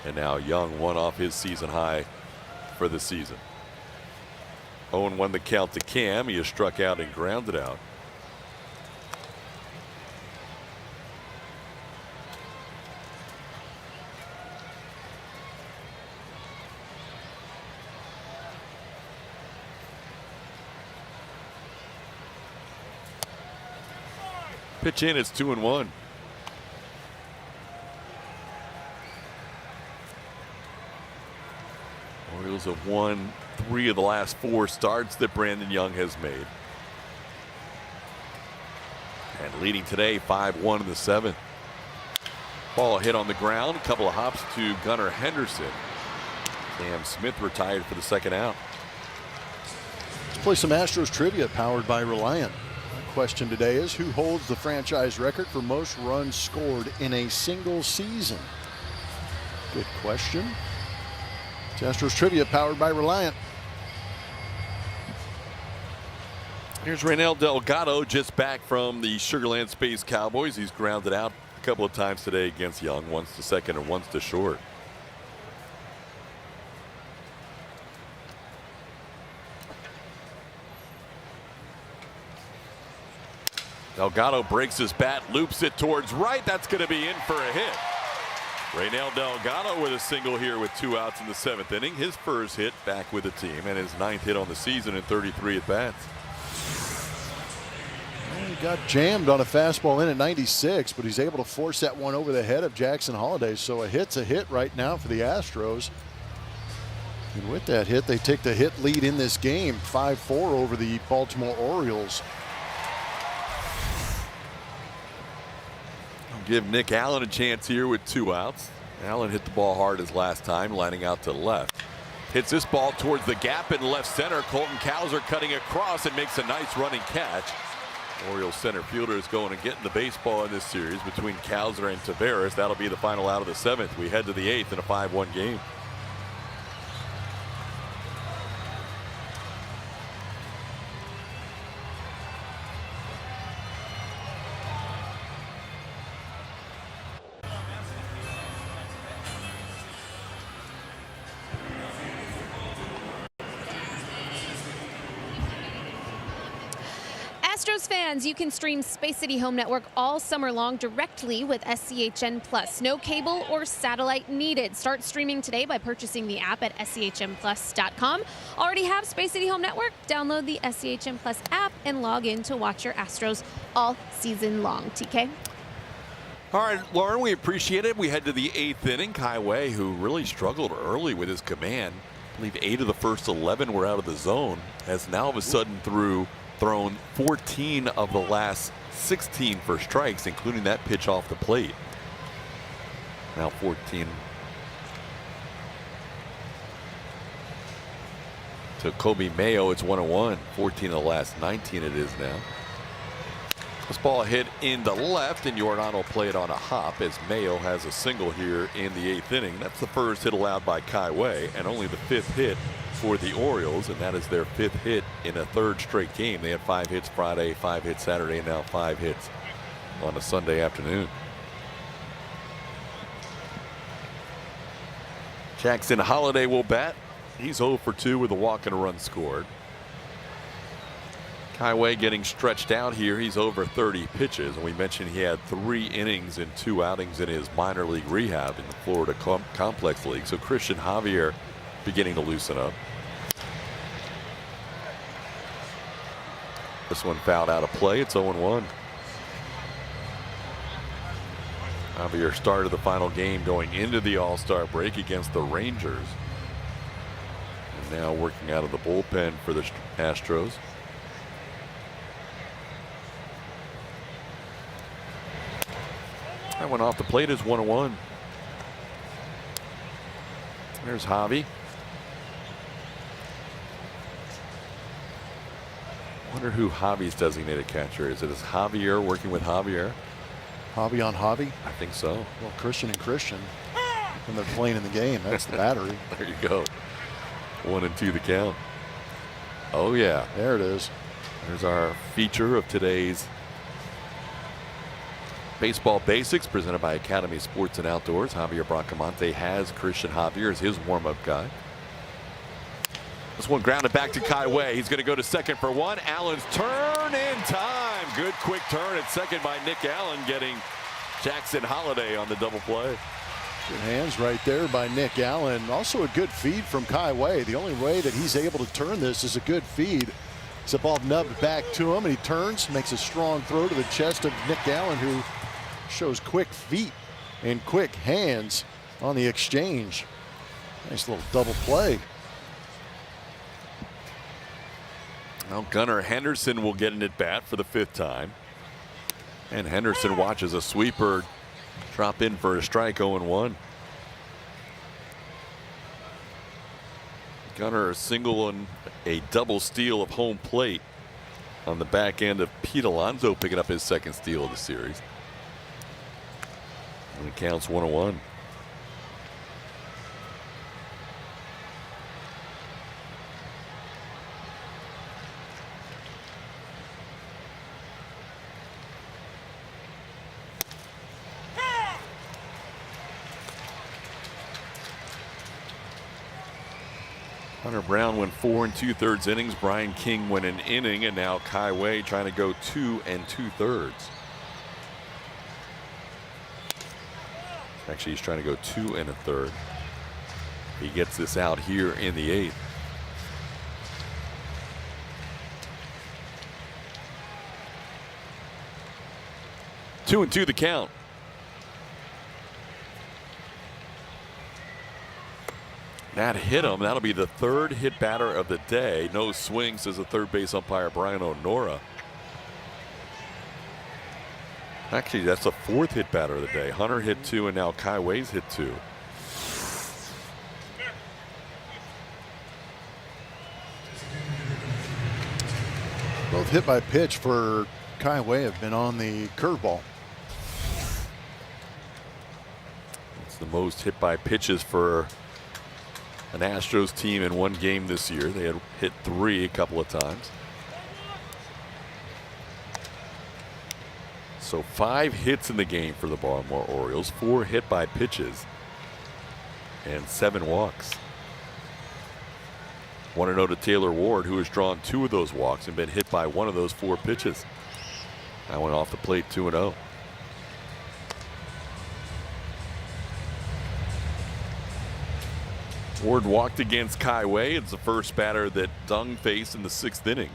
And now Young 1 off his season high for the season. 0-1 the count to Cam. He has struck out and grounded out. Pitch in, it's 2-1. Orioles have won 3 of the last 4 starts that Brandon Young has made. And leading today 5-1 in the 7th. Ball hit on the ground, a couple of hops to Gunnar Henderson. Cam Smith retired for the 2nd out. Let's play some Astros trivia powered by Reliant. Question today is, who holds the franchise record for most runs scored in a single season? Good question. It's Astros Trivia powered by Reliant. Here's Raynel Delgado, just back from the Sugar Land Space Cowboys. He's grounded out a couple of times today against Young, once to second and once to short. Delgado breaks his bat, loops it towards right. That's going to be in for a hit. Raynel Delgado with a single here with 2 outs in the 7th inning. His first hit back with the team and his 9th hit on the season in 33 at-bats. got jammed on a fastball in at 96, but he's able to force that one over the head of Jackson Holliday. So a hit's a hit right now for the Astros. And with that hit, they take the hit lead in this game, 5-4 over the Baltimore Orioles. I'll give Nick Allen a chance here with 2 outs. Allen hit the ball hard as last time, lining out to left. Hits this ball towards the gap in left center. Colton Cowser cutting across and makes a nice running catch. Orioles center fielder is going to get the baseball in this series between Cowser and Taveras. That'll be the final out of the 7th. We head to the 8th in a 5-1 game. Astros fans, you can stream Space City Home Network all summer long directly with SCHN Plus. No cable or satellite needed. Start streaming today by purchasing the app at SCHNplus.com. Already have Space City Home Network? Download the SCHN Plus app and log in to watch your Astros all season long. TK? All right, Lauren, we appreciate it. We head to the 8th inning. Kai Wei, who really struggled early with his command, I believe 8 of the first 11 were out of the zone, has now all of a sudden thrown 14 of the last 16 for strikes, including that pitch off the plate. Now 14 to Kobe Mayo. It's 1-1. 14 of the last 19 it is now. This ball hit in the left, and Jordan will play it on a hop as Mayo has a single here in the 8th inning. That's the first hit allowed by Kai Wei, and only the 5th hit for the Orioles, and that is their 5th hit in a 3rd straight game. They had 5 hits Friday, 5 hits Saturday, and now 5 hits on a Sunday afternoon. Jackson Holliday will bat. He's 0 for 2 with a walk and a run scored. Kai Wei getting stretched out here. He's over 30 pitches, and we mentioned he had 3 innings and 2 outings in his minor league rehab in the Florida Complex League. So Christian Javier beginning to loosen up. This one fouled out of play. It's 0-1. Javier started the final game going into the All-Star break against the Rangers. And now working out of the bullpen for the Astros. That one off the plate is 1-1. There's Javi. Wonder who Javi's designated catcher is. It is Javier working with Javier. Javi on Javi? I think so. Well, Christian and Christian, when they're playing in the game, that's the battery. There you go. 1-2 the count. Oh yeah, there it is. There's our feature of today's Baseball Basics presented by Academy Sports and Outdoors. Javier Bracamonte has Christian Javier as his warm-up guy. This one grounded back to Kai Wei. He's going to go to second for 1. Allen's turn in time. Good quick turn at second by Nick Allen, getting Jackson Holliday on the double play. Good hands right there by Nick Allen. Also a good feed from Kai Wei. The only way that he's able to turn this is a good feed. It's a ball nubbed back to him, and he turns, makes a strong throw to the chest of Nick Allen, who shows quick feet and quick hands on the exchange. Nice little double play. Now Gunnar Henderson will get an at bat for the 5th time. And Henderson watches a sweeper drop in for a strike. 0-1. Gunnar a single and a double steal of home plate on the back end of Pete Alonso, picking up his 2nd steal of the series. And it counts 1-1. Hunter Brown went 4 2/3 innings. Brian King went an inning, and now Kai Wei trying to go 2 2/3. Actually, he's trying to go 2 1/3. He gets this out here in the 8th. 2-2 the count. That hit him. That'll be the third hit batter of the day. No swing, says the third base umpire Brian O'Nora. Actually, that's the fourth hit batter of the day. Hunter hit 2, and now Kai Wei's hit 2. Both hit by pitch for Kai Wei have been on the curveball. It's the most hit by pitches for an Astros team in one game this year. They had hit 3 a couple of times. So 5 hits in the game for the Baltimore Orioles, 4 hit by pitches, and 7 walks. 1-0 to Taylor Ward, who has drawn 2 of those walks and been hit by 1 of those 4 pitches. That went off the plate 2-0. Ward walked against Kai Wei. It's the first batter that Dung faced in the 6th inning.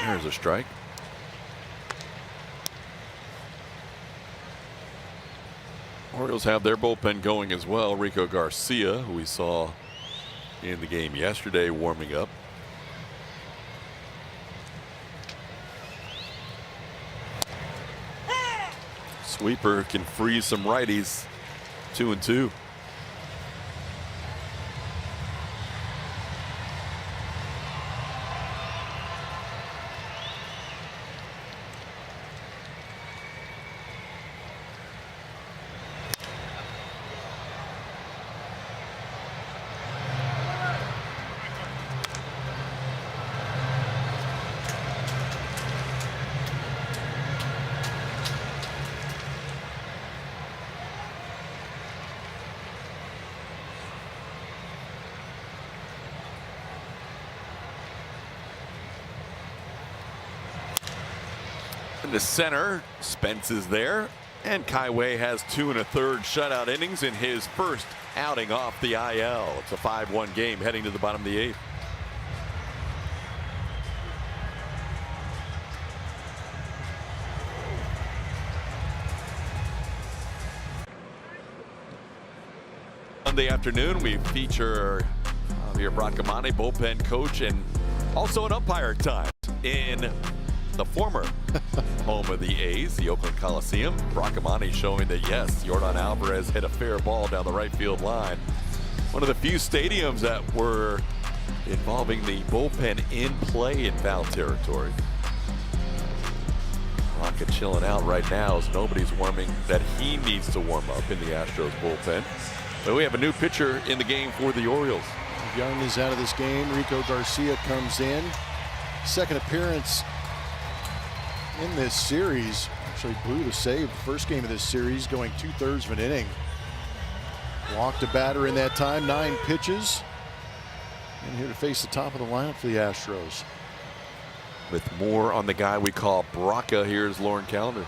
There's a strike. Orioles have their bullpen going as well. Rico Garcia, who we saw in the game yesterday, warming up. Sweeper can freeze some righties. 2-2. In the center, Spence is there, and Kai Wei has 2 1/3 shutout innings in his first outing off the IL. It's a 5-1 game heading to the bottom of the 8th. Monday afternoon, we feature Javier Bracamani, bullpen coach, and also an umpire at times in the former home of the A's, the Oakland Coliseum. Bracamani showing that, yes, Jordan Alvarez hit a fair ball down the right field line. One of the few stadiums that were involving the bullpen in play in foul territory. Braca chilling out right now as nobody's warming that he needs to warm up in the Astros bullpen. But we have a new pitcher in the game for the Orioles. Young is out of this game. Rico Garcia comes in. Second appearance in this series. Actually blew the save the first game of this series, going 2/3 of an inning. Walked a batter in that time, 9 pitches. And here to face the top of the lineup for the Astros. With more on the guy we call Braca, here's Lauren Callender.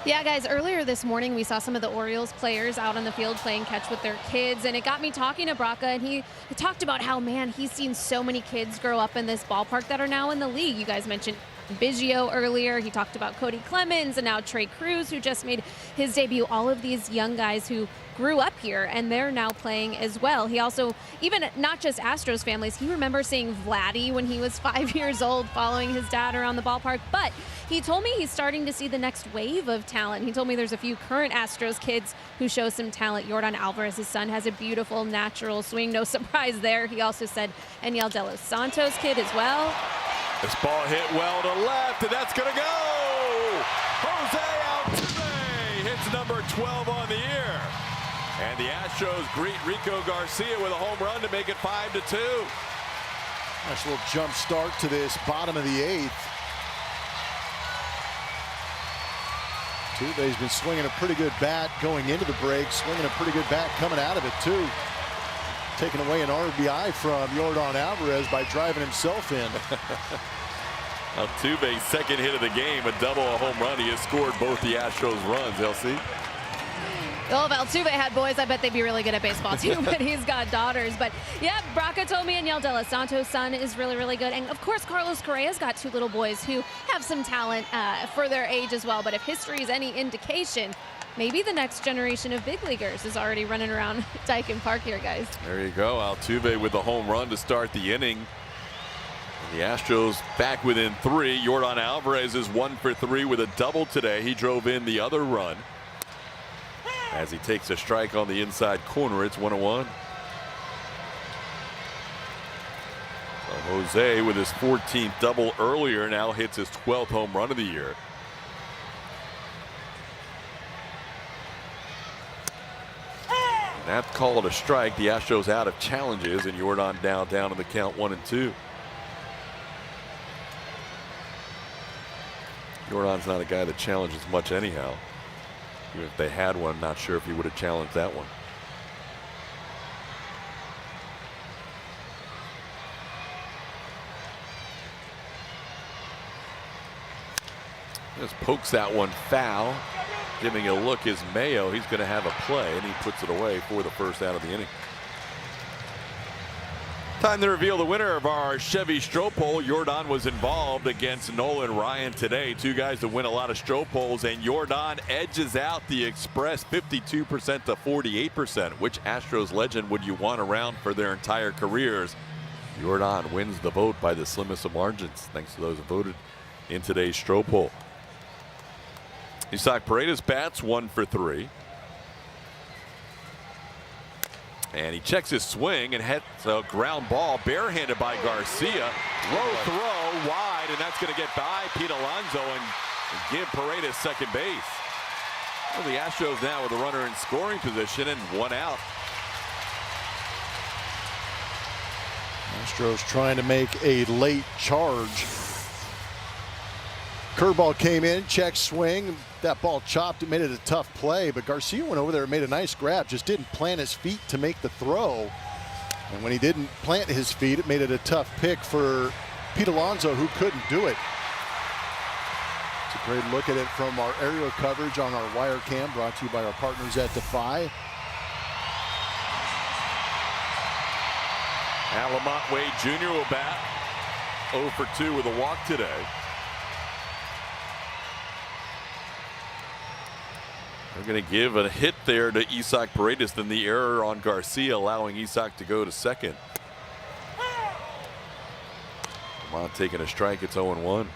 Yeah, guys, earlier this morning we saw some of the Orioles players out on the field playing catch with their kids, and it got me talking to Braca, and he talked about how, man, he's seen so many kids grow up in this ballpark that are now in the league. You guys mentioned Biggio earlier. He talked about Cody Clemens and now Trey Cruz, who just made his debut. All of these young guys who grew up here, and they're now playing as well. He also, even not just Astros families, he remembers seeing Vladdy when he was 5 years old following his dad around the ballpark. But he told me he's starting to see the next wave of talent. He told me there's a few current Astros kids who show some talent. Jordan Alvarez, his son, has a beautiful natural swing. No surprise there. He also said Enyel De Los Santos kid as well. This ball hit well to left, and that's going to go. Jose Altuve hits number 12 on the year. And the Astros greet Rico Garcia with a home run to make it 5-2. Nice little jump start to this bottom of the 8th. Altuve's been swinging a pretty good bat going into the break, swinging a pretty good bat coming out of it too. Taking away an RBI from Jordan Alvarez by driving himself in. Altuve's second hit of the game, a double, a home run. He has scored both the Astros runs, LC. Well, if Altuve had boys, I bet they'd be really good at baseball too, but he's got daughters. But yeah, Braca told me, and Yel De Los Santos' son is really, really good. And of course, Carlos Correa's got two little boys who have some talent for their age as well. But if history is any indication, maybe the next generation of big leaguers is already running around Daikin Park here, guys. There you go. Altuve with the home run to start the inning. The Astros back within 3. Yordan Alvarez is 1 for 3 with a double today. He drove in the other run. As he takes a strike on the inside corner, it's 1-1. So Jose with his 14th double earlier now hits his 12th home run of the year. And that's called a strike. The Astros out of challenges, and Yordan now down in the count 1-2. Yordan's not a guy that challenges much anyhow. Even if they had one, not sure if he would have challenged that one. Just pokes that one foul. Giving a look is Mayo. He's going to have a play, and he puts it away for the first out of the inning. Time to reveal the winner of our Chevy Stroh poll. Yordan was involved against Nolan Ryan today. Two guys that win a lot of Stroh polls, and Yordan edges out the Express 52% to 48%. Which Astros legend would you want around for their entire careers? Yordan wins the vote by the slimmest of margins, thanks to those who voted in today's Stroh poll. Isaac Paredes bats 1 for 3. And he checks his swing and hits a ground ball barehanded by Garcia. Low throw wide, and that's going to get by Pete Alonso and give Paredes second base. Well, the Astros now with a runner in scoring position and 1 out. Astros trying to make a late charge. Curveball came in, check swing. That ball chopped. It made it a tough play, but Garcia went over there and made a nice grab. Just didn't plant his feet to make the throw. And when he didn't plant his feet, it made it a tough pick for Pete Alonso, who couldn't do it. It's a great look at it from our aerial coverage on our wire cam, brought to you by our partners at Defy. Lamont Wade Jr. will bat 0 for 2 with a walk today. They're going to give a hit there to Isaac Paredes, then the error on Garcia, allowing Isaac to go to second. Lamont taking a strike. It's 0-1.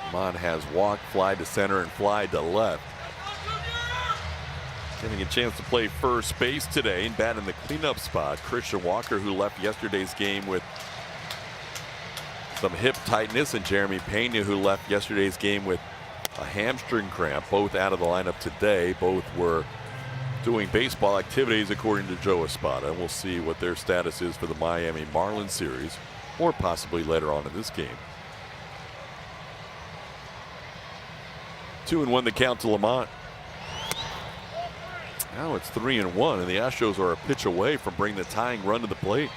Lamont has walked, fly to center, and fly to left. Getting a chance to play first base today and bat in the cleanup spot. Christian Walker, who left yesterday's game with some hip tightness, and Jeremy Pena, who left yesterday's game with a hamstring cramp, both out of the lineup today. Both were doing baseball activities according to Joe Espada. We'll see what their status is for the Miami Marlins series, or possibly later on in this game. 2-1 the count to Lamont. Now it's 3-1, and the Astros are a pitch away from bringing the tying run to the plate.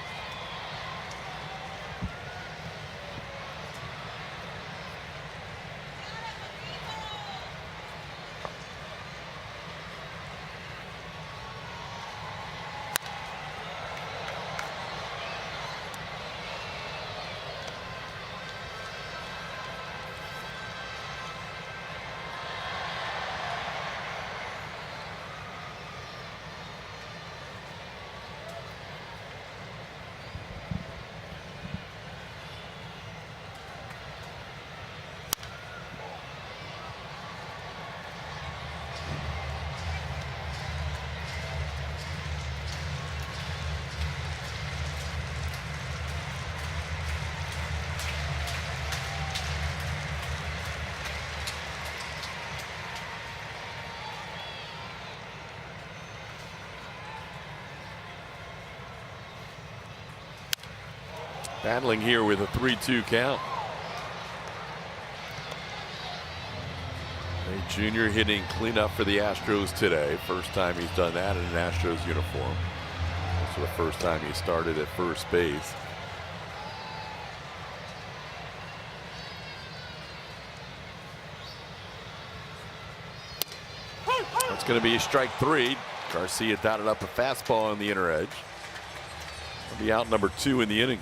Battling here with a 3-2 count. Ray Jr. hitting cleanup for the Astros today. First time he's done that in an Astros uniform. for the first time he started at first base. That's going to be strike 3. Garcia dotted up a fastball on the inner edge. He'll be out number 2 in the inning.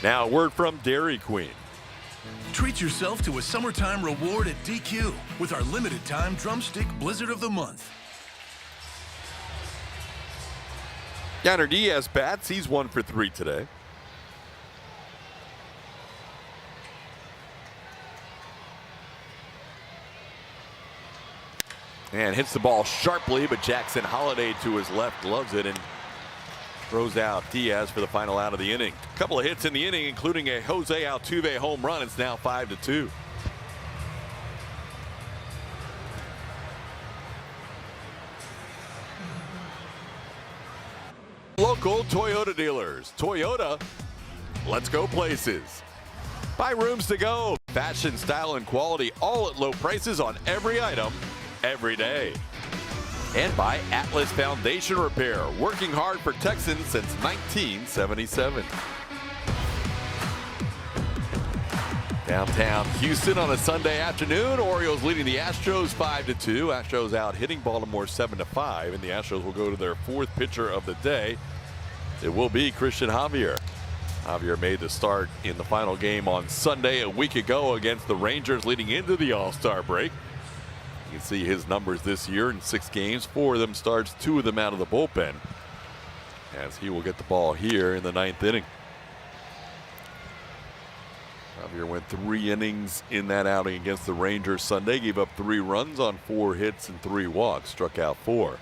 Now a word from Dairy Queen. Treat yourself to a summertime reward at DQ with our limited time drumstick blizzard of the month. Yanner Diaz bats. He's 1 for 3 today. And hits the ball sharply, but Jackson Holiday to his left gloves it and throws out Diaz for the final out of the inning. A couple of hits in the inning, including a Jose Altuve home run. It's now 5-2. Local Toyota dealers. Toyota, let's go places. Buy rooms to go. Fashion, style, and quality, all at low prices on every item, every day. And by Atlas Foundation Repair, working hard for Texans since 1977. Downtown Houston on a Sunday afternoon. Orioles leading the Astros 5-2. Astros out hitting Baltimore 7-5, and the Astros will go to their 4th pitcher of the day. It will be Christian Javier. Javier made the start in the final game on Sunday a week ago against the Rangers leading into the All-Star break. You can see his numbers this year in 6 games. 4 of them starts, 2 of them out of the bullpen, as he will get the ball here in the 9th inning. Javier went 3 innings in that outing against the Rangers Sunday, gave up 3 runs on 4 hits and 3 walks, struck out 4.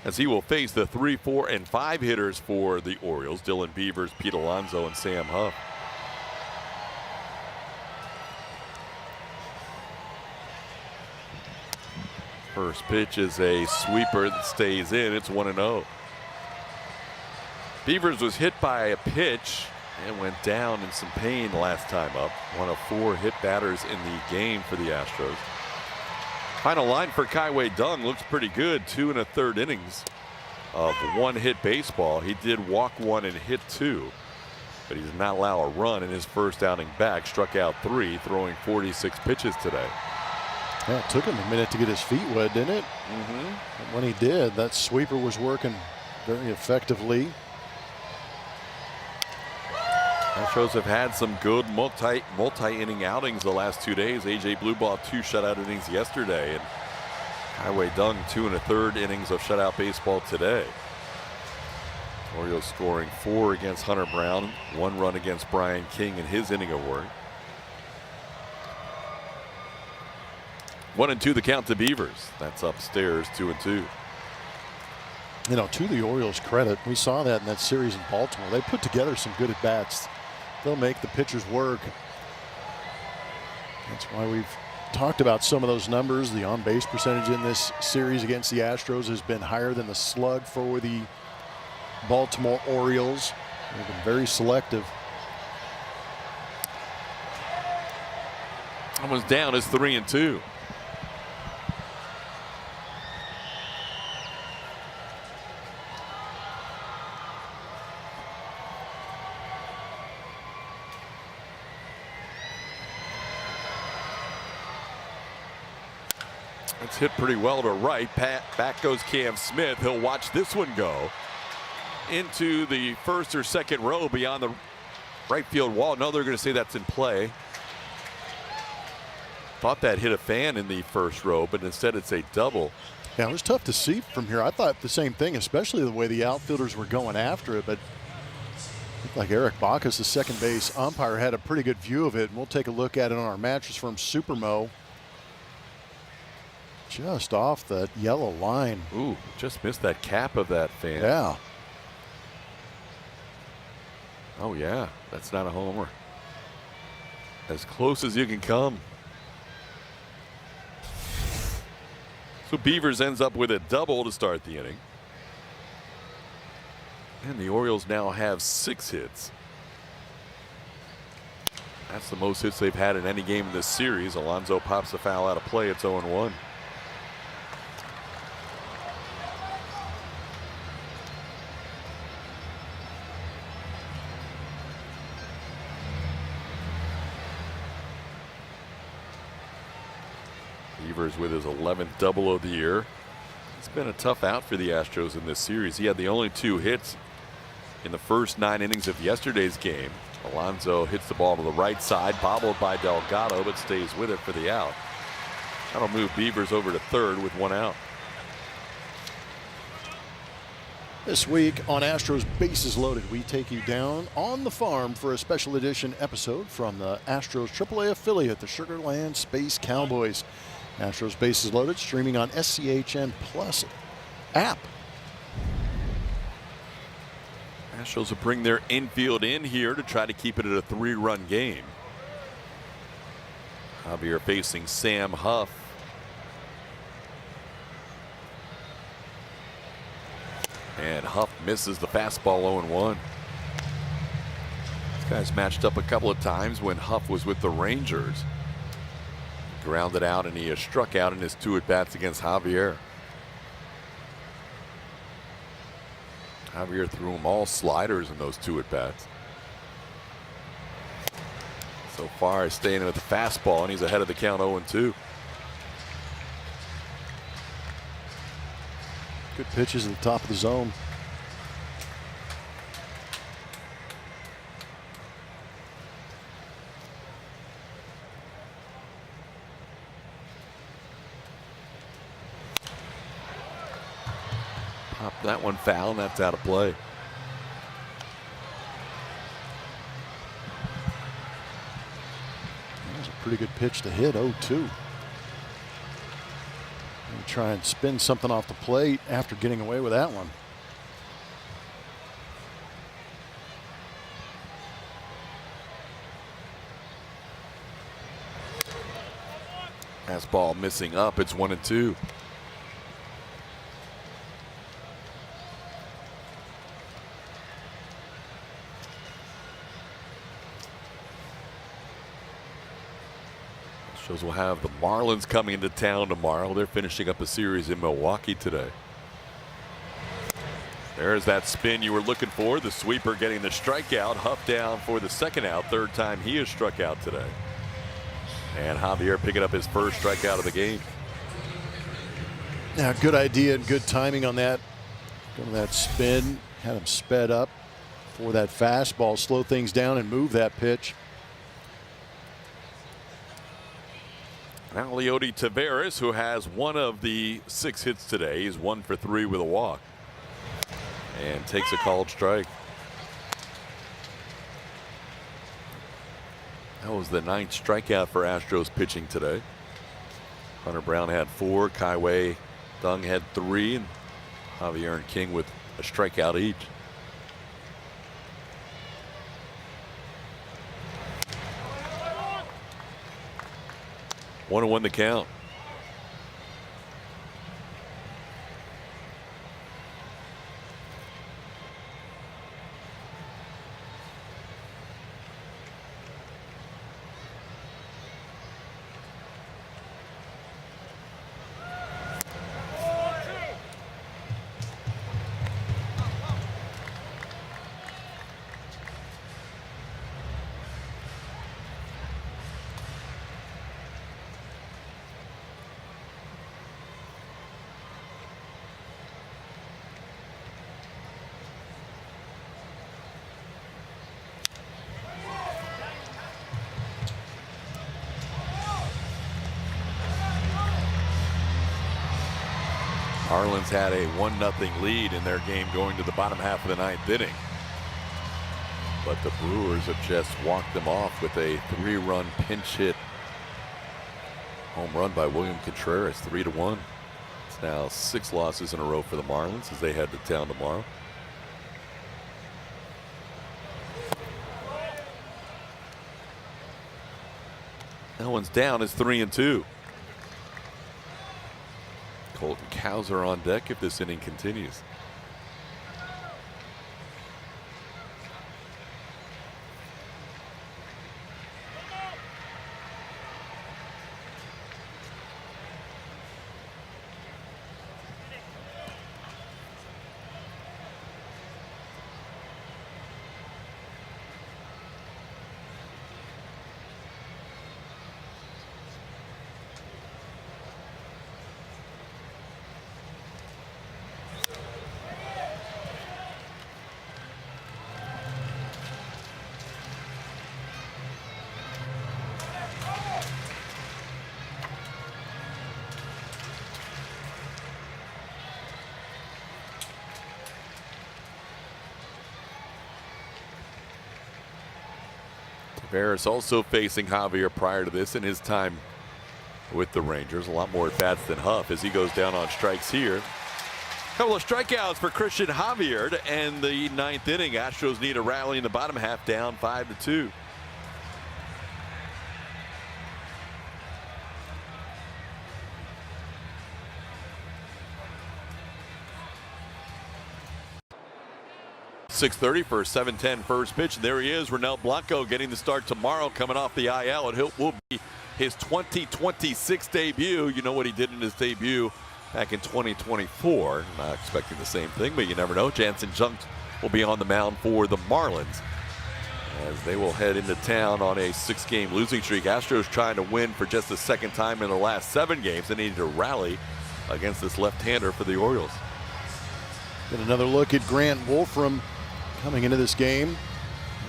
As he will face the 3, 4, and 5 hitters for the Orioles, Dylan Beavers, Pete Alonso, and Sam Huff. First pitch is a sweeper that stays in. It's 1-0. Beavers was hit by a pitch and went down in some pain last time up. One of 4 hit batters in the game for the Astros. Final line for Kaiwei Dung looks pretty good. 2 1/3 innings of 1-hit baseball. He did walk 1 and hit 2, but he did not allow a run in his first outing back. Struck out 3, throwing 46 pitches today. Yeah, it took him a minute to get his feet wet, didn't it? And when he did, that sweeper was working very effectively. Astros have had some good multi-inning outings the last 2 days. AJ Blueball 2 shutout innings yesterday, and Kaiwei Dung 2 1/3 innings of shutout baseball today. Orioles scoring 4 against Hunter Brown, 1 run against Brian King in his inning of work. 1-2 the count to Beavers. That's upstairs, 2-2. You know, to the Orioles' credit, we saw that in that series in Baltimore. They put together some good at-bats. They'll make the pitchers work. That's why we've talked about some of those numbers. The on-base percentage in this series against the Astros has been higher than the slug for the Baltimore Orioles. They've been very selective. Almost down is 3-2. It's hit pretty well to right. Back goes Cam Smith. He'll watch this one go into the first or second row beyond the right field wall. No, they're going to say that's in play. Thought that hit a fan in the first row, but instead it's a double. Yeah, it was tough to see from here. I thought the same thing, especially the way the outfielders were going after it, but it looked like Eric Bacchus, the second base umpire, had a pretty good view of it, and we'll take a look at it on our Mattress Firm Supermo. Just off the yellow line. Ooh, just missed that cap of that fan. Yeah. Oh, yeah, that's not a homer. As close as you can come. So Beavers ends up with a double to start the inning. And the Orioles now have 6 hits. That's the most hits they've had in any game in this series. Alonso pops a foul out of play. It's 0-1. Beavers with his 11th double of the year. It's been a tough out for the Astros in this series. He had the only 2 hits in the first 9 innings of yesterday's game. Alonso hits the ball to the right side, bobbled by Delgado, but stays with it for the out. That'll move Beavers over to third with 1 out. This week on Astros Bases Loaded, we take you down on the farm for a special edition episode from the Astros AAA affiliate, the Sugar Land Space Cowboys. Astros Bases Loaded, streaming on SCHN Plus app. Astros will bring their infield in here to try to keep it at a 3-run game. Javier facing Sam Huff. And Huff misses the fastball 0-1. This guy's matched up a couple of times when Huff was with the Rangers. Grounded out, and he has struck out in his 2 at-bats against Javier. Javier threw him all sliders in those 2 at-bats. So far, he's staying with the fastball, and he's ahead of the count 0-2. Good pitches at the top of the zone. Popped that one foul, and that's out of play. That was a pretty good pitch to hit, 0-2. Try and spin something off the plate after getting away with that one. Fastball missing up. It's 1-2. Astros will have the Marlins coming into town tomorrow. They're finishing up a series in Milwaukee today. There's that spin you were looking for. The sweeper getting the strikeout. Huff down for the 2nd out. 3rd time he has struck out today. And Javier picking up his first strikeout of the game. Yeah, good idea and good timing on that. Going to that spin, had him sped up for that fastball, slow things down and move that pitch. Now Leody Taveras, who has 1 of the 6 hits today. He's 1 for 3 with a walk. And takes a called strike. That was the 9th strikeout for Astros pitching today. Hunter Brown had 4, Kaiwei Dung had 3, and Javier and King with a strikeout each. One to 1 the count. Marlins had a 1-0 lead in their game going to the bottom half of the 9th inning. But the Brewers have just walked them off with a 3-run pinch hit home run by William Contreras, 3-1. It's now 6 losses in a row for the Marlins as they head to town tomorrow. That one's down. It's 3-2. Colton Cowser on deck if this inning continues. Tavares also facing Javier prior to this in his time with the Rangers. A lot more at bats than Huff as he goes down on strikes here. Couple of strikeouts for Christian Javier to end the 9th inning. Astros need a rally in the bottom half, down 5-2. .630 for a 7:10 first pitch. And there he is, Ronel Blanco, getting the start tomorrow, coming off the IL. It will be his 2026 debut. You know what he did in his debut back in 2024. Not expecting the same thing, but you never know. Jansen Junk will be on the mound for the Marlins as they will head into town on a 6-game losing streak. Astros trying to win for just the second time in the last 7 games. They needed to rally against this left-hander for the Orioles. Get another look at Grant Wolfram coming into this game.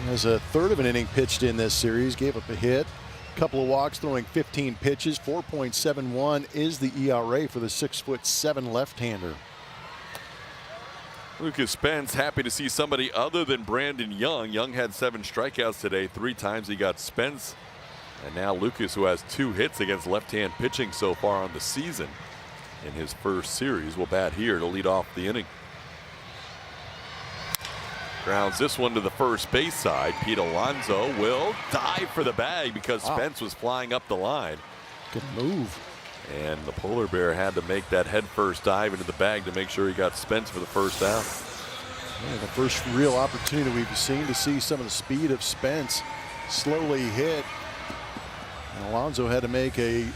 He has a third of an inning pitched in this series, gave up a hit, a couple of walks, throwing 15 pitches. 4.71 is the ERA for the 6'7" left-hander. Lucas Spence happy to see somebody other than Brandon Young. Young had 7 strikeouts today. 3 times he got Spence. And now Lucas, who has 2 hits against left-hand pitching so far on the season in his first series, will bat here to lead off the inning. Grounds this one to the first base side. Pete Alonso will dive for the bag because Spence was flying up the line. Good move. And the Polar Bear had to make that headfirst dive into the bag to make sure he got Spence for the first out. Yeah, the first real opportunity we've seen to see some of the speed of Spence slowly hit. And Alonso had to make an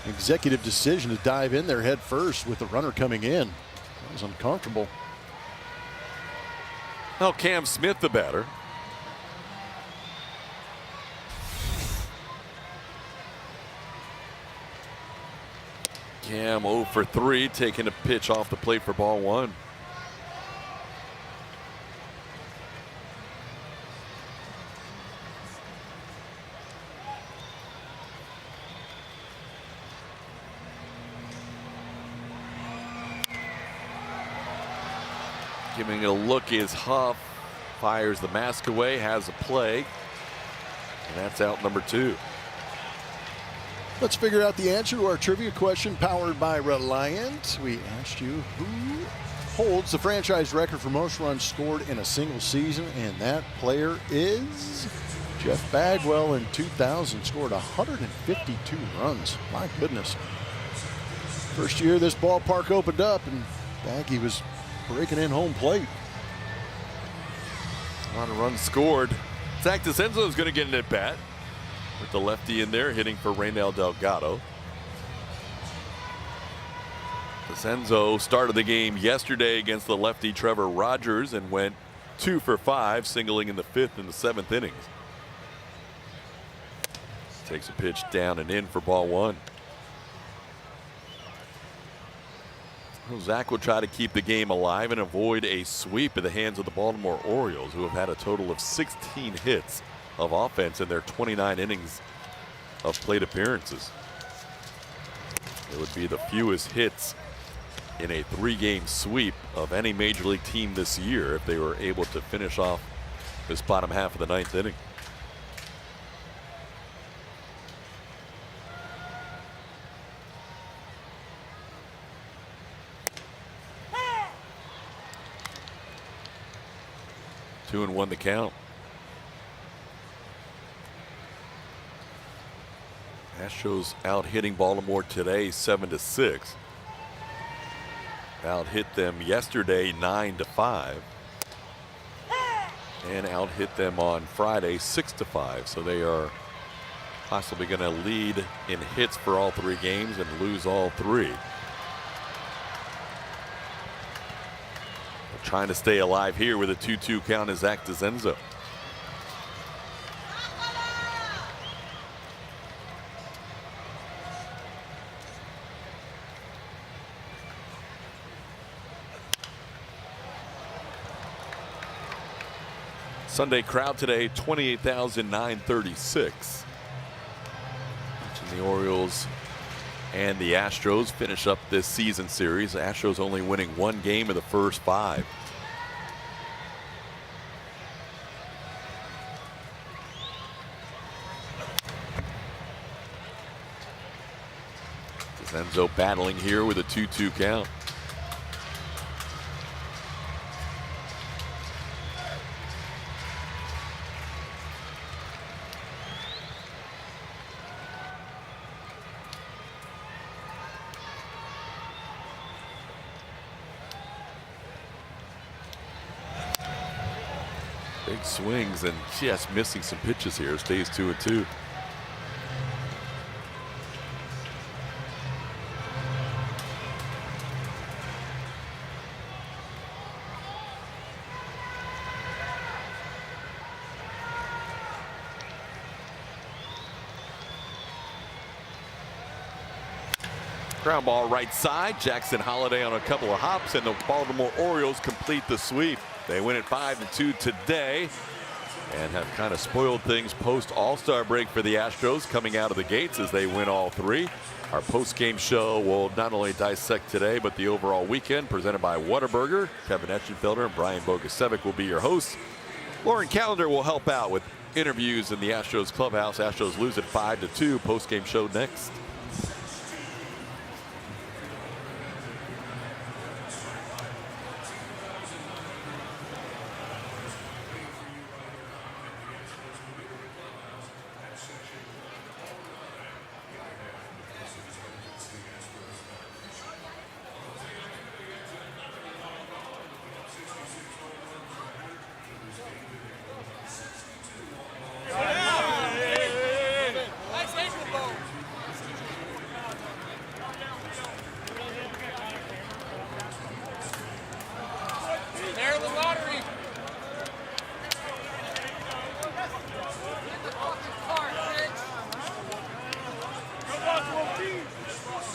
executive decision to dive in there head first with the runner coming in. That was uncomfortable. Now Cam Smith, the batter. Cam 0 for 3, taking a pitch off the plate for ball 1. Giving it a look is Huff. Fires the mask away, has a play. And that's out number 2. Let's figure out the answer to our trivia question powered by Reliant. We asked you who holds the franchise record for most runs scored in a single season, and that player is Jeff Bagwell. In 2000 scored 152 runs. My goodness. First year this ballpark opened up and Baggy was breaking in home plate. A lot of runs scored. Zach DeCenzo is going to get an at bat with the lefty in there hitting for Reynel Delgado. DeCenzo started the game yesterday against the lefty Trevor Rogers and went 2 for 5, singling in the 5th and the 7th innings. Takes a pitch down and in for ball 1. Zach will try to keep the game alive and avoid a sweep at the hands of the Baltimore Orioles, who have had a total of 16 hits of offense in their 29 innings of plate appearances. It would be the fewest hits in a 3-game sweep of any major league team this year if they were able to finish off this bottom half of the 9th inning. Two and 1 the count. Astros out hitting Baltimore today 7-6. Out hit them yesterday 9-5. And out hit them on Friday 6-5. So they are possibly going to lead in hits for all 3 games and lose all 3. Trying to stay alive here with a 2-2 count is Zach DeCenzo. Sunday crowd today, 28,936. The Orioles and the Astros finish up this season series. The Astros only winning 1 game of the first 5. Enzo battling here with a 2-2 count. Big swings and just missing some pitches here. Stays 2-2. Ground ball right side. Jackson Holiday on a couple of hops, and the Baltimore Orioles complete the sweep. They win it 5-2 today and have kind of spoiled things post All-Star break for the Astros coming out of the gates as they win all three. Our post-game show will not only dissect today but the overall weekend, presented by Whataburger. Kevin Etchenfelder and Brian Bogusevic will be your hosts. Lauren Callender will help out with interviews in the Astros clubhouse. Astros lose at 5-2. Post-game show next.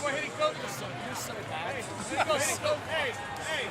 Go ahead and go. You're so bad. Hey,